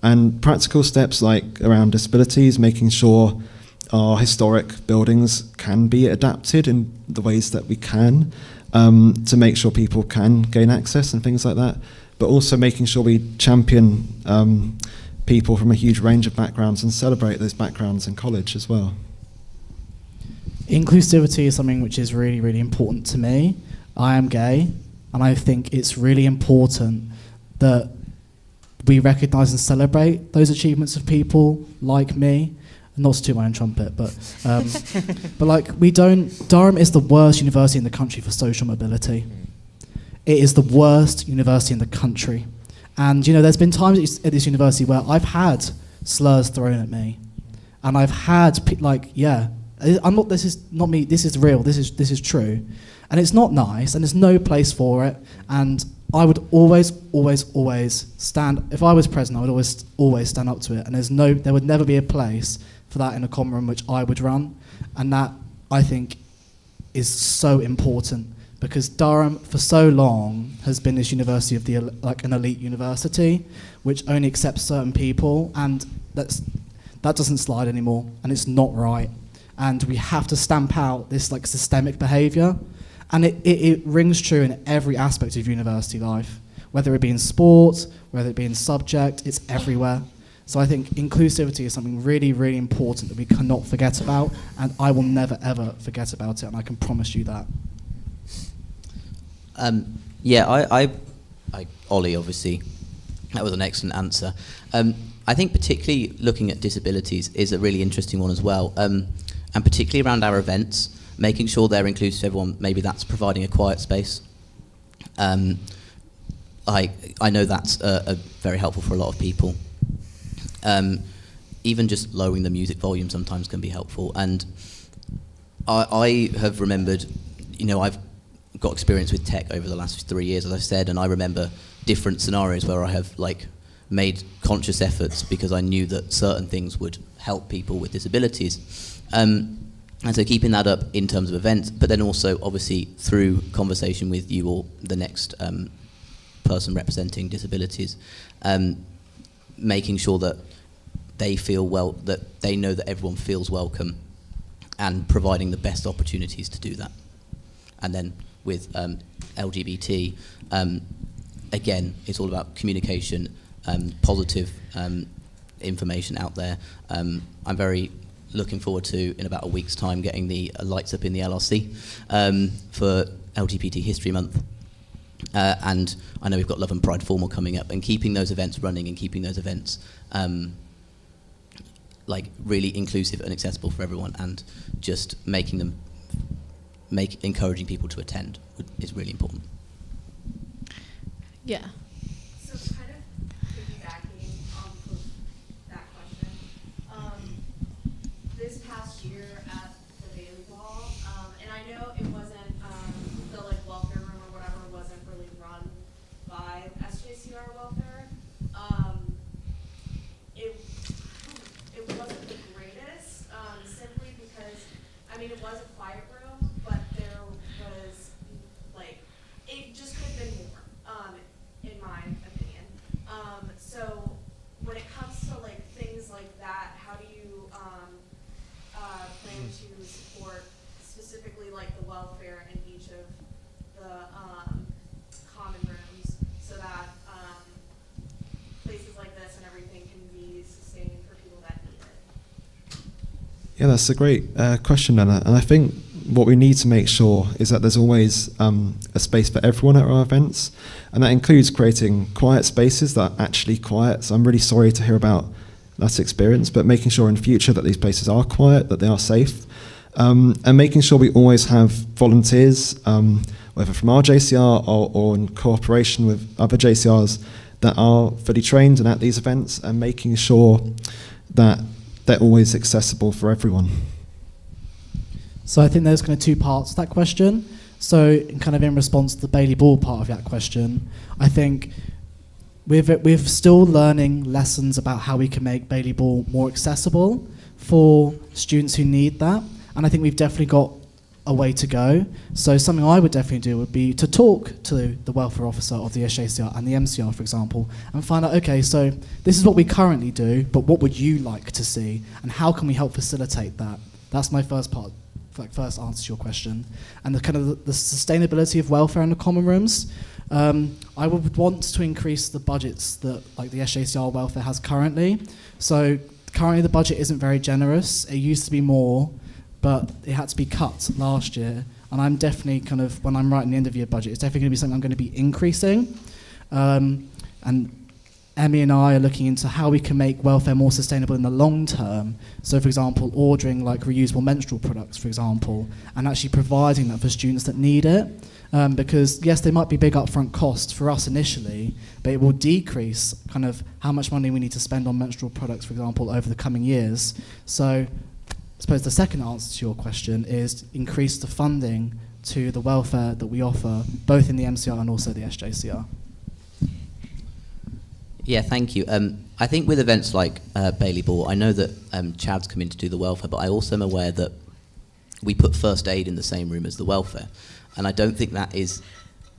And practical steps like around disabilities, making sure our historic buildings can be adapted in the ways that we can, to make sure people can gain access and things like that, but also making sure we champion people from a huge range of backgrounds and celebrate those backgrounds in college as well. Inclusivity is something which is really, really important to me. I am gay, and I think it's really important that we recognise and celebrate those achievements of people like me. Not to toot my own trumpet, but like Durham is the worst university in the country for social mobility. It is the worst university in the country. And there's been times at this university where I've had slurs thrown at me, and I've had this is not me, this is real, this is true, and it's not nice, and there's no place for it. And I would always stand, if I was president, I would always stand up to it, and there would never be a place for that in a common room which I would run. And that, I think, is so important, because Durham for so long has been this university of an elite university which only accepts certain people, and that doesn't slide anymore, and it's not right. And we have to stamp out this systemic behaviour, and it rings true in every aspect of university life, whether it be in sport, whether it be in subject, it's everywhere. So I think inclusivity is something really, really important that we cannot forget about, and I will never, ever forget about it, and I can promise you that. I Ollie, obviously, That was an excellent answer. I think particularly looking at disabilities is a really interesting one as well, and particularly around our events, making sure they're inclusive to everyone. Maybe that's providing a quiet space. I know that's very helpful for a lot of people. Even just lowering the music volume sometimes can be helpful. And I have remembered, I've got experience with tech over the last 3 years, as I've said, and I remember different scenarios where I have made conscious efforts because I knew that certain things would help people with disabilities. And so keeping that up in terms of events, but then also obviously through conversation with you or the next person representing disabilities, making sure that they feel that they know that everyone feels welcome and providing the best opportunities to do that. And then with LGBT, again, it's all about communication, positive information out there. I'm very looking forward to, in about a week's time, getting the lights up in the LRC for LGBT History Month. And I know we've got Love and Pride Formal coming up, and keeping those events running and keeping those events really inclusive and accessible for everyone, and just encouraging people to attend is really important. Yeah. So kind of piggybacking off of that question, this past year at the Bailey Ball, and I know it wasn't the welfare room or whatever wasn't really run by SJCR Welfare. It wasn't the greatest, simply because it was a quiet room, but there was it just could have been more. In my opinion. So when it comes to things like that, how do you plan to support specifically the welfare in each of the common rooms so that places like this and everything can be sustained for people that need it? Yeah, that's a great question, Anna. And I think what we need to make sure is that there's always a space for everyone at our events, and that includes creating quiet spaces that are actually quiet. So I'm really sorry to hear about that experience, but making sure in future that these places are quiet, that they are safe, and making sure we always have volunteers, whether from our JCR or in cooperation with other JCRs, that are fully trained and at these events, and making sure that they're always accessible for everyone. So I think there's kind of two parts to that question. So kind of in response to the Bailey Ball part of that question, I think we're still learning lessons about how we can make Bailey Ball more accessible for students who need that. And I think we've definitely got a way to go. So something I would definitely do would be to talk to the welfare officer of the SJCR and the MCR, for example, and find out, okay, so this is what we currently do, but what would you like to see? And how can we help facilitate that? That's my first part. First answer to your question. And the kind of the sustainability of welfare in the common rooms, I would want to increase the budgets that the SJCR welfare has currently. So currently the budget isn't very generous. It used to be more, but it had to be cut last year. And I'm definitely when I'm writing the end of year budget, it's definitely going to be something I'm going to be increasing. And Emmy and I are looking into how we can make welfare more sustainable in the long term. So, for example, ordering reusable menstrual products, for example, and actually providing that for students that need it. Because, yes, they might be big upfront costs for us initially, but it will decrease how much money we need to spend on menstrual products, for example, over the coming years. So, I suppose the second answer to your question is increase the funding to the welfare that we offer, both in the MCR and also the SJCR. Yeah, thank you. I think with events like Bailey Ball, I know that Chad's come in to do the welfare, but I also am aware that we put first aid in the same room as the welfare. And I don't think that is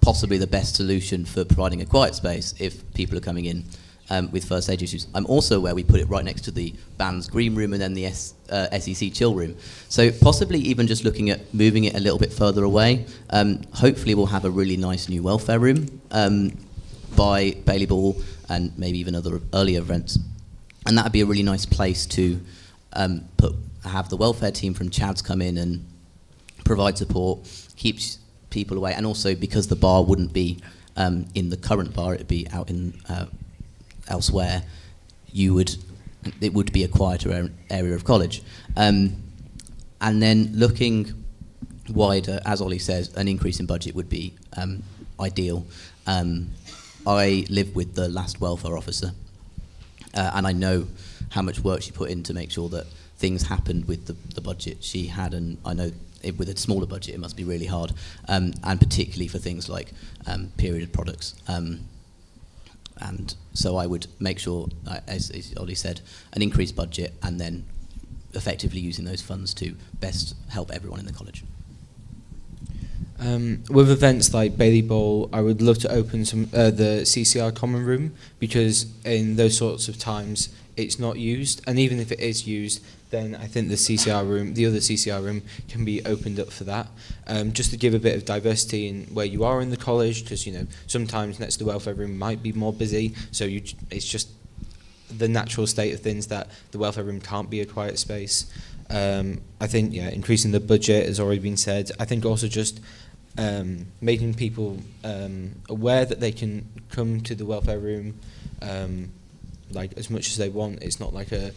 possibly the best solution for providing a quiet space if people are coming in with first aid issues. I'm also aware we put it right next to the band's green room and then the SEC chill room. So possibly even just looking at moving it a little bit further away. Hopefully we'll have a really nice new welfare room by Bailey Ball and maybe even other earlier events. And that would be a really nice place to have the welfare team from Chad's come in and provide support, keeps people away, and also because the bar wouldn't be in the current bar, it would be out in elsewhere, it would be a quieter area of college. And then looking wider, as Ollie says, an increase in budget would be ideal. I live with the last welfare officer, and I know how much work she put in to make sure that things happened with the budget she had, and I know with a smaller budget it must be really hard, and particularly for things like period products. And so I would make sure, as Ollie said, an increased budget and then effectively using those funds to best help everyone in the college. With events like Bailey Bowl, I would love to open the CCR Common Room, because in those sorts of times it's not used, and even if it is used, then I think the other CCR room can be opened up for that, just to give a bit of diversity in where you are in the college, because sometimes next to the welfare room might be more busy, so it's just the natural state of things that the welfare room can't be a quiet space. I think increasing the budget has already been said. I think also just making people aware that they can come to the welfare room like as much as they want. It's not like they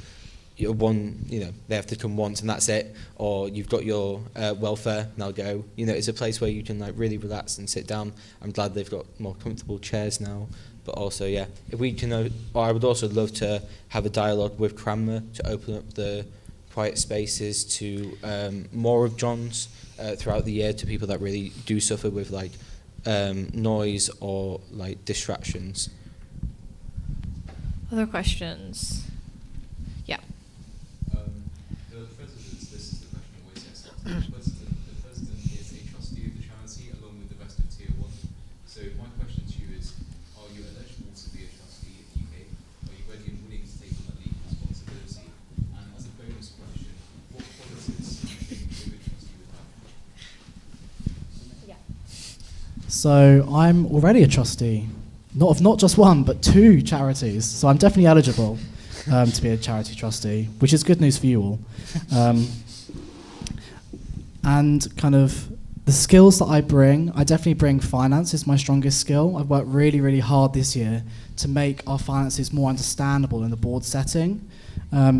have to come once and that's it, or you've got your welfare, now go. It's a place where you can really relax and sit down. I'm glad they've got more comfortable chairs now. But also, if we can, I would also love to have a dialogue with Cranmer to open up the quiet spaces to more of John's throughout the year, to people that really do suffer with noise or distractions. Other questions? Yeah. The president, this is the question I always ask. The president is a trustee of the charity along with the rest of Tier 1. So my question to you is, are you eligible to be a trustee at UK? Are you ready and willing to take on that legal responsibility? And as a bonus question, what qualities do you think a good trustee would have? Yeah. So I'm already a trustee, not just one, but 2 charities. So I'm definitely eligible to be a charity trustee, which is good news for you all. And kind of the skills that I definitely bring finance is my strongest skill. I've worked really, really hard this year to make our finances more understandable in the board setting,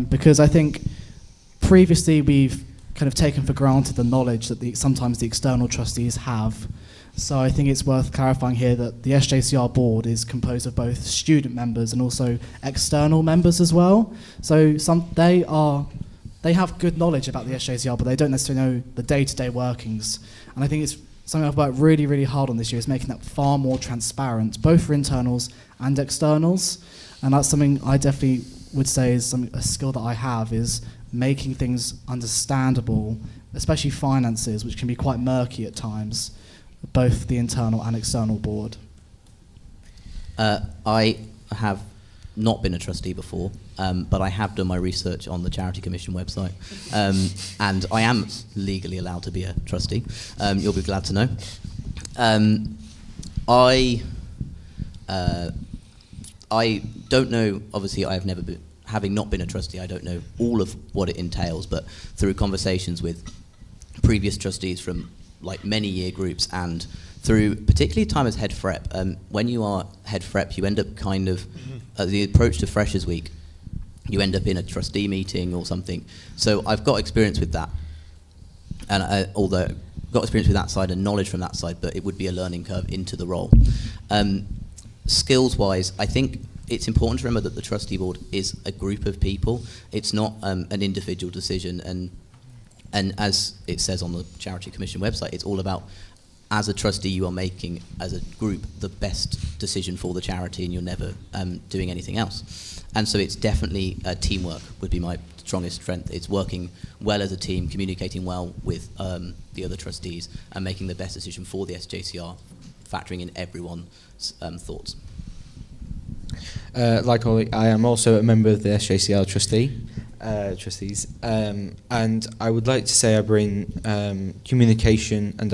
because I think previously we've kind of taken for granted the knowledge that sometimes the external trustees have. So I think it's worth clarifying here that the SJCR board is composed of both student members and also external members as well. So they have good knowledge about the SJCR, but they don't necessarily know the day-to-day workings. And I think it's something I've worked really, really hard on this year, is making that far more transparent, both for internals and externals. And that's something I definitely would say is a skill that I have, is making things understandable, especially finances, which can be quite murky at times, both the internal and external board. I have not been a trustee before, but I have done my research on the Charity Commission website, and I am legally allowed to be a trustee. You'll be glad to know. I don't know, obviously I have never been, having not been a trustee, I don't know all of what it entails, but through conversations with previous trustees from many year groups, and through particularly time as head frep, when you are head frep, you end up kind of, the approach to Freshers Week, you end up in a trustee meeting or something. So I've got experience with that, and although I've got experience with that side and knowledge from that side, but it would be a learning curve into the role. Skills-wise, I think it's important to remember that the trustee board is a group of people. It's not an individual decision, and as it says on the Charity Commission website, it's all about, as a trustee, you are making, as a group, the best decision for the charity, and you're never doing anything else. And so it's definitely teamwork would be my strongest strength. It's working well as a team, communicating well with the other trustees, and making the best decision for the SJCR, factoring in everyone's thoughts. Like Ollie, I am also a member of the SJCR trustees, and I would like to say I bring communication and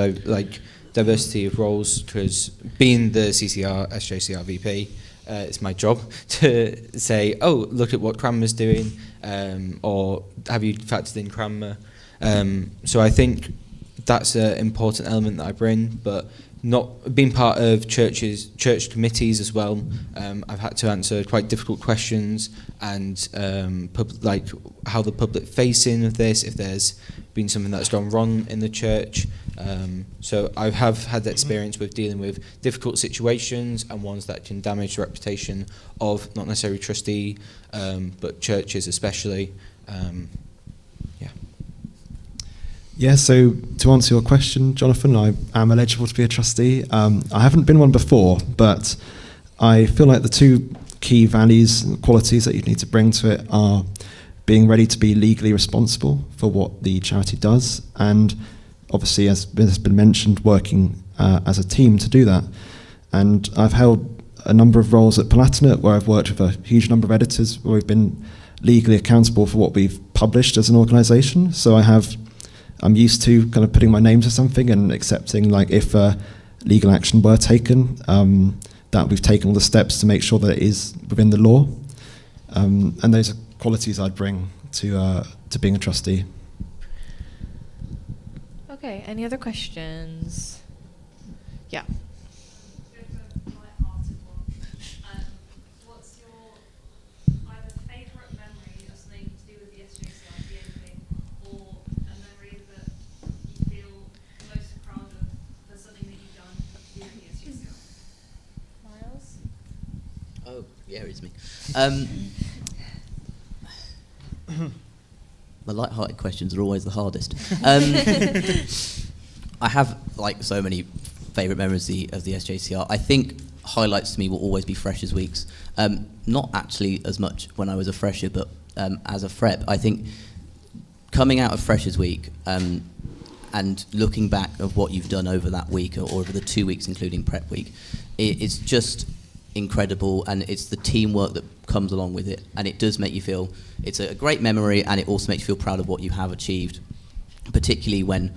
diversity of roles, because being the SJCR VP, it's my job to say, oh, look at what Cranmer's doing, or have you factored in Cranmer? So I think that's an important element that I bring, but not being part of church committees as well. I've had to answer quite difficult questions and like how the public facing of this, if there's been something that's gone wrong in the church. So I have had experience with dealing with difficult situations and ones that can damage the reputation of not necessarily trustee, but churches especially. Yeah, so to answer your question, Jonathan, I am eligible to be a trustee. I haven't been one before, but I feel like the two key values and qualities that you need to bring to it are being ready to be legally responsible for what the charity does, and obviously, as has been mentioned, working as a team to do that. And I've held a number of roles at Palatinate where I've worked with a huge number of editors where we've been legally accountable for what we've published as an organisation. So I'm used to kind of putting my name to something and accepting, like, if legal action were taken, that we've taken all the steps to make sure that it is within the law. And those are qualities I'd bring to being a trustee. Okay, any other questions? Yeah. What's your either favourite memory of something to do with the SJCR anything, or a memory that you feel most proud of for something that you've done with the SJCR? Miles? Oh, yeah, it's me. The light-hearted questions are always the hardest. I have, like, so many favourite memories of the SJCR. I think highlights to me will always be Freshers' Weeks. Not actually as much when I was a fresher, but as a FREP. I think coming out of Freshers' Week and looking back of what you've done over that week, or over the 2 weeks including Prep Week, it's just incredible, and it's the teamwork that comes along with it, and it does make you feel, it's a great memory, and it also makes you feel proud of what you have achieved, particularly when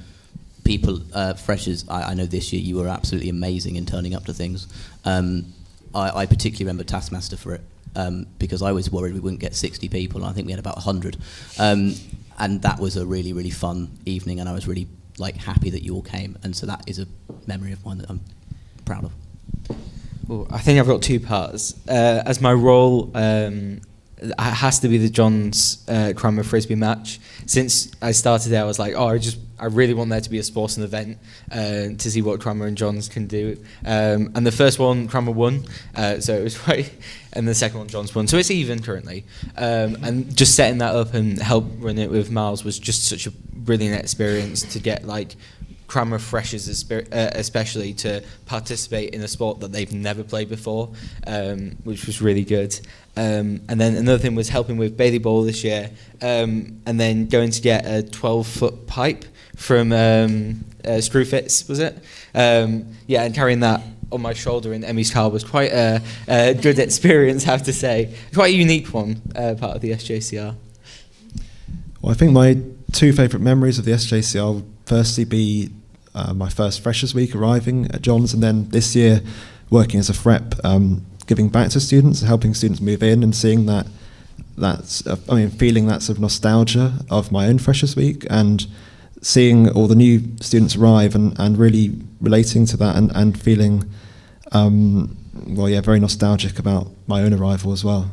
people, freshers, I know this year you were absolutely amazing in turning up to things. I particularly remember Taskmaster for it, because I was worried we wouldn't get 60 people, and I think we had about 100, and that was a really, really fun evening, and I was really, like, happy that you all came, and so that is a memory of mine that I'm proud of. Well, I think I've got two parts. As my role, it has to be the John's Cranmer Frisbee match. Since I started there, I was like, I really want there to be a sporting event to see what Cranmer and John's can do. And the first one, Cranmer won, so it was quite, and the second one, John's won. So it's even currently. And just setting that up and help run it with Miles was just such a brilliant experience to get, like, Cranmer freshers especially to participate in a sport that they've never played before, which was really good. And then another thing was helping with Bailey Bowl this year, and then going to get a 12-foot pipe from Screwfits, was it? Yeah, and carrying that on my shoulder in Emmy's car was quite a good experience, I have to say. Quite a unique one, part of the SJCR. Well, I think my two favourite memories of the SJCR would firstly be my first Freshers' Week arriving at John's, and then this year working as a FREP, giving back to students, helping students move in, and seeing feeling that sort of nostalgia of my own Freshers' Week, and seeing all the new students arrive and really relating to that, and feeling, very nostalgic about my own arrival as well.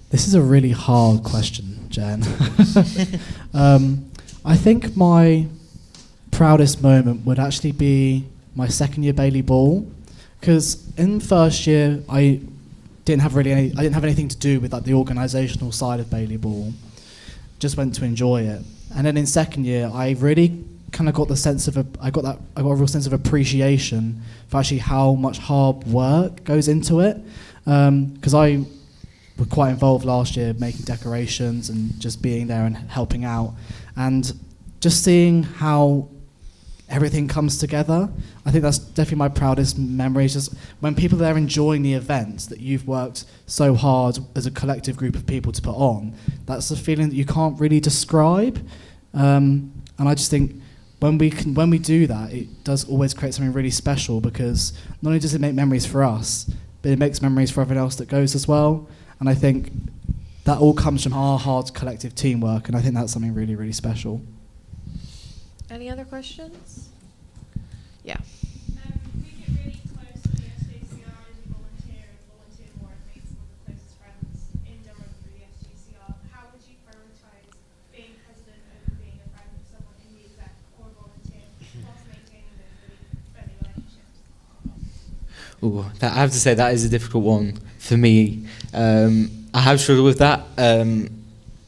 This is a really hard question, Jen. I think my proudest moment would actually be my second year Bailey Ball, because in first year I didn't have anything to do with, like, the organisational side of Bailey Ball. Just went to enjoy it, and then in second year I really kind of got the sense of I got a real sense of appreciation for actually how much hard work goes into it, because I were quite involved last year making decorations and just being there and helping out, and just seeing how everything comes together. I think that's definitely my proudest memory, just when people are there enjoying the events that you've worked so hard as a collective group of people to put on. That's a feeling that you can't really describe, and I just think when we do that, it does always create something really special, because not only does it make memories for us, but it makes memories for everyone else that goes as well. And I think that all comes from our hard collective teamwork, and I think that's something really, really special. Any other questions? Yeah. We get really close to the SJCR as you volunteer more and make some of the closest friends in Durham through the SJCR. How would you prioritise being president over being a friend of someone in the exec or volunteer whilst maintaining those really friendly relationships? Ooh, I have to say that is a difficult one for me. I have struggled with that.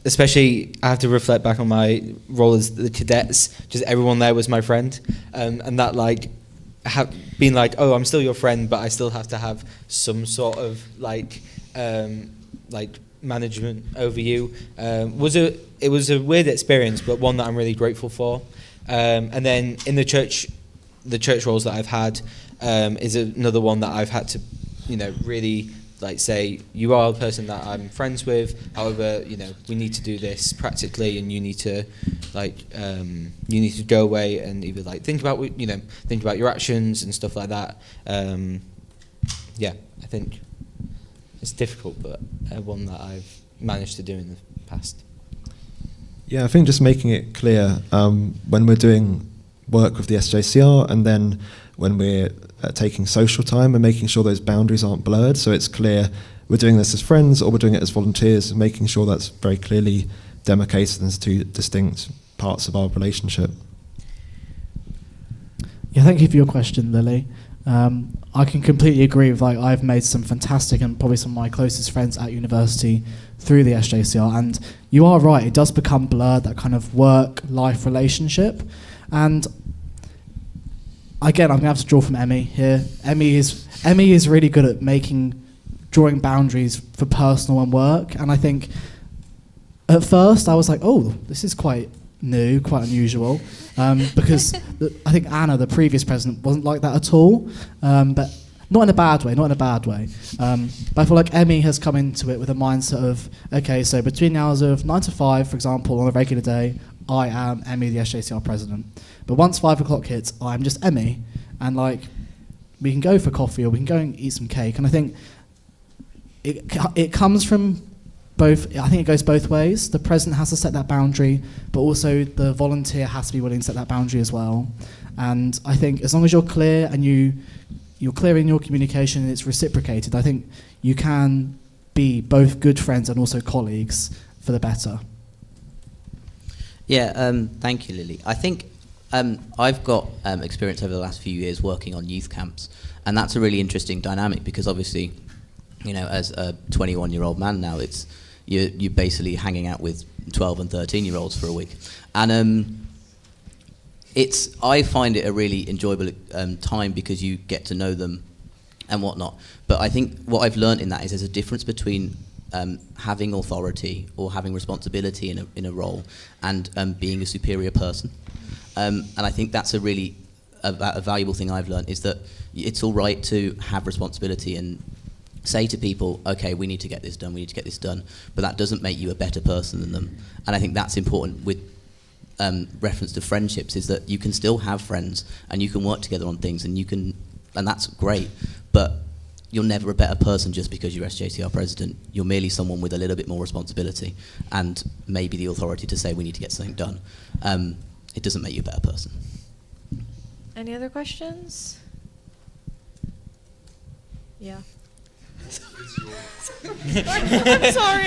Especially, I have to reflect back on my role as the cadets. Just everyone there was my friend, and that being like, oh, I'm still your friend, but I still have to have some sort of like management over you. It was a weird experience, but one that I'm really grateful for. And then in the church roles that I've had is another one that I've had to, really say, you are the person that I'm friends with. However, we need to do this practically, and you need to go away and either think about your actions and stuff like that. I think it's difficult, but one that I've managed to do in the past. Yeah, I think just making it clear when we're doing work with the SJCR, and then when we're taking social time, and making sure those boundaries aren't blurred, so it's clear we're doing this as friends or we're doing it as volunteers, and making sure that's very clearly demarcated as two distinct parts of our relationship. Yeah, thank you for your question, Lily. I can completely agree with I've made some fantastic and probably some of my closest friends at university through the SJCR, and you are right, it does become blurred, that kind of work-life relationship. And again, I'm going to have to draw from Emmy here. Emmy is really good at drawing boundaries for personal and work, and I think at first I was like, oh, this is quite new, quite unusual, because I think Anna, the previous president, wasn't like that at all, but not in a bad way. But I feel like Emmy has come into it with a mindset of, okay, so between the hours of 9 to 5, for example, on a regular day, I am Emmy, the SJCR president. But once 5 o'clock hits, I'm just Emmy, and we can go for coffee or we can go and eat some cake. And I think it comes from both. I think it goes both ways. The president has to set that boundary, but also the volunteer has to be willing to set that boundary as well. And I think as long as you're clear and you're clear in your communication and it's reciprocated, I think you can be both good friends and also colleagues for the better. Yeah, thank you, Lily. I think I've got experience over the last few years working on youth camps, and that's a really interesting dynamic because obviously, as a 21-year-old man now, you're basically hanging out with 12 and 13-year-olds for a week, and I find it a really enjoyable time because you get to know them and whatnot. But I think what I've learned in that is there's a difference between having authority or having responsibility in a role and being a superior person. And I think that's a really a valuable thing I've learned, is that it's all right to have responsibility and say to people, okay, we need to get this done, but that doesn't make you a better person than them. And I think that's important with reference to friendships, is that you can still have friends and you can work together on things and that's great, but you're never a better person just because you're SJCR president. You're merely someone with a little bit more responsibility and maybe the authority to say we need to get something done. It doesn't make you a better person. Any other questions? Yeah. I'm sorry.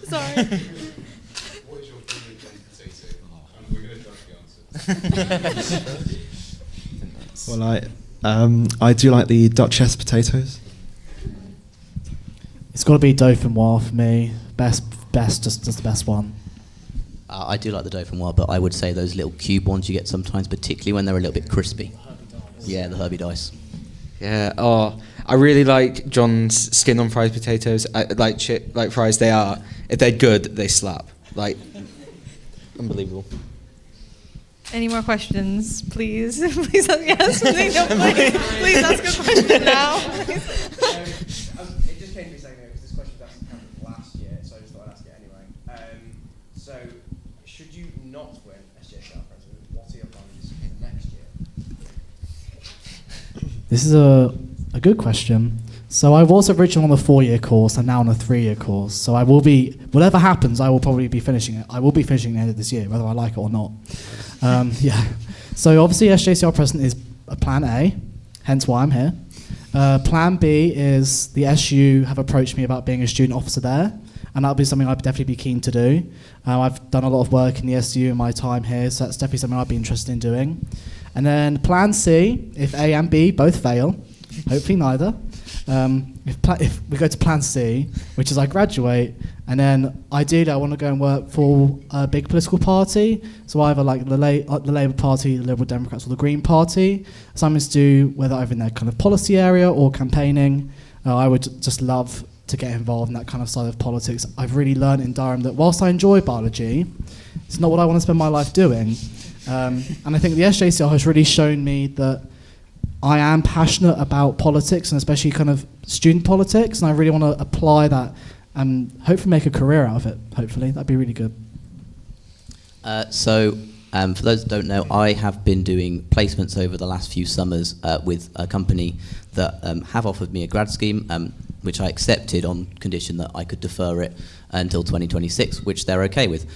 Sorry. What is your favorite baked potato? And we're going to judge the answer. Well, I do like the Duchess potatoes. It's got to be Dauphinoise for me. Best, just the best one. I do like the Dauphinoise, but I would say those little cube ones you get sometimes, particularly when they're a little bit crispy. Yeah, the Herbie Dice. Yeah. Oh, I really like John's skin on fried potatoes. Like fries, they are. If they're good, they slap. Unbelievable. Any more questions, please? Please, yes, please, no, please ask a question now. It just came to me saying because this question was asked kind of last year, so I just thought I'd ask it anyway. So, should you not win SJCR president, what are your plans for next year? This is a good question. So I was originally on the 4-year course and now on a 3-year course. So I will be, whatever happens, I will probably be finishing it. I will be finishing the end of this year, whether I like it or not. Yeah. So obviously SJCR president is a plan A, hence why I'm here. Plan B is the SU have approached me about being a student officer there, and that'll be something I'd definitely be keen to do. I've done a lot of work in the SU in my time here, so that's definitely something I'd be interested in doing. And then plan C, if A and B both fail, hopefully neither, if we go to plan C, which is I graduate, and then ideally I want to go and work for a big political party, so either like the Labour Party, the Liberal Democrats, or the Green Party, something to do whether either in their kind of policy area or campaigning. I would just love to get involved in that kind of side of politics. I've really learned in Durham that whilst I enjoy biology, it's not what I want to spend my life doing. And I think the SJCR has really shown me that I am passionate about politics, and especially kind of student politics, and I really want to apply that and hopefully make a career out of it, hopefully. That'd be really good. For those that don't know, I have been doing placements over the last few summers with a company that have offered me a grad scheme, which I accepted on condition that I could defer it until 2026, which they're okay with.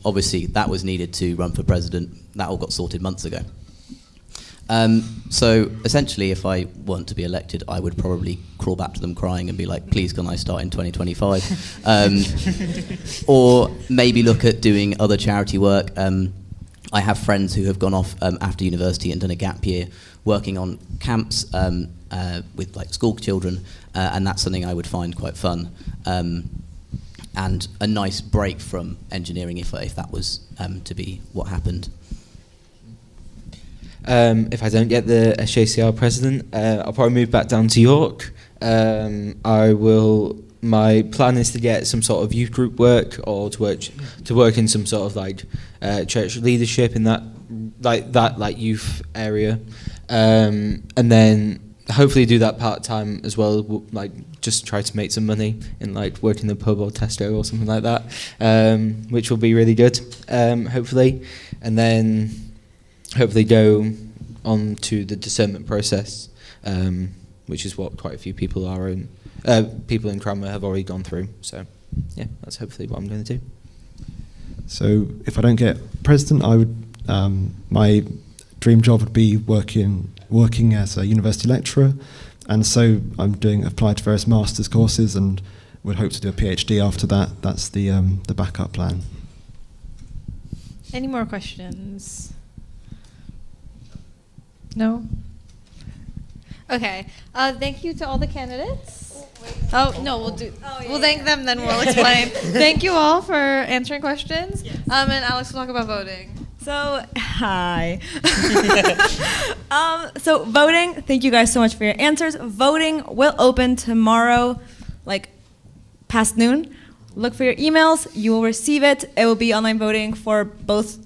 Obviously, that was needed to run for president. That all got sorted months ago. So essentially, if I want to be elected, I would probably crawl back to them crying and be like, please can I start in 2025? Or maybe look at doing other charity work. I have friends who have gone off after university and done a gap year working on camps with like school children, and that's something I would find quite fun. And a nice break from engineering if that was to be what happened. If I don't get the SJCR president, I'll probably move back down to York. My plan is to get some sort of youth group work, or to work in some sort of like church leadership in that youth area, and then hopefully do that part time as well. Like just try to make some money in like work in the pub or Tesco or something like that, which will be really good. Hopefully, and then hopefully go on to the discernment process, which is what quite a few people people in Cranmer have already gone through. So, yeah, that's hopefully what I'm going to do. So, if I don't get president, I would my dream job would be working as a university lecturer, and so I'm applied to various master's courses and would hope to do a PhD after that. That's the backup plan. Any more questions? No? Okay. Thank you to all the candidates. We'll thank them, then we'll explain. Thank you all for answering questions. Yes. And Alex will talk about voting. So, hi. So voting, thank you guys so much for your answers. Voting will open tomorrow, like past noon. Look for your emails. You will receive it. It will be online voting for both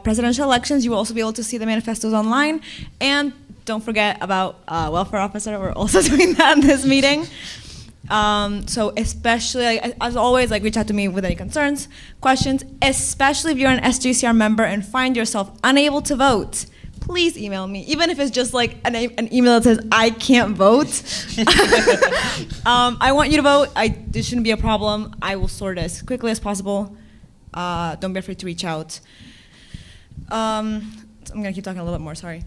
presidential elections. You will also be able to see the manifestos online. And don't forget about welfare officer. We're also doing that in this meeting. So especially, as always, reach out to me with any concerns, questions, especially if you're an SJCR member and find yourself unable to vote. Please email me, even if it's just like an email that says, I can't vote. I want you to vote. This shouldn't be a problem. I will sort it as quickly as possible. Don't be afraid to reach out. I'm going to keep talking a little bit more, sorry.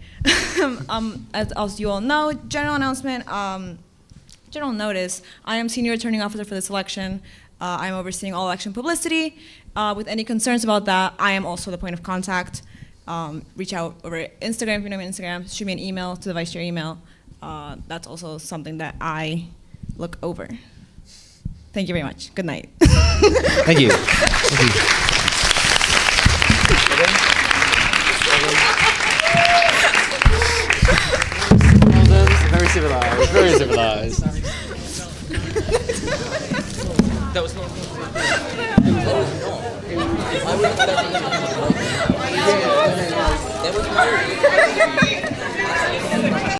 As you all know, general announcement, general notice, I am senior returning officer for this election. I'm overseeing all election publicity. With any concerns about that, I am also the point of contact. Reach out over Instagram if you know me on Instagram. Shoot me an email to the vice chair email. That's also something that I look over. Thank you very much. Good night. Thank you. Thank you. Very civilized. Very civilized. That was not. There was no